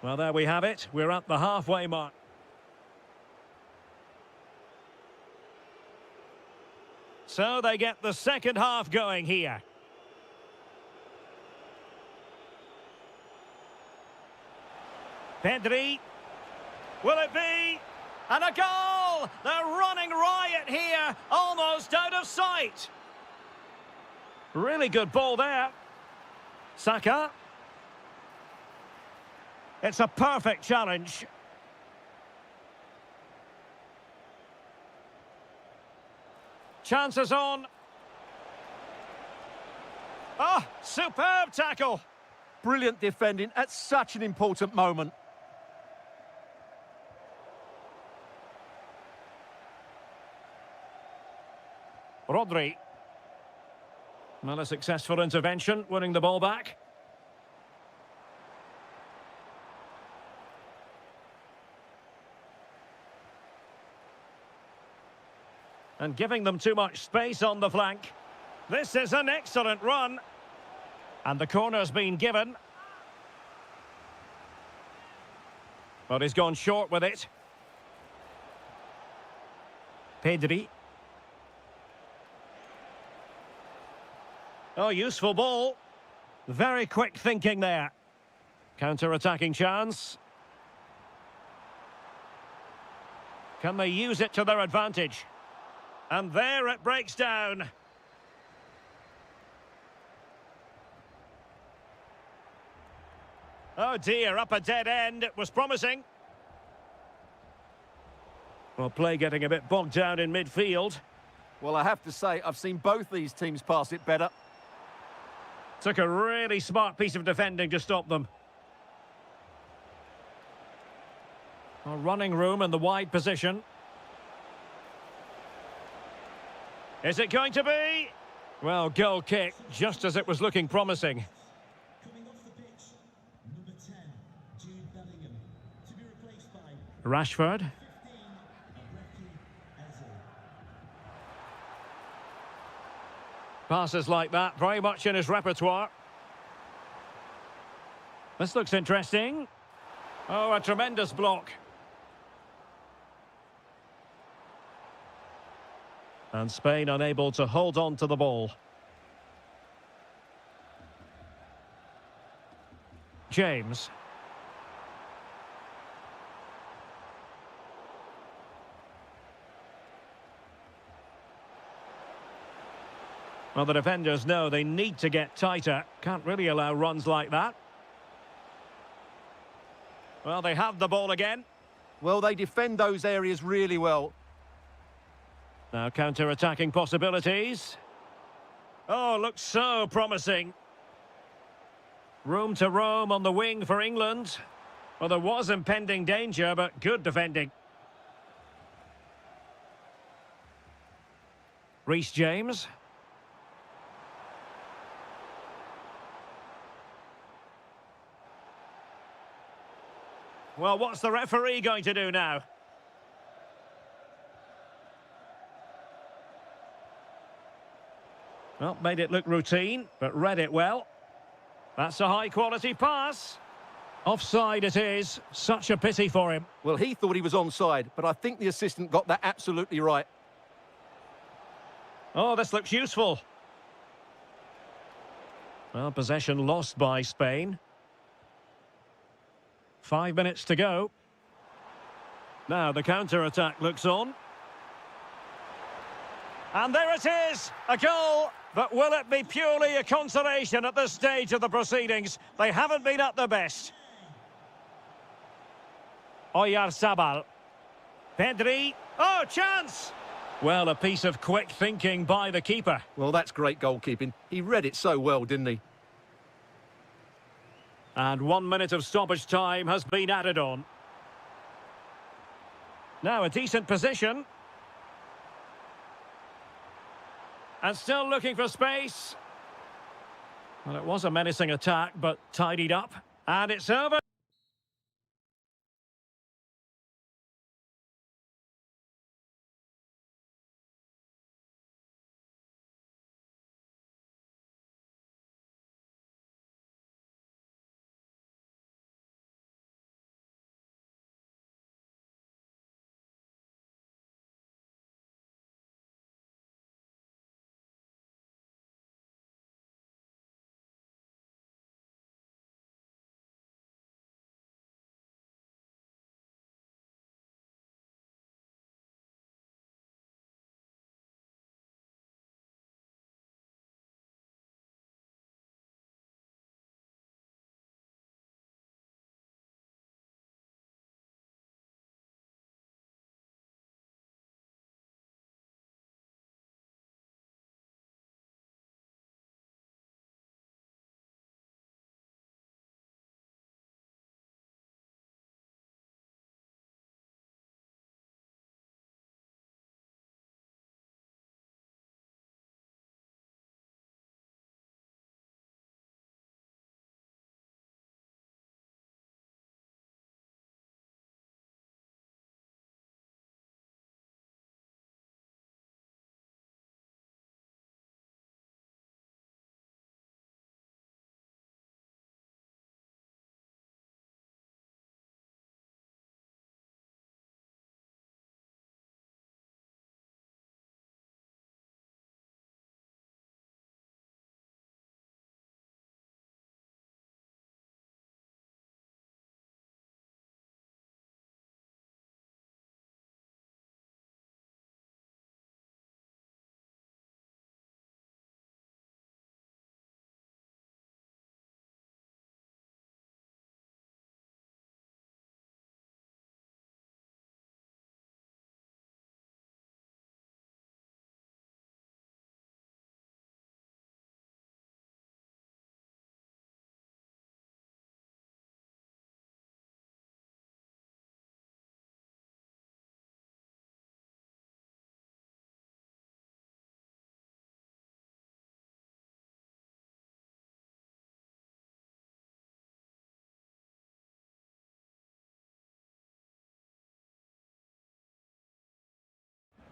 Well, there we have it. We're at the halfway mark. So they get the second half going here. Pedri. Will it be? And a goal! They're running riot here, almost out of sight. Really good ball there. Saka. It's a perfect challenge. Chances on. Oh, superb tackle. Brilliant defending at such an important moment. Rodri. Well, a successful intervention, winning the ball back. And giving them too much space on the flank. This is an excellent run. And the corner's been given. But he's gone short with it. Pedri. Oh, useful ball. Very quick thinking there. Counter-attacking chance. Can they use it to their advantage? And there it breaks down. Oh dear, up a dead end. It was promising. Well, play getting a bit bogged down in midfield. Well, I have to say, I've seen both these teams pass it better. Took a really smart piece of defending to stop them. Well, running room in the wide position. Is it going to be? Well, goal kick, just as it was looking promising. Rashford. Passes like that, very much in his repertoire. This looks interesting. Oh, a tremendous block. And Spain unable to hold on to the ball. James. Well, the defenders know they need to get tighter. Can't really allow runs like that. Well, they have the ball again. Well, they defend those areas really well. Now counter-attacking possibilities. Oh, looks so promising. Room to roam on the wing for England. Well, there was impending danger, but good defending. Reece James. Well, what's the referee going to do now? Well, made it look routine, but read it well. That's a high-quality pass. Offside it is. Such a pity for him. Well, he thought he was onside, but I think the assistant got that absolutely right. Oh, this looks useful. Well, possession lost by Spain. 5 minutes to go. Now the counter-attack looks on. And there it is, a goal. But will it be purely a consolation at this stage of the proceedings? They haven't been at their best. Oyarzabal. Pedri. Oh, chance! Well, a piece of quick thinking by the keeper. Well, that's great goalkeeping. He read it so well, didn't he? And 1 minute of stoppage time has been added on. Now a decent position. And still looking for space. Well, it was a menacing attack, but tidied up. And it's over.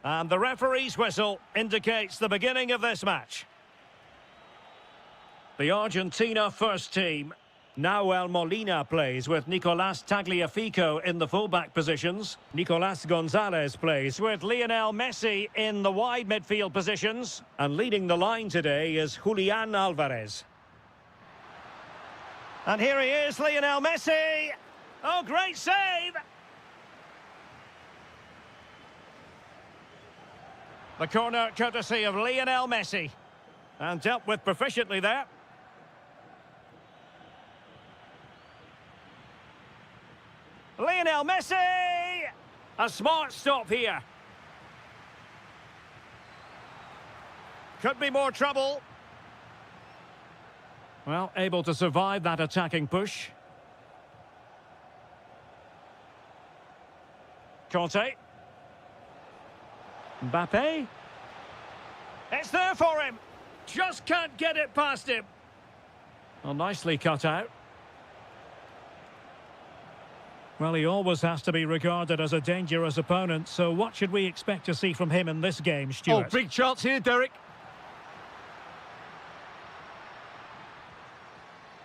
And the referee's whistle indicates the beginning of this match. The Argentina first team. Nahuel Molina plays with Nicolas Tagliafico in the fullback positions. Nicolas Gonzalez plays with Lionel Messi in the wide midfield positions. And leading the line today is Julian Alvarez. And here he is, Lionel Messi. Oh, great save! The corner courtesy of Lionel Messi. And dealt with proficiently there. Lionel Messi! A smart stop here. Could be more trouble. Well, able to survive that attacking push. Conte. Mbappe. It's there for him. Just can't get it past him. Well, nicely cut out. Well, he always has to be regarded as a dangerous opponent, so what should we expect to see from him in this game, Stuart? Oh, big chance here, Derek.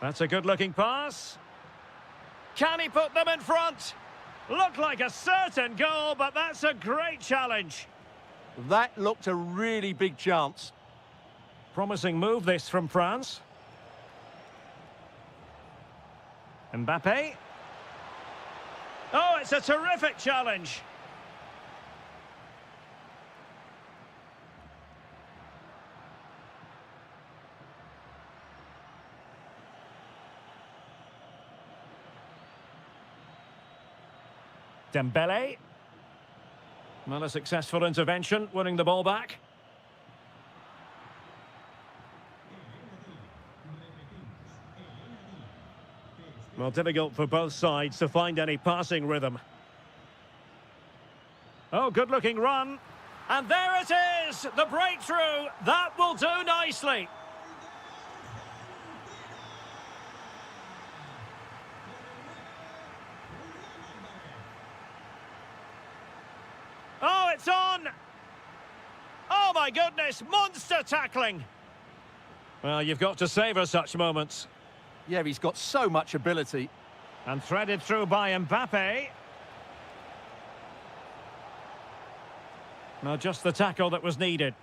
That's a good-looking pass. Can he put them in front? Looked like a certain goal, but that's a great challenge. That looked a really big chance. Promising move this from France. Mbappe. Oh, it's a terrific challenge. Dembele. Well, a successful intervention, winning the ball back. Well, difficult for both sides to find any passing rhythm. Oh, good-looking run. And there it is, the breakthrough. That will do nicely. Oh, it's on. Oh, my goodness, monster tackling. Well, you've got to savour such moments. Yeah, he's got so much ability. And threaded through by Mbappe. Well, just the tackle that was needed.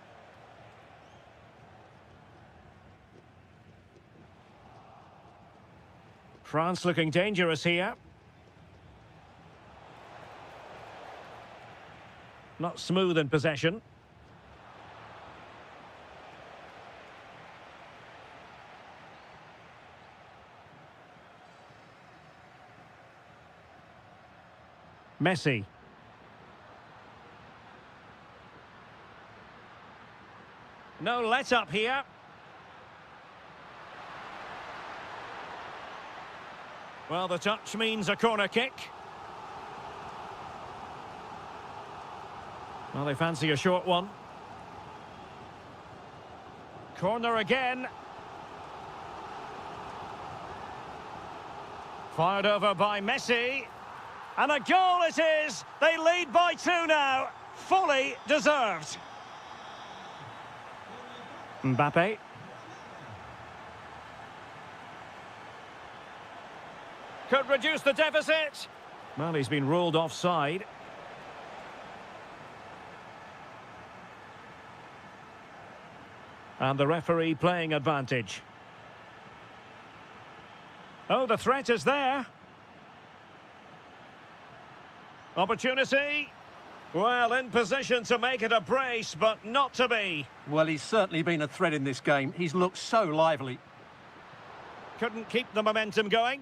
France looking dangerous here. Not smooth in possession. Messi. No let-up here. Well, the touch means a corner kick. Well, they fancy a short one. Corner again. Fired over by Messi. And a goal it is! They lead by 2 now. Fully deserved. Mbappe. Could reduce the deficit. Well, he's been ruled offside. And the referee playing advantage. Oh, the threat is there. Opportunity. Well, in position to make it a brace, but not to be. Well, he's certainly been a threat in this game. He's looked so lively. Couldn't keep the momentum going.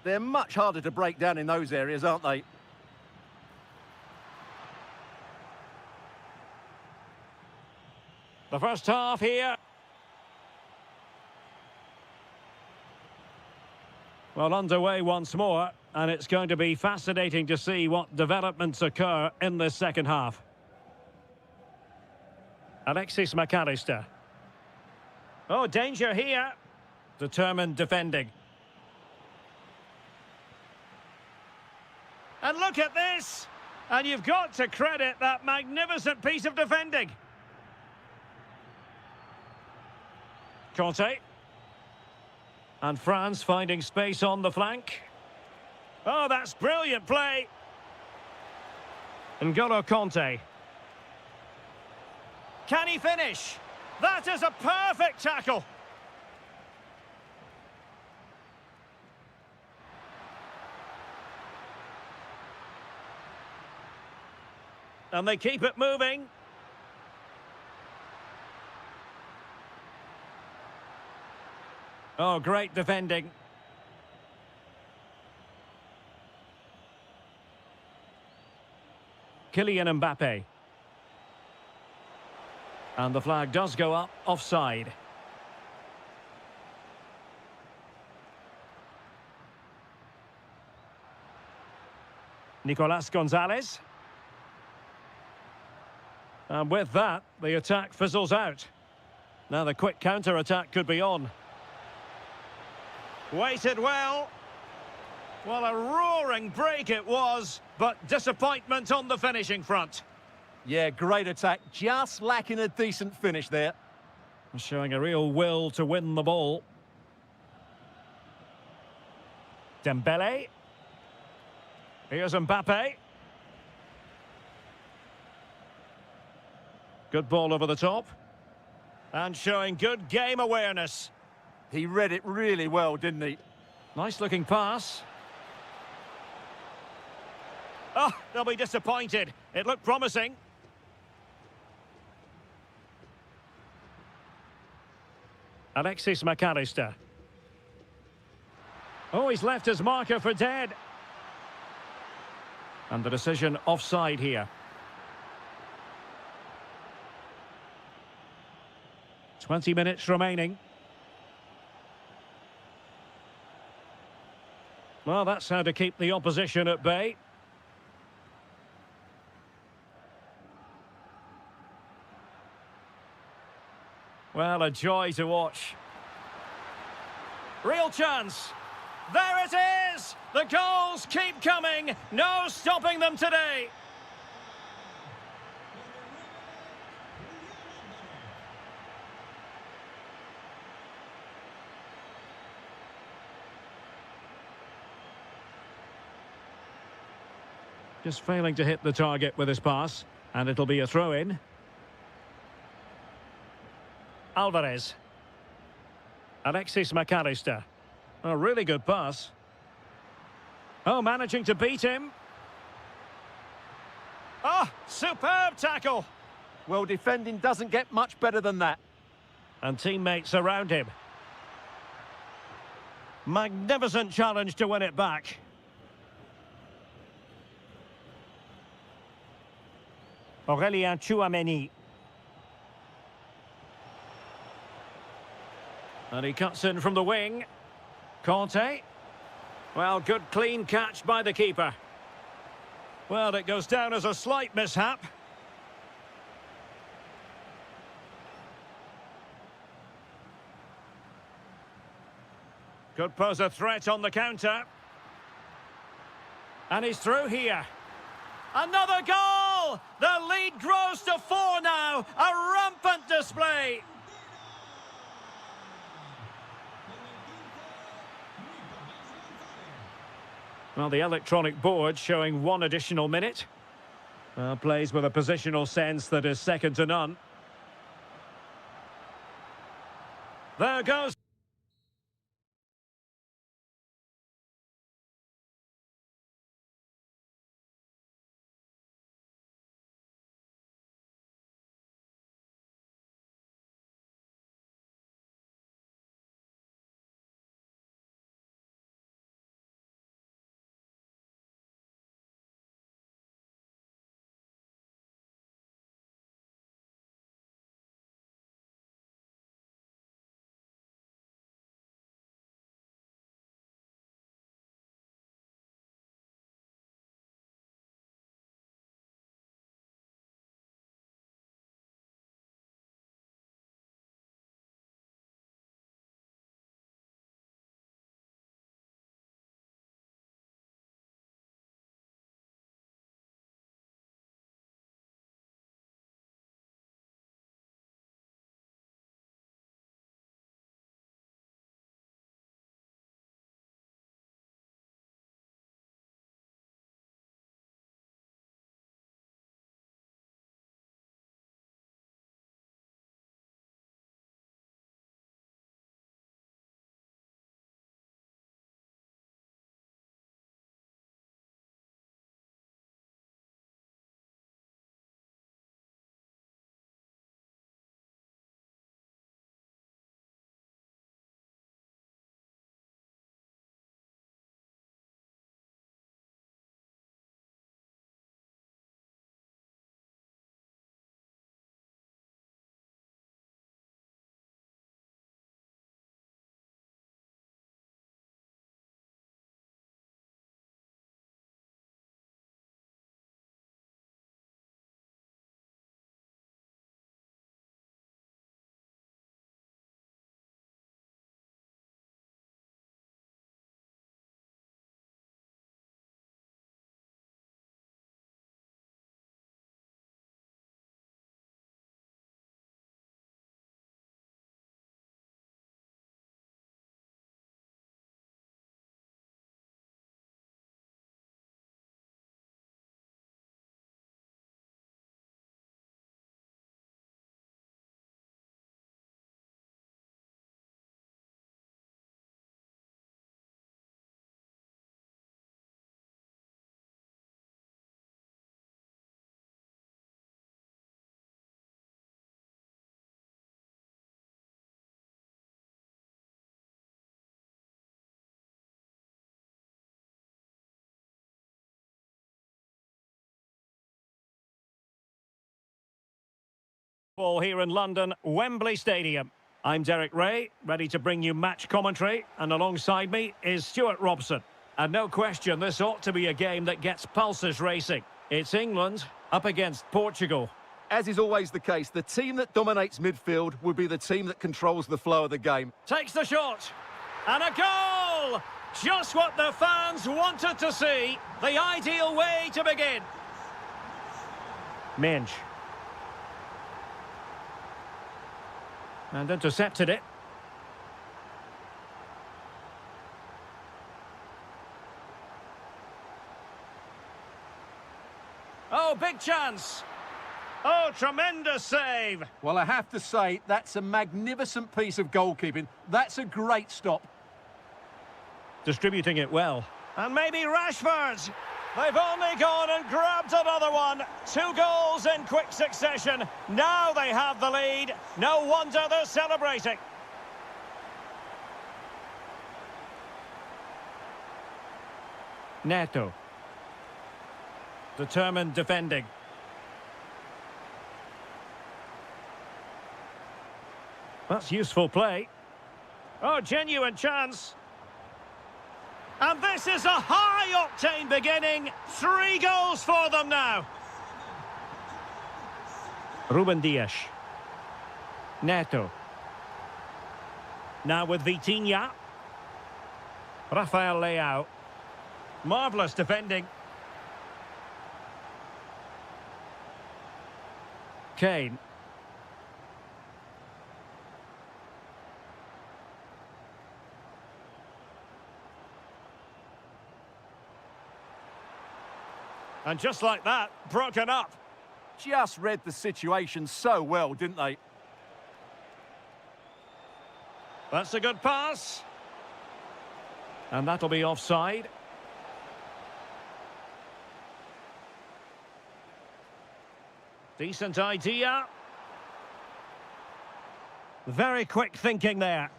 They're much harder to break down in those areas, aren't they? The first half here. Well, underway once more, and it's going to be fascinating to see what developments occur in this second half. Alexis McAllister. Oh, danger here. Determined defending. And look at this. And you've got to credit that magnificent piece of defending. Conte. And France finding space on the flank. Oh, that's brilliant play. N'Golo Conte. Can he finish? That is a perfect tackle. And they keep it moving. Oh, great defending. Kylian Mbappe. And the flag does go up, offside. Nicolas Gonzalez. And with that, the attack fizzles out. Now the quick counter-attack could be on. Waited well. Well, a roaring break it was, but disappointment on the finishing front. Yeah, great attack, just lacking a decent finish there. Showing a real will to win the ball. Dembele. Here's Mbappe. Good ball over the top. And showing good game awareness. He read it really well, didn't he? Nice looking pass. Oh, they'll be disappointed. It looked promising. Alexis McAllister. Oh, he's left his marker for dead. And the decision offside here. 20 minutes remaining. Well, that's how to keep the opposition at bay. Well, a joy to watch. Real chance. There it is! The goals keep coming. No stopping them today. Just failing to hit the target with his pass. And it'll be a throw-in. Alvarez. Alexis McAllister. A really good pass. Oh, managing to beat him. Oh, superb tackle. Well, defending doesn't get much better than that. And teammates around him. Magnificent challenge to win it back. Aurélien Tchouaméni. And he cuts in from the wing. Conte. Well, good clean catch by the keeper. Well, it goes down as a slight mishap. Could pose a threat on the counter. And he's through here. Another goal! The lead grows to 4 now. A rampant display. Well, the electronic board showing 1 additional minute. Plays with a positional sense that is second to none. There goes. Ball here in London, Wembley Stadium. I'm Derek Ray, ready to bring you match commentary, and alongside me is Stuart Robson. And no question, this ought to be a game that gets pulses racing. It's England up against Portugal. As is always the case, the team that dominates midfield will be the team that controls the flow of the game. Takes the shot, and a goal! Just what the fans wanted to see. The ideal way to begin. Minge. And intercepted it. Oh, big chance. Oh, tremendous save. Well, I have to say, that's a magnificent piece of goalkeeping. That's a great stop. Distributing it well. And maybe Rashford. They've only gone and grabbed another one. 2 goals in quick succession. Now they have the lead. No wonder they're celebrating. Neto. Determined defending. That's useful play. Oh, genuine chance. And this is a high-octane beginning. 3 goals for them now. Ruben Dias. Neto. Now with Vitinha. Rafael Leao. Marvellous defending. Kane. And just like that, broken up. Just read the situation so well, didn't they? That's a good pass. And that'll be offside. Decent idea. Very quick thinking there.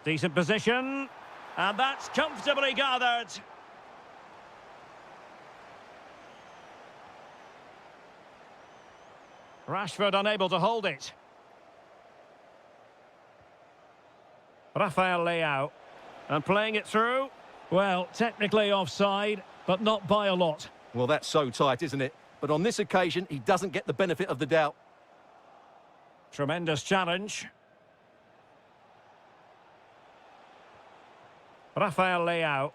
Decent position. And that's comfortably gathered. Rashford unable to hold it. Rafael Leao. And playing it through. Well, technically offside, but not by a lot. Well, that's so tight, isn't it? But on this occasion, he doesn't get the benefit of the doubt. Tremendous challenge. Rafael Leao.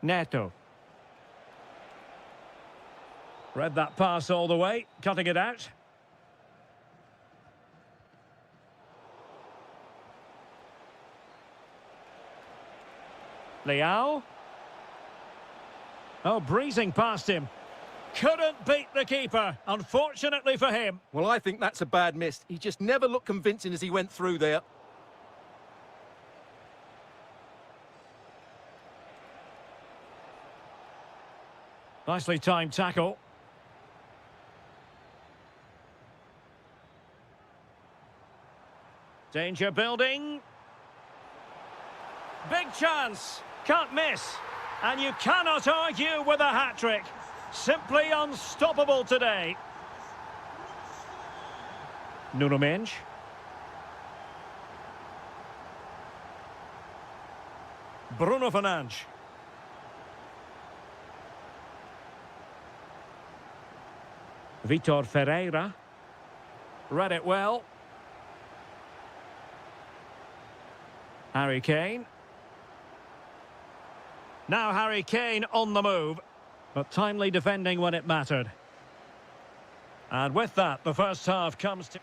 Neto. Read that pass all the way, cutting it out. Leao. Oh, breezing past him. Couldn't beat the keeper, unfortunately for him. Well, I think that's a bad miss. He just never looked convincing as he went through there. Nicely timed tackle. Danger building. Big chance. Can't miss. And you cannot argue with a hat-trick. Simply unstoppable today. Nuno Mendes. Bruno Fernandes. Vitor Ferreira. Read it well. Harry Kane. Now Harry Kane on the move, but timely defending when it mattered. And with that, the first half comes to...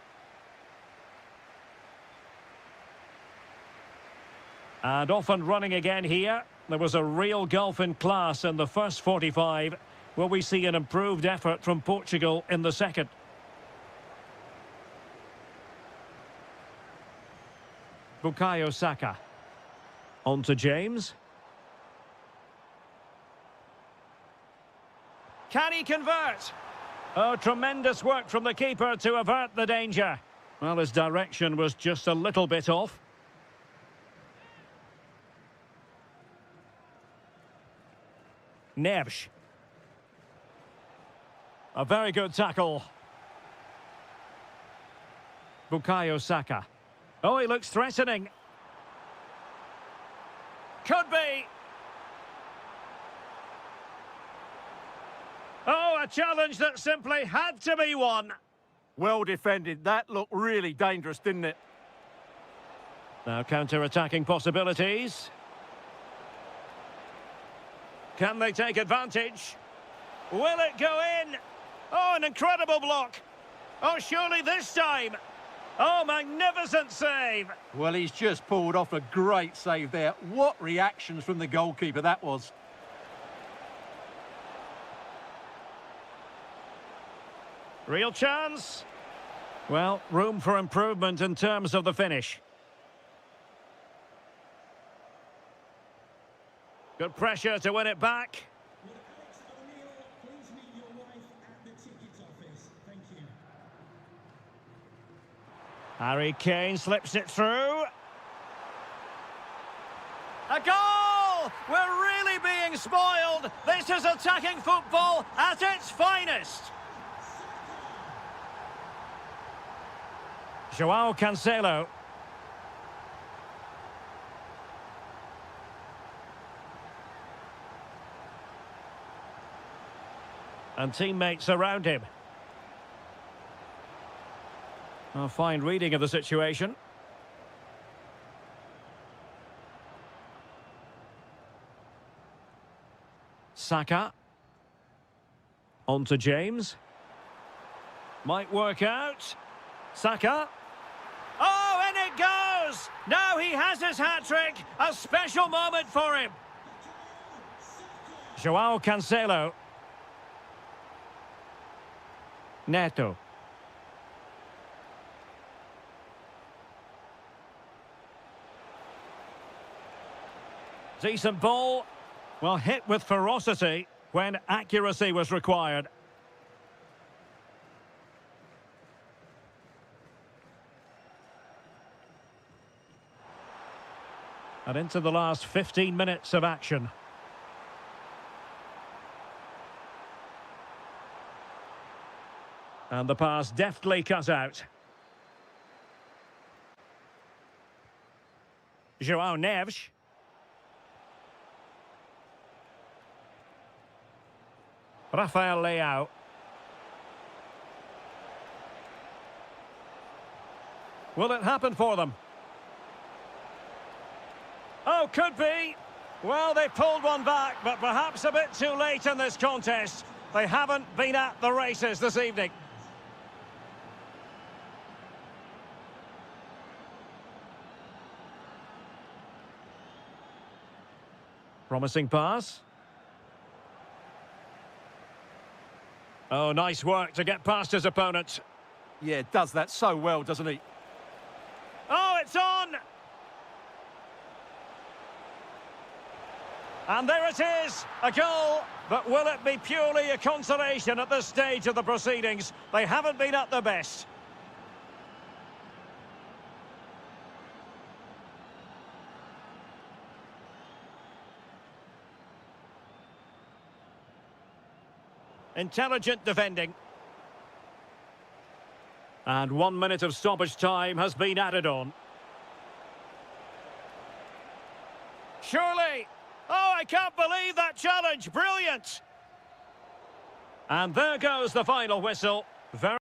And off and running again here. There was a real gulf in class in the first 45. Will we see an improved effort from Portugal in the second? Bukayo Saka. On to James. Can he convert? Oh, tremendous work from the keeper to avert the danger. Well, his direction was just a little bit off. Neves. A very good tackle. Bukayo Saka. Oh, he looks threatening. Could be. Oh, a challenge that simply had to be won. Well defended. That looked really dangerous, didn't it? Now counter-attacking possibilities. Can they take advantage? Will it go in? Oh, an incredible block. Oh, surely this time. Oh, magnificent save. Well, he's just pulled off a great save there. What reactions from the goalkeeper that was. Real chance. Well, room for improvement in terms of the finish. Good pressure to win it back. Harry Kane slips it through. A goal! We're really being spoiled. This is attacking football at its finest. João Cancelo. And teammates around him. A fine reading of the situation. Saka. On to James. Might work out. Saka. Oh, and it goes! Now he has his hat-trick. A special moment for him. João Cancelo. Neto. Decent ball. Well, hit with ferocity when accuracy was required. And into the last 15 minutes of action. And the pass deftly cut out. João Neves. Rafael Leao. Will it happen for them? Oh, could be. Well, they pulled one back, but perhaps a bit too late in this contest. They haven't been at the races this evening. Promising pass. Oh, nice work to get past his opponent. Yeah, does that so well, doesn't he? Oh, it's on! And there it is, a goal. But will it be purely a consolation at this stage of the proceedings? They haven't been at their best. Intelligent defending. And 1 minute of stoppage time has been added on. Surely! Oh, I can't believe that challenge! Brilliant! And there goes the final whistle. Very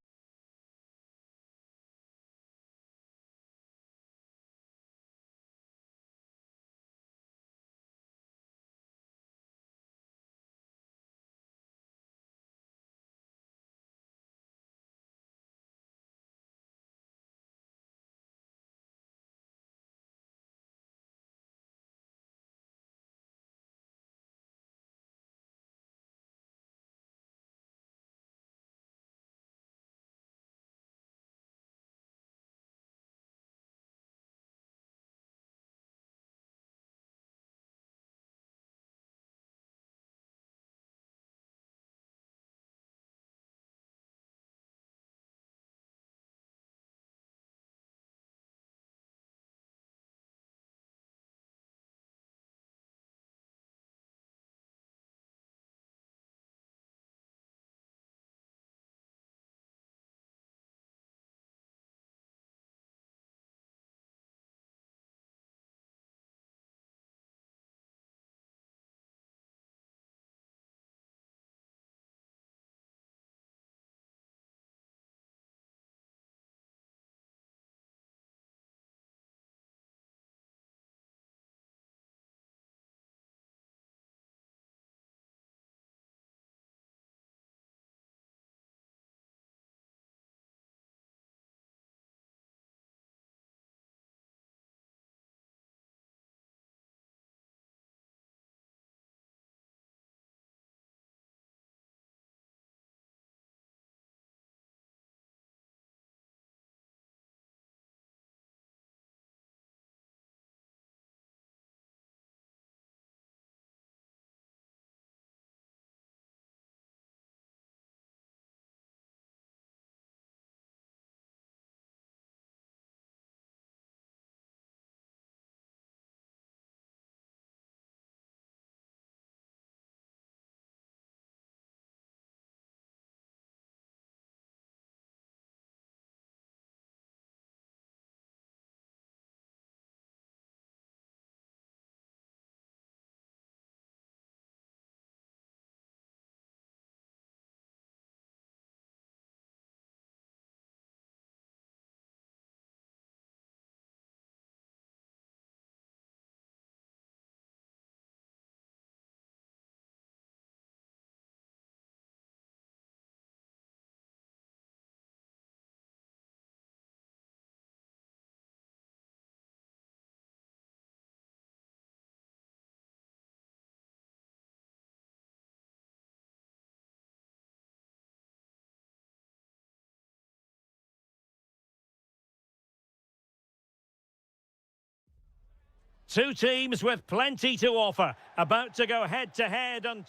Two teams with plenty to offer, about to go head-to-head and...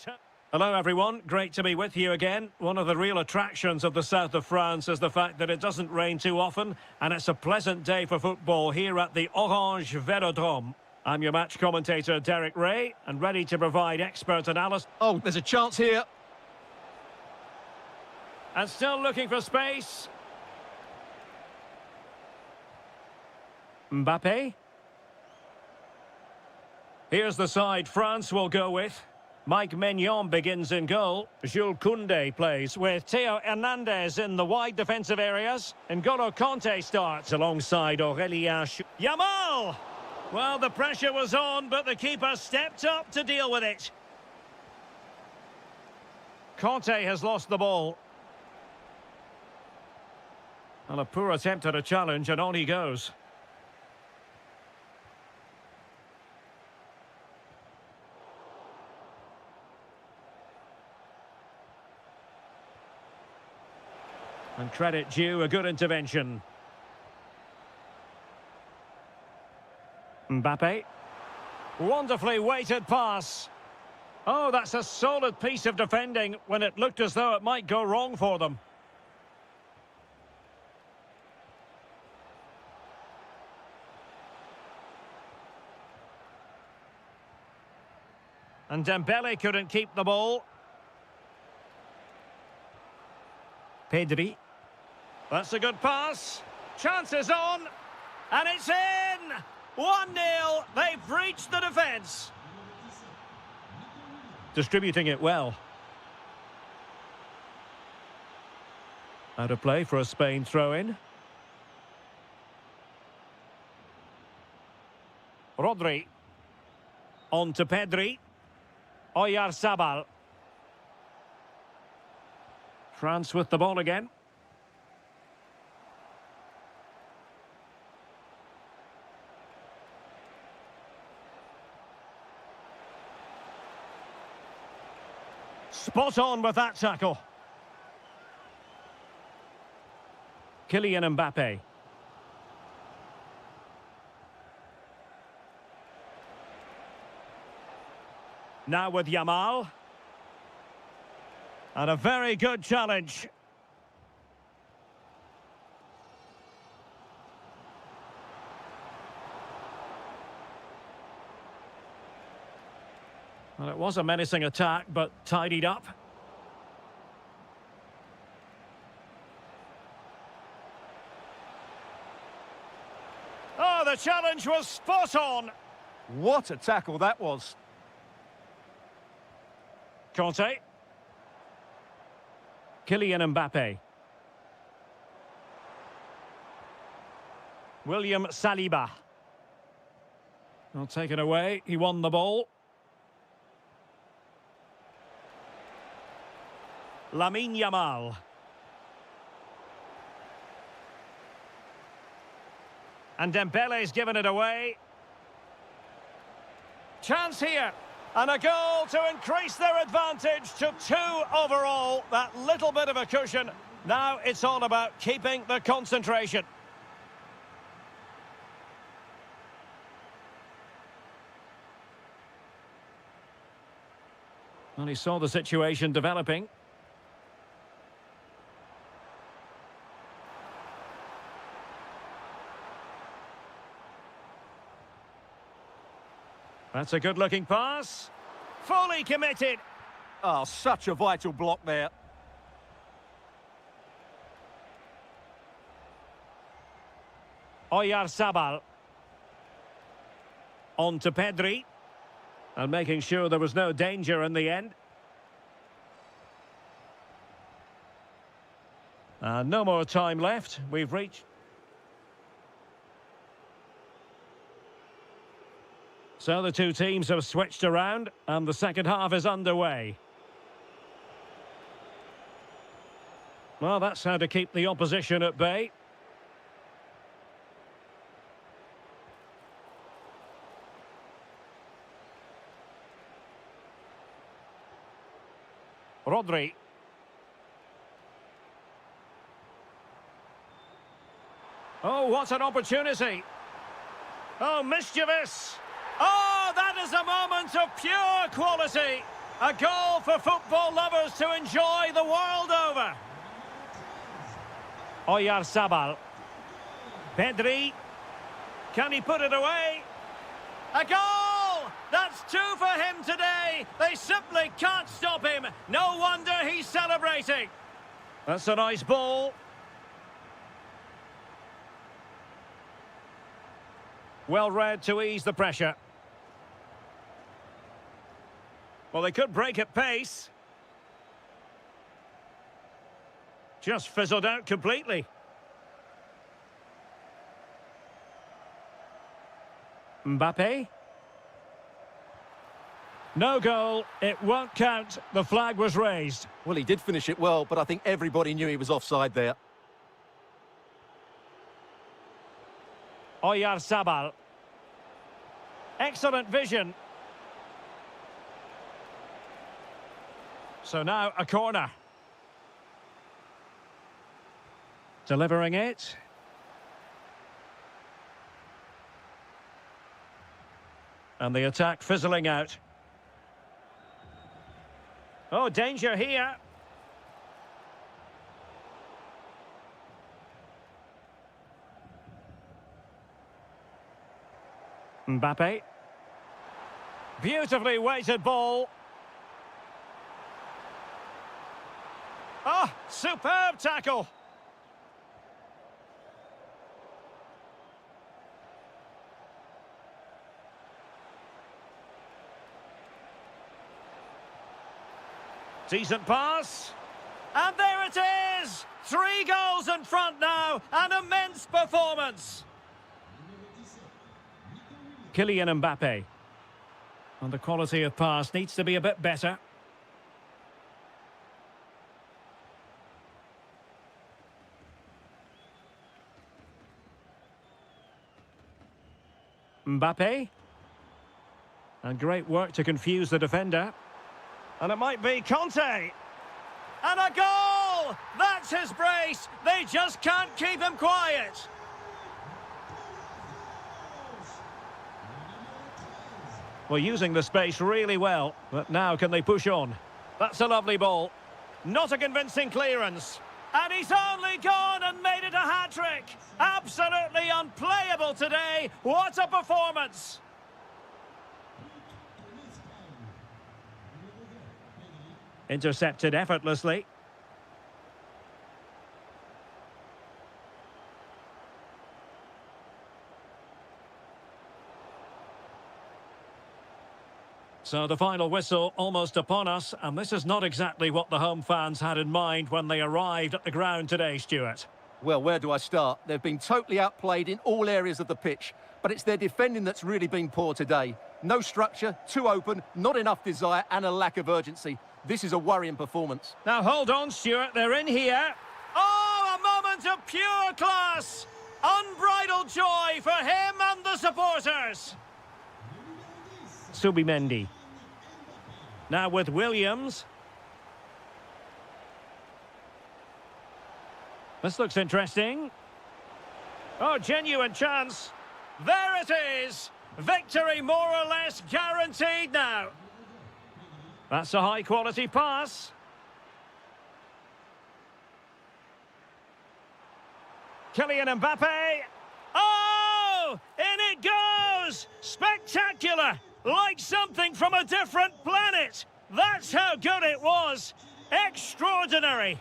Hello everyone, great to be with you again. One of the real attractions of the south of France is the fact that it doesn't rain too often, and it's a pleasant day for football here at the Orange Velodrome. I'm your match commentator, Derek Ray, and ready to provide expert analysis. Oh, there's a chance here. And still looking for space. Mbappe. Here's the side France will go with. Mike Maignan begins in goal. Jules Koundé plays with Theo Hernandez in the wide defensive areas. N'Golo Kanté starts alongside Aurélien Yamal! Well, the pressure was on, but the keeper stepped up to deal with it. Kanté has lost the ball. Well, a poor attempt at a challenge, and on he goes. And credit due, a good intervention. Mbappe. Wonderfully weighted pass. Oh, that's a solid piece of defending when it looked as though it might go wrong for them. And Dembele couldn't keep the ball. Pedri. That's a good pass. Chances on. And it's in! 1-0. They've breached the defence. Distributing it well. Out of play for a Spain throw-in. Rodri. On to Pedri. Oyarzabal. France with the ball again. Spot on with that tackle. Kylian Mbappe. Now with Yamal. And a very good challenge. Well, it was a menacing attack, but tidied up. Oh, the challenge was spot on. What a tackle that was. Kanté. Kylian Mbappe. William Saliba. Well, taken away. He won the ball. Lamine Yamal. And Dembele's given it away. Chance here. And a goal to increase their advantage to 2 overall. That little bit of a cushion. Now it's all about keeping the concentration. Well, he saw the situation developing. That's a good-looking pass. Fully committed. Oh, such a vital block there. Oyarzabal. On to Pedri. And making sure there was no danger in the end. No more time left. We've reached... So the two teams have switched around, and the second half is underway. Well, that's how to keep the opposition at bay. Rodri. Oh, what an opportunity. Oh, mischievous. Oh, that is a moment of pure quality. A goal for football lovers to enjoy the world over. Oyarzabal. Pedri. Can he put it away? A goal! That's two for him today. They simply can't stop him. No wonder he's celebrating. That's a nice ball. Well read to ease the pressure. Well, they could break at pace. Just fizzled out completely. Mbappe. No goal. It won't count. The flag was raised. Well, he did finish it well, but I think everybody knew he was offside there. Oyarzabal. Excellent vision. So now a corner. Delivering it. And the attack fizzling out. Oh, danger here. Mbappe. Beautifully weighted ball. Oh, superb tackle. Decent pass. And there it is! 3 goals in front now. An immense performance. Kylian Mbappe. And the quality of pass needs to be a bit better. Mbappe. And great work to confuse the defender. And it might be Conte. And a goal! That's his brace. They just can't keep him quiet. Well, using the space really well. But now can they push on? That's a lovely ball. Not a convincing clearance. And he's only gone and made it a hat-trick. Absolutely unplayable today. What a performance. Intercepted effortlessly. So the final whistle almost upon us, and this is not exactly what the home fans had in mind when they arrived at the ground today, Stuart. Well, where do I start? They've been totally outplayed in all areas of the pitch, but it's their defending that's really been poor today. No structure, too open, not enough desire, and a lack of urgency. This is a worrying performance. Now hold on, Stuart, they're in here. Oh, a moment of pure class! Unbridled joy for him and the supporters. Subimendi. Now with Williams. This looks interesting. Oh, genuine chance. There it is. Victory more or less guaranteed now. That's a high-quality pass. Kylian Mbappe. Oh! In it goes! Spectacular! Like something from a different planet. That's how good it was. Extraordinary.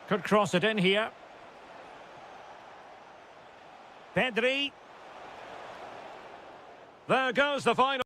Could cross it in here. Pedri. There goes the final.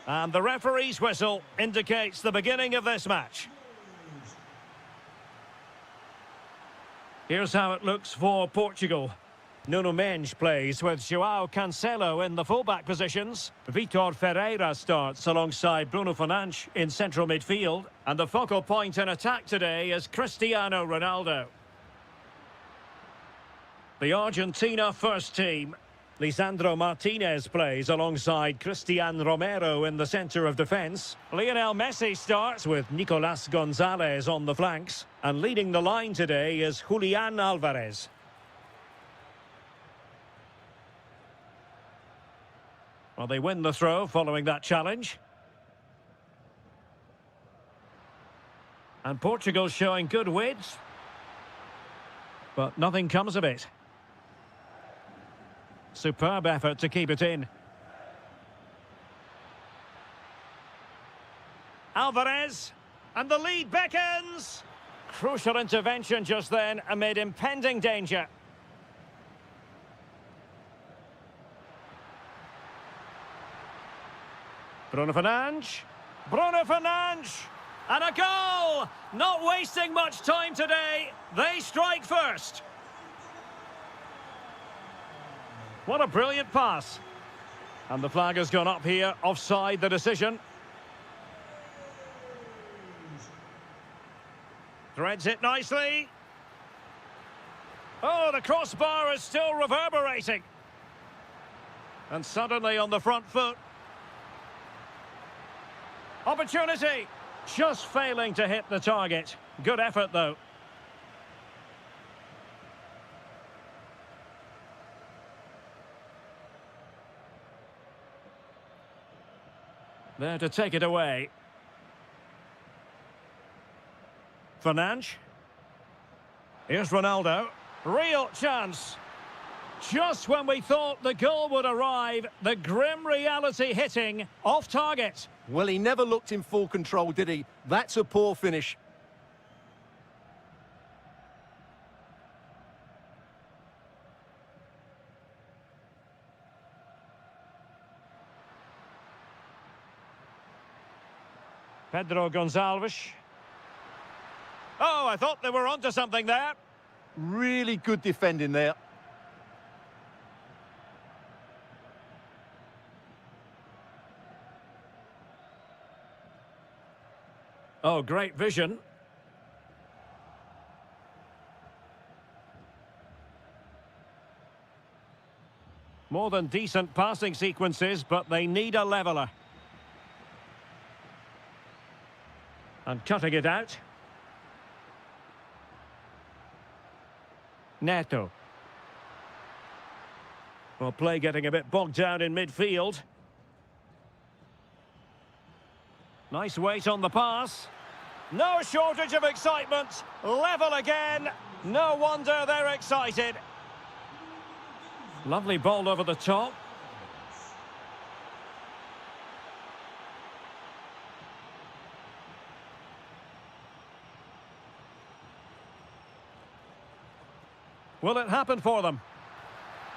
And the referee's whistle indicates the beginning of this match. Here's how it looks for Portugal. Nuno Mendes plays with João Cancelo in the fullback positions. Vitor Ferreira starts alongside Bruno Fernandes in central midfield. And the focal point in attack today is Cristiano Ronaldo. The Argentina first team. Lisandro Martinez plays alongside Cristian Romero in the centre of defence. Lionel Messi starts with Nicolas Gonzalez on the flanks. And leading the line today is Julian Alvarez. Well, they win the throw following that challenge. And Portugal showing good width. But nothing comes of it. Superb effort to keep it in. Alvarez, and the lead beckons. Crucial intervention just then amid impending danger. Bruno Fernandes. Bruno Fernandes! And a goal! Not wasting much time today. They strike first. What a brilliant pass. And the flag has gone up here, offside the decision. Threads it nicely. Oh, the crossbar is still reverberating. And suddenly on the front foot. Opportunity. Just failing to hit the target. Good effort, though. There to take it away. Fernandes. Here's Ronaldo. Real chance. Just when we thought the goal would arrive, the grim reality hitting off target. Well, he never looked in full control, did he? That's a poor finish. Pedro Gonçalves. Oh, I thought they were onto something there. Really good defending there. Oh, great vision. More than decent passing sequences, but they need a leveller. And cutting it out. Neto. Well, play getting a bit bogged down in midfield. Nice weight on the pass. No shortage of excitement. Level again. No wonder they're excited. Lovely ball over the top. Will it happen for them?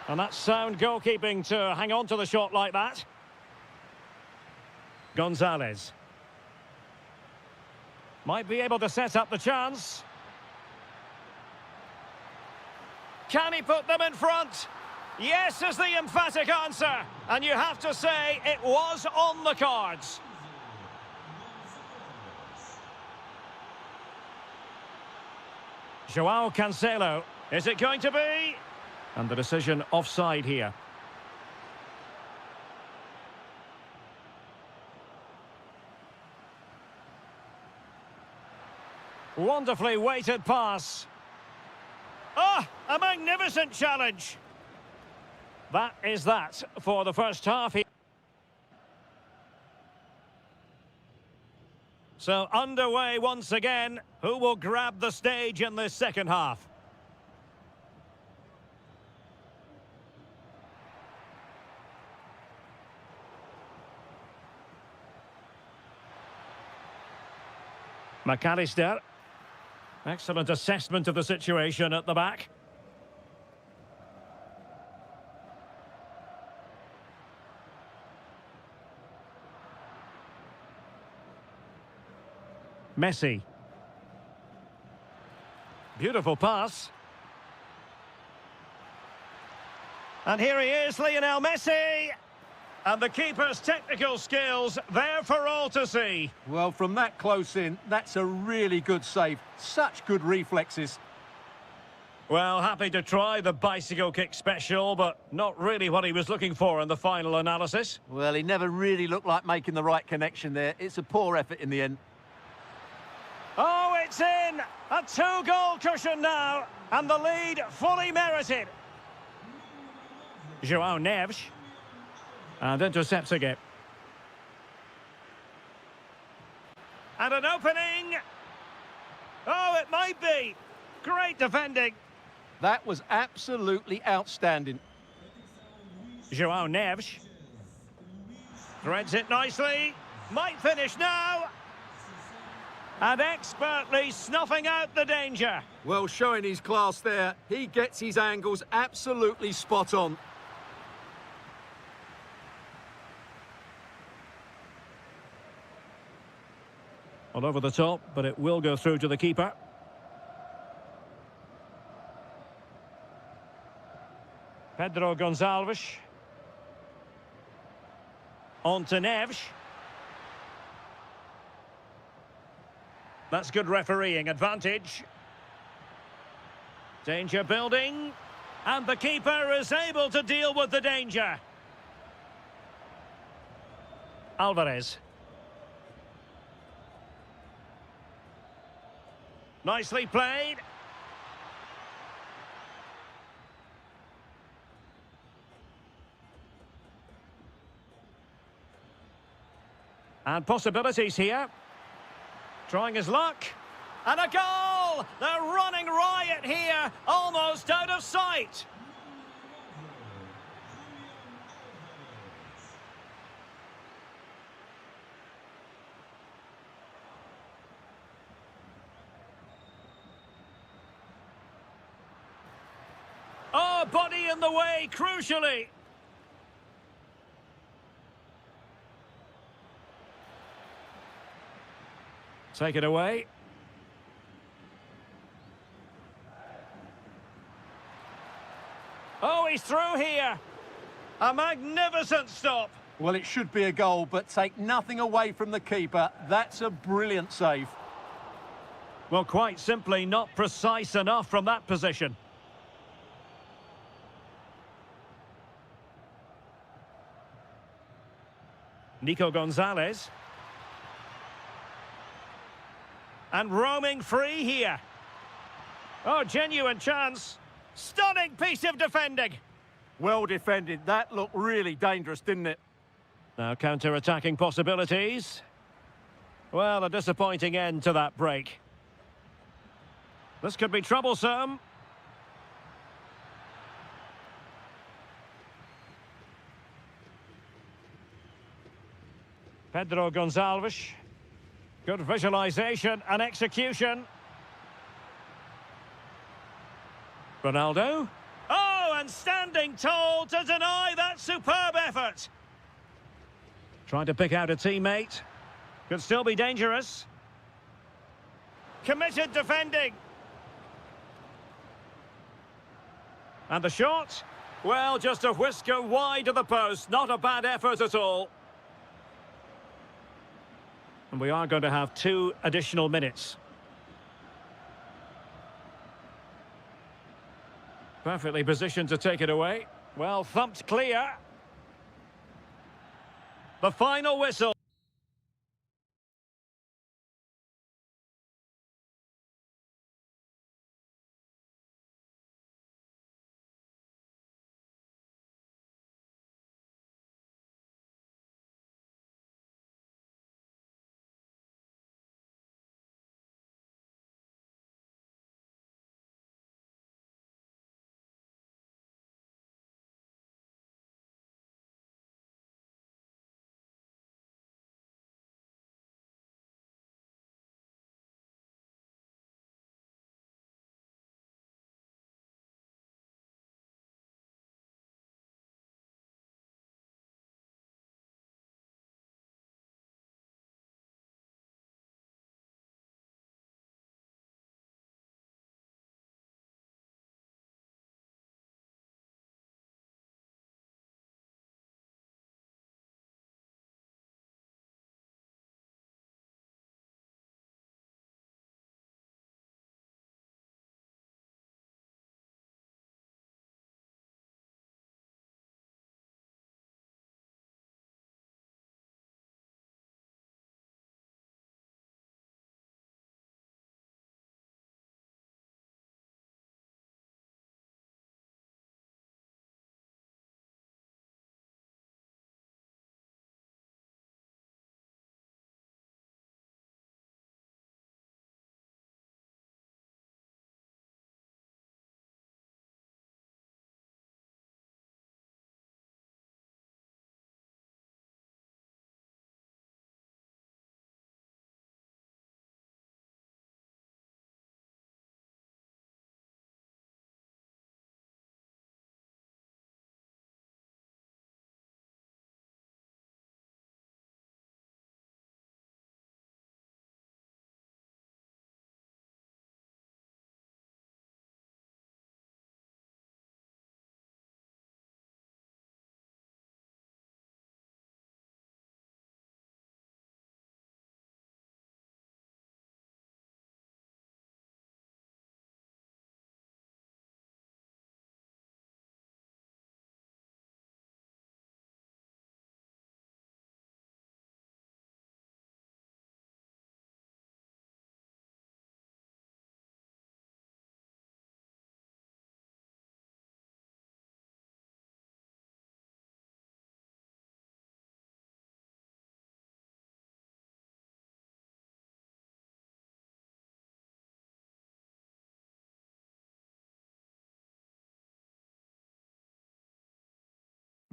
And that's sound goalkeeping to hang on to the shot like that. Gonzalez. Might be able to set up the chance. Can he put them in front? Yes is the emphatic answer. And you have to say it was on the cards. João Cancelo. Is it going to be? And the decision offside here. Wonderfully weighted pass. Ah, a magnificent challenge. That is that for the first half. So underway once again. Who will grab the stage in this second half? McAllister. Excellent assessment of the situation at the back. Messi. Beautiful pass. And here he is, Lionel Messi. And the keeper's technical skills there for all to see. Well, from that close in, that's a really good save. Such good reflexes. Well, happy to try the bicycle kick special, but not really what he was looking for in the final analysis. Well, he never really looked like making the right connection there. It's a poor effort in the end. Oh, it's in! A two-goal cushion now, and the lead fully merited. João Neves. And intercepting it. And an opening. Oh, it might be. Great defending. That was absolutely outstanding. João Neves. Threads it nicely. Might finish now. And expertly snuffing out the danger. Well, showing his class there. He gets his angles absolutely spot on. All over the top, but it will go through to the keeper. Pedro Gonçalves. On to Neves. That's good refereeing advantage. Danger building. And the keeper is able to deal with the danger. Alvarez. Nicely played. And possibilities here. Trying his luck. And a goal! They're running riot here, almost out of sight. Oh, body in the way, crucially. Take it away. Oh, he's through here. A magnificent stop. Well, it should be a goal, but take nothing away from the keeper. That's a brilliant save. Well, quite simply not precise enough from that position. Nico Gonzalez. And roaming free here. Oh, genuine chance. Stunning piece of defending. Well defended. That looked really dangerous, didn't it? Now counter-attacking possibilities. Well, a disappointing end to that break. This could be troublesome. Pedro Gonçalves. Good visualization and execution. Ronaldo. Oh, and standing tall to deny that superb effort. Trying to pick out a teammate. Could still be dangerous. Committed defending. And the shot? Well, just a whisker wide of the post. Not a bad effort at all. And we are going to have 2 additional minutes. Perfectly positioned to take it away. Well, thumped clear. The final whistle.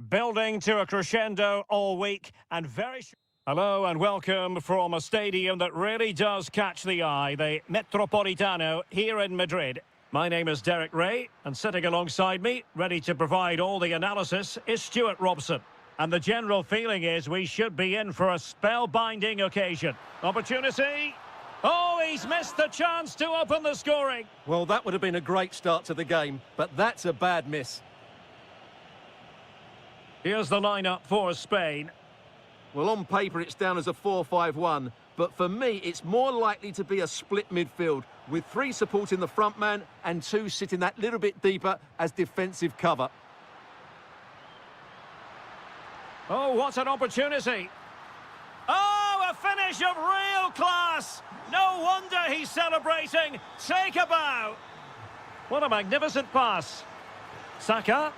building to a crescendo all week and Hello and welcome from a stadium that really does catch the eye, the Metropolitano here in Madrid. My name is Derek Ray, and sitting alongside me, ready to provide all the analysis, is Stuart Robson. And the general feeling is we should be in for a spellbinding occasion. Opportunity. Oh, he's missed the chance to open the scoring. Well, that would have been a great start to the game, but that's a bad miss. Here's the lineup for Spain. Well, on paper, it's down as a 4-5-1, but for me, it's more likely to be a split midfield, with 3 supporting the front man and 2 sitting that little bit deeper as defensive cover. Oh, what an opportunity. Oh, a finish of real class. No wonder he's celebrating. Take a bow. What a magnificent pass. Saka.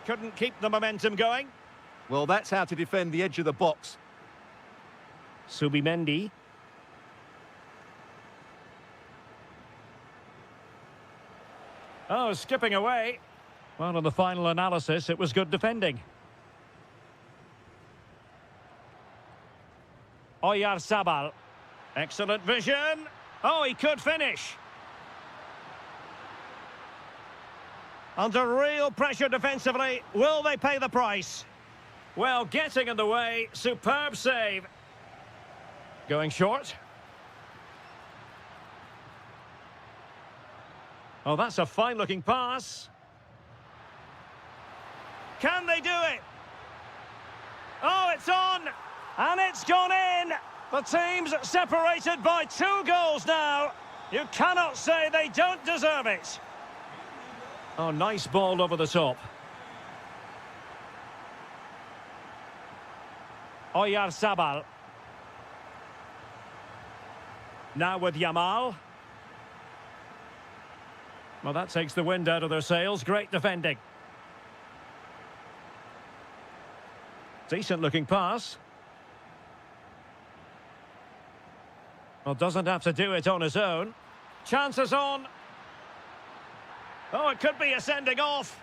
Couldn't keep the momentum going. Well, that's how to defend the edge of the box. Subimendi. Oh, skipping away. Well, in the final analysis, it was good defending. Oyarzabal. Excellent vision. Oh, he could finish. Under real pressure defensively, will they pay the price? Well, getting in the way, superb save. Going short. Oh, that's a fine-looking pass. Can they do it? Oh, it's on! And it's gone in! The team's separated by 2 goals now. You cannot say they don't deserve it. Oh, nice ball over the top. Oyarzabal. Now with Yamal. Well, that takes the wind out of their sails. Great defending. Decent-looking pass. Well, doesn't have to do it on his own. Chances on. Oh, it could be a sending off.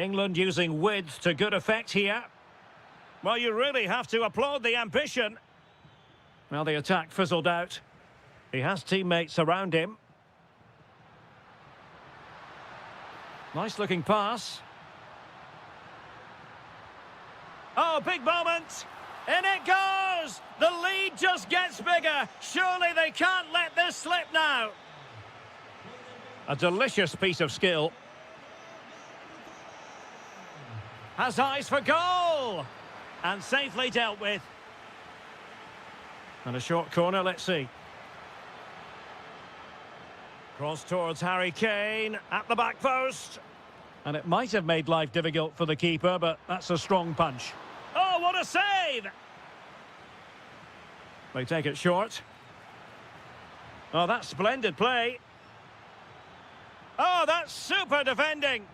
England using width to good effect here. Well, you really have to applaud the ambition. Well, the attack fizzled out. He has teammates around him. Nice looking pass. Oh, big moment. In it goes! The lead just gets bigger. Surely they can't let this slip now. A delicious piece of skill. Has eyes for goal! And safely dealt with. And a short corner, let's see. Cross towards Harry Kane at the back post. And it might have made life difficult for the keeper, but that's a strong punch. Oh, what a save! They take it short. Oh, that's splendid play. Oh, that's super defending.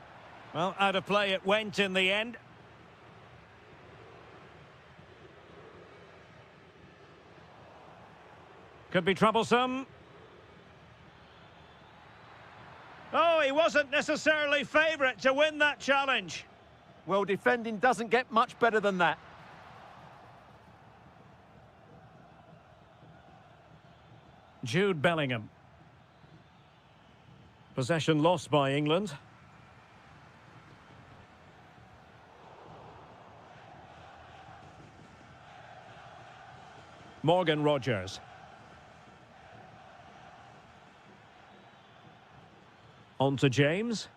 Well, out of play it went in the end. Could be troublesome. Oh, he wasn't necessarily favourite to win that challenge. Well, defending doesn't get much better than that. Jude Bellingham. Possession lost by England. Morgan Rogers. On to James.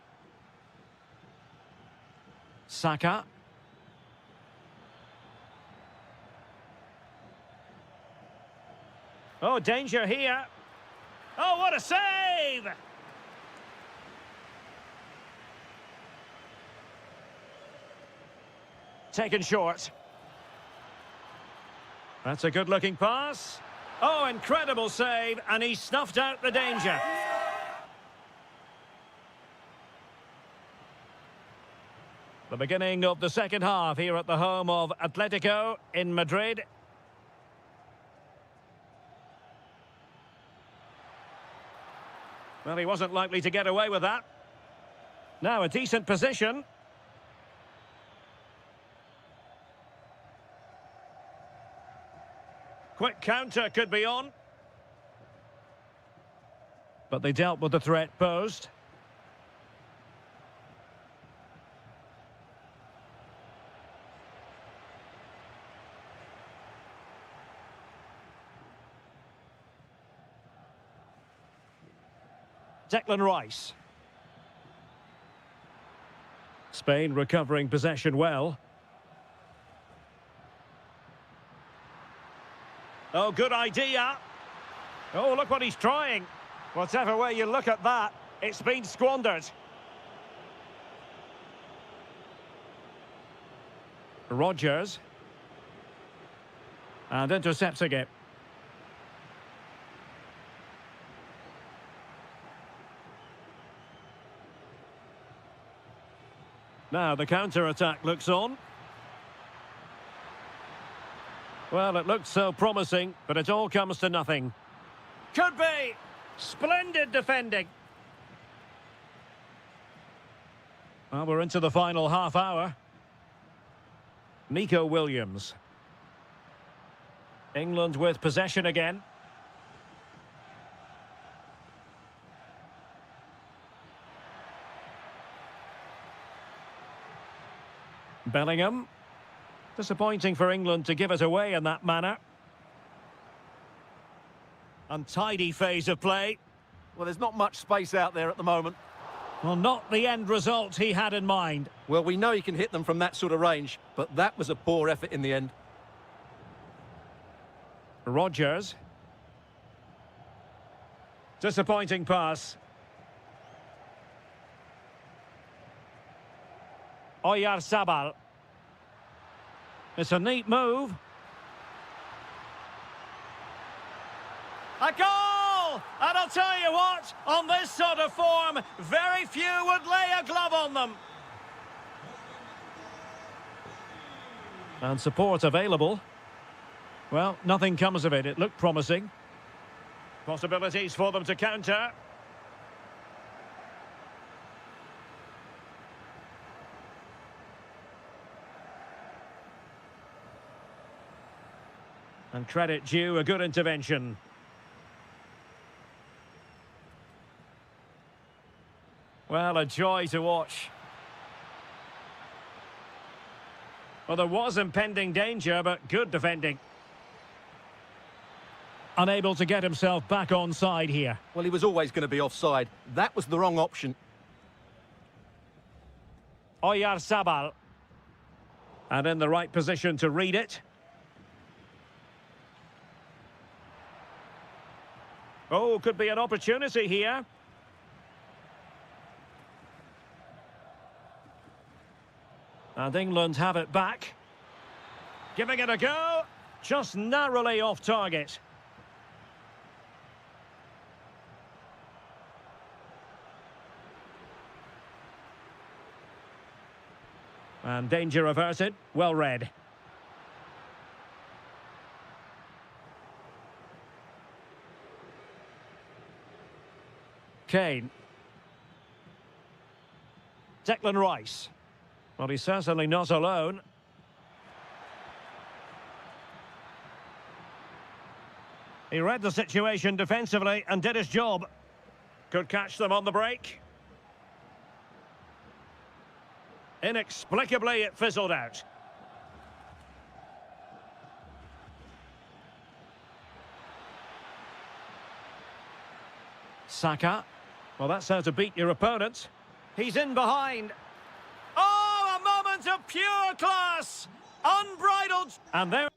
Saka. Oh, danger here. Oh, what a save! Taken short. That's a good-looking pass. Oh, incredible save, and he snuffed out the danger. The beginning of the second half here at the home of Atletico in Madrid. Well, he wasn't likely to get away with that. Now a decent position. Quick counter could be on. But they dealt with the threat posed. Declan Rice. Spain recovering possession well. Oh, good idea. Oh, look what he's trying. Whatever way you look at that, it's been squandered. Rogers. And intercepting it. Now the counter-attack looks on. Well, it looked so promising, but it all comes to nothing. Could be! Splendid defending. Well, we're into the final half hour. Nico Williams. England with possession again. Bellingham. Disappointing for England to give it away in that manner. Untidy phase of play. Well, there's not much space out there at the moment. Well, not the end result he had in mind. Well, we know he can hit them from that sort of range, but that was a poor effort in the end. Rogers. Disappointing pass. Oyarzabal. It's a neat move. A goal! And I'll tell you what, on this sort of form, very few would lay a glove on them. And support available. Well, nothing comes of it. It looked promising. Possibilities for them to counter. And credit due, a good intervention. Well, a joy to watch. Well, there was impending danger, but good defending. Unable to get himself back on side here. Well, he was always going to be offside. That was the wrong option. Oyarzabal. And in the right position to read it. Oh, could be an opportunity here. And England have it back. Giving it a go. Just narrowly off target. And danger averted. Well read. Kane. Declan Rice. Well, he's certainly not alone. He read the situation defensively and did his job. Could catch them on the break. Inexplicably, it fizzled out. Saka. Well, that's how to beat your opponent. He's in behind. Oh, a moment of pure class! Unbridled! And there...